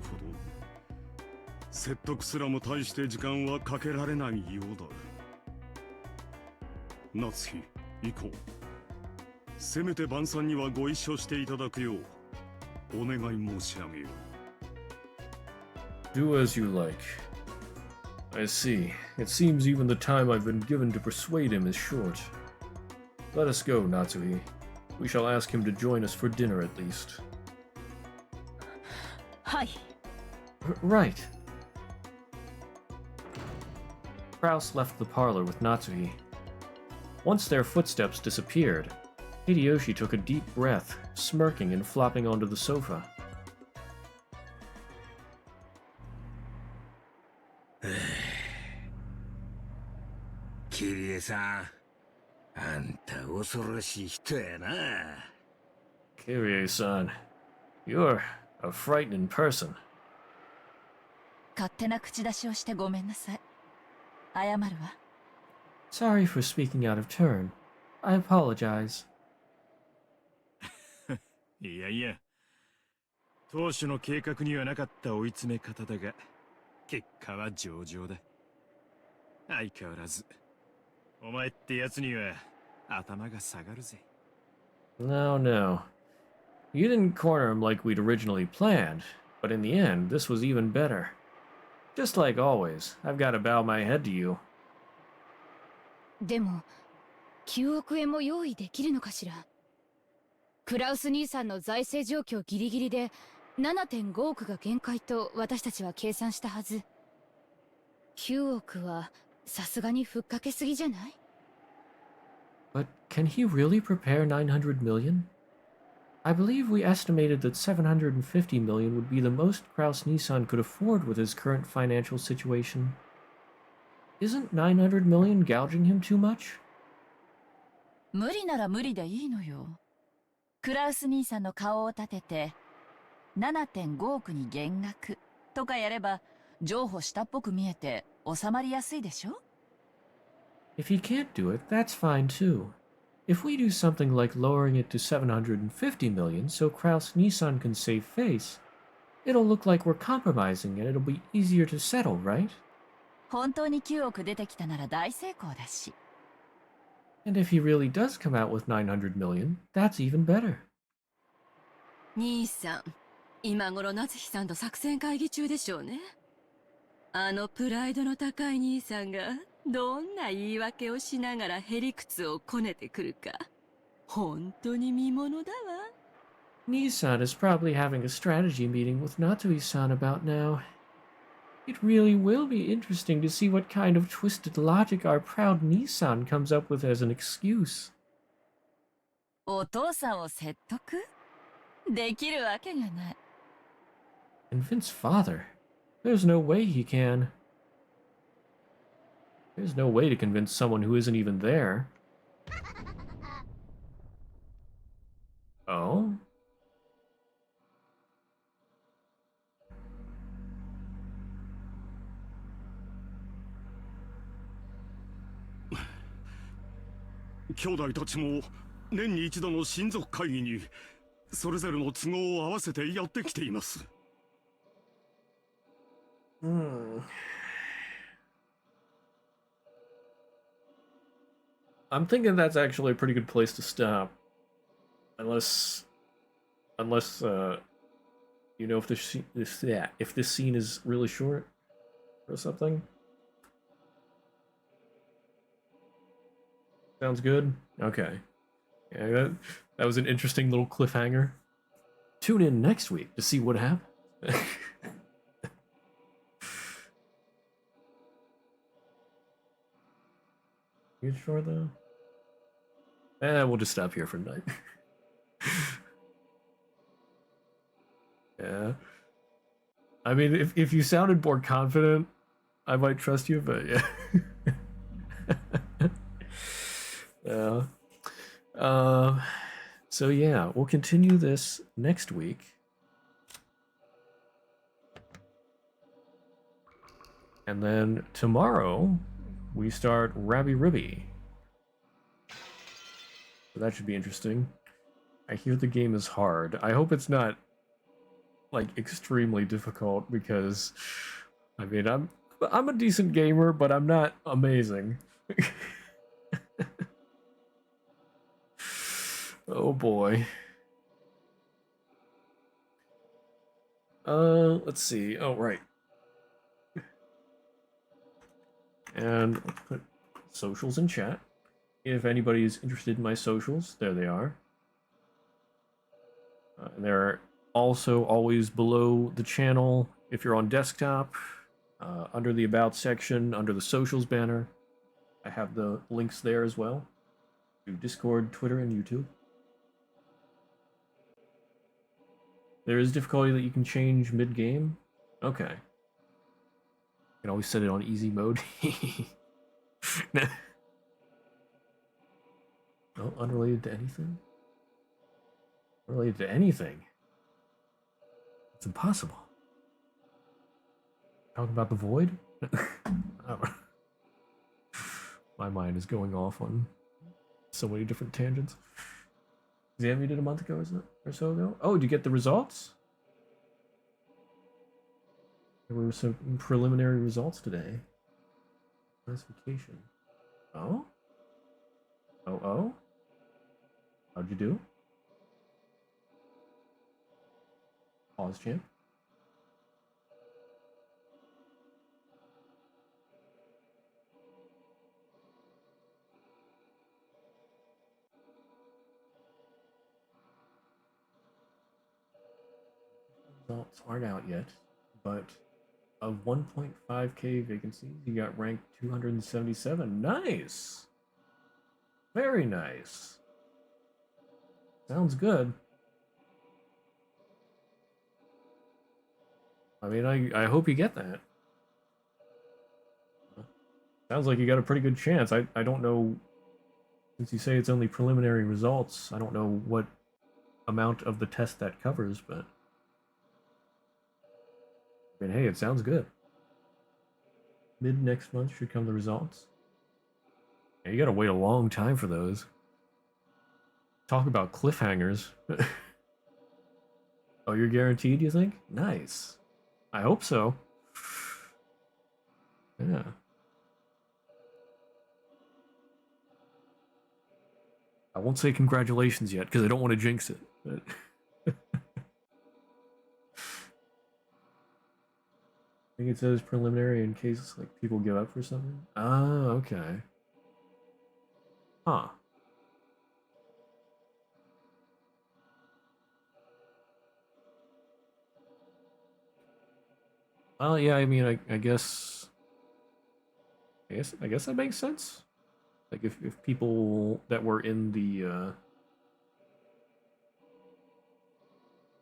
説得すらも大して時間はかけられないようだ。夏日、行こう。せめて晩餐にはご一緒していただくようお願い申し上げよう。Do as you like. I see. It seems even the time I've been given to persuade him is short. Let us go, Natsuhi. We shall ask him to join us for dinner at least. はい。 Right. Kraus left the parlor with Natsuhi. Once their footsteps disappeared, Hideyoshi took a deep breath, smirking and flopping onto the sofa. キリエさん、あんた恐ろしい人やな。Kyrie-san, you're a frightening person. 勝手な口出しをしてごめんなさい。謝るわ。Sorry for speaking out of turn. I apologize. いやいや、当初の計画にはなかった追い詰め方だが、結果は上々だ。相変わらず、お前ってやつには頭が下がるぜ。No, no. You didn't corner him like we'd originally planned, but in the end, this was even better. Just like always, I've got to bow my head to you. でも9億円も用意できるのかしら。クラウス兄さんの財政状況ギリギリで 7.5 億が限界と私たちは計算したはず。9億はさすがにふっかけすぎじゃない？ But can he really prepare 900 million? I believe we estimated that 750 million would be the most Kraus Nissan could afford with his current financial situation. Isn't 900 million gouging him too much? 無理なら無理でいいのよ。クラウス兄さんの顔を立てて 7.5 億に減額とかやれば譲歩したっぽく見えて収まりやすいでしょ？ If he can't do it, that's fine too. If we do something like lowering it to 750 million so Kraus Nissan can save face, it'll look like we're compromising and it'll be easier to settle, right? 本当に9億出てきたなら大成功だし。And if he really does come out with 900 million, that's even better. 兄さん、今頃夏日さんと作戦会議中でしょうね。あのプライドの高い兄さんがどんな言い訳をしながらへりくつをこねてくるか、本当に見ものだわ。Nissan is probably having a strategy meeting with Natsui-san about now. It really will be interesting to see what kind of twisted logic our proud Nissan comes up with as an excuse. お父さんを説得できるわけがない。Convince father? There's no way he can. There's no way to convince someone who isn't even there. Oh? 兄弟たちも年に一度の親族会議にそれぞれの都合を合わせてやってきています。I'm thinking that's actually a pretty good place to stop. Unless you know if if this scene is really short or something. Sounds good? Okay. Yeah, that was an interesting little cliffhanger. Tune in next week to see what happens. You sure though? We'll just stop here for tonight. Yeah. I mean, if you sounded more confident, I might trust you, but yeah. Yeah. So yeah, we'll continue this next week. And then tomorrow, we start Rabby Ribby. So that should be interesting. I hear the game is hard. I hope it's not, like, extremely difficult, because, I mean, I'm a decent gamer, but I'm not amazing. Oh boy. Let's see. Oh, right. And let's put socials in chat. If anybody is interested in my socials, there they are. And they're also always below the channel if you're on desktop, under the About section, under the socials banner. I have the links there as well to Discord, Twitter, and YouTube. There is difficulty that you can change mid-game. Okay. You can always set it on easy mode. No, unrelated to anything? Unrelated to anything? It's impossible. Talk about the void? My mind is going off on so many different tangents. Exam you did a month ago or so ago? Oh, did you get the results? There were some preliminary results today. Classification. Oh? Oh? How'd you do? Pause, champ. Results aren't out yet, but of 1.5k vacancies, you got ranked 277. Nice! Very nice. Sounds good. I mean, I hope you get that. Sounds like you got a pretty good chance. I don't know, since you say it's only preliminary results, I don't know what amount of the test that covers, but I mean, hey, it sounds good. Mid next month should come the results. Yeah, you gotta wait a long time for those. Talk about cliffhangers. Oh, you're guaranteed, you think? Nice. I hope so. Yeah. I won't say congratulations yet, because I don't want to jinx it. But I think it says preliminary in case like people give up for something. Ah, okay. Huh. Well, yeah, I mean, I guess that makes sense. Like if people that were in the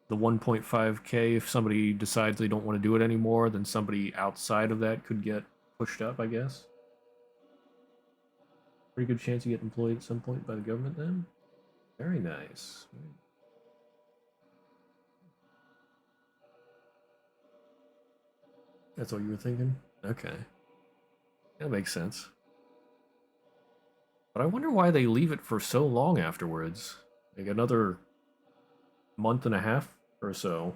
1.5k, if somebody decides they don't want to do it anymore, then somebody outside of that could get pushed up, I guess. Pretty good chance you get employed at some point by the government then. Very nice. That's what you were thinking? Okay. That makes sense. But I wonder why they leave it for so long afterwards. Like another month and a half or so.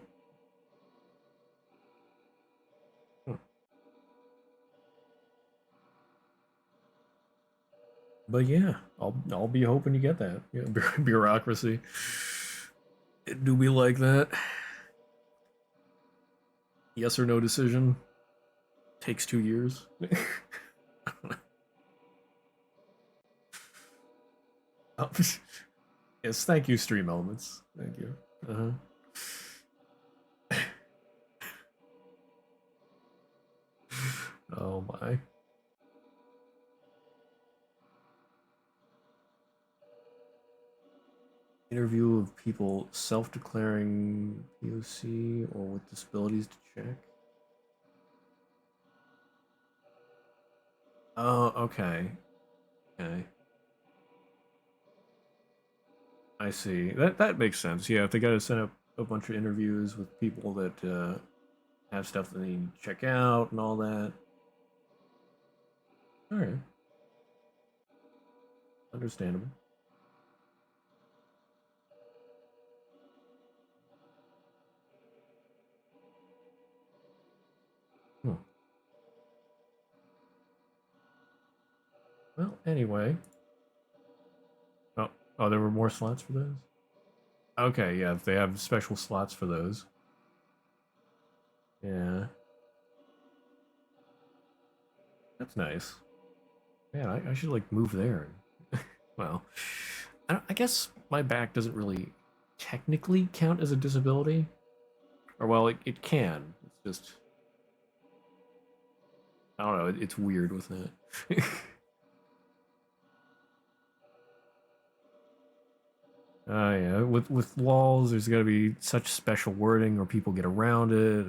But yeah, I'll be hoping you get that. Yeah, bureaucracy. Do we like that? Yes or no decision. Takes 2 years. Oh, yes, thank you, Stream Elements. Thank you. Oh my. Interview of people self-declaring POC or with disabilities to check. Oh, okay. Okay. I see. That makes sense. Yeah, if they gotta set up a bunch of interviews with people that have stuff that they need to check out and all that. Alright. Understandable. Hmm. Well, anyway. Oh, there were more slots for those? Okay, yeah, if they have special slots for those. Yeah. That's nice. Man, I should, like, move there. Well, I guess my back doesn't really technically count as a disability. Or, well, it can. It's just... I don't know, it's weird with that. Yeah, with laws, there's got to be such special wording, or people get around it,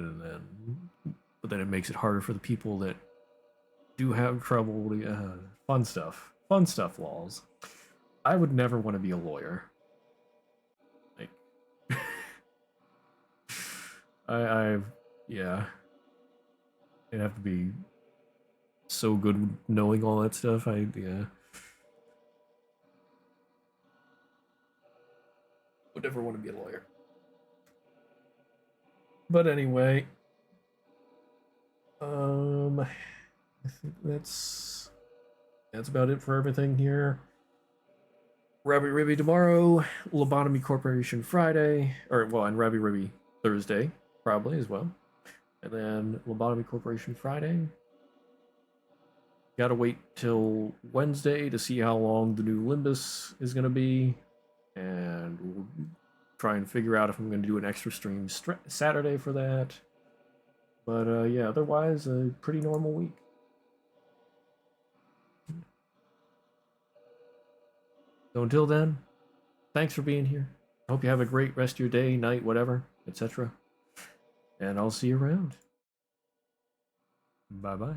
but then it makes it harder for the people that do have trouble. Fun stuff. Laws. I would never want to be a lawyer. Like, yeah, it'd have to be so good knowing all that stuff. Yeah, would never want to be a lawyer. But anyway, I think that's about it for everything here. Rabbit Ribby tomorrow, Lobotomy Corporation Friday, and Rabbit Ribby Thursday, probably as well. And then Lobotomy Corporation Friday. Gotta wait till Wednesday to see how long the new Limbus is gonna be. And we'll try and figure out if I'm gonna do an extra stream Saturday for that. But yeah, otherwise, a pretty normal week. So until then, thanks for being here. Hope you have a great rest of your day, night, whatever, etc. And I'll see you around. Bye bye.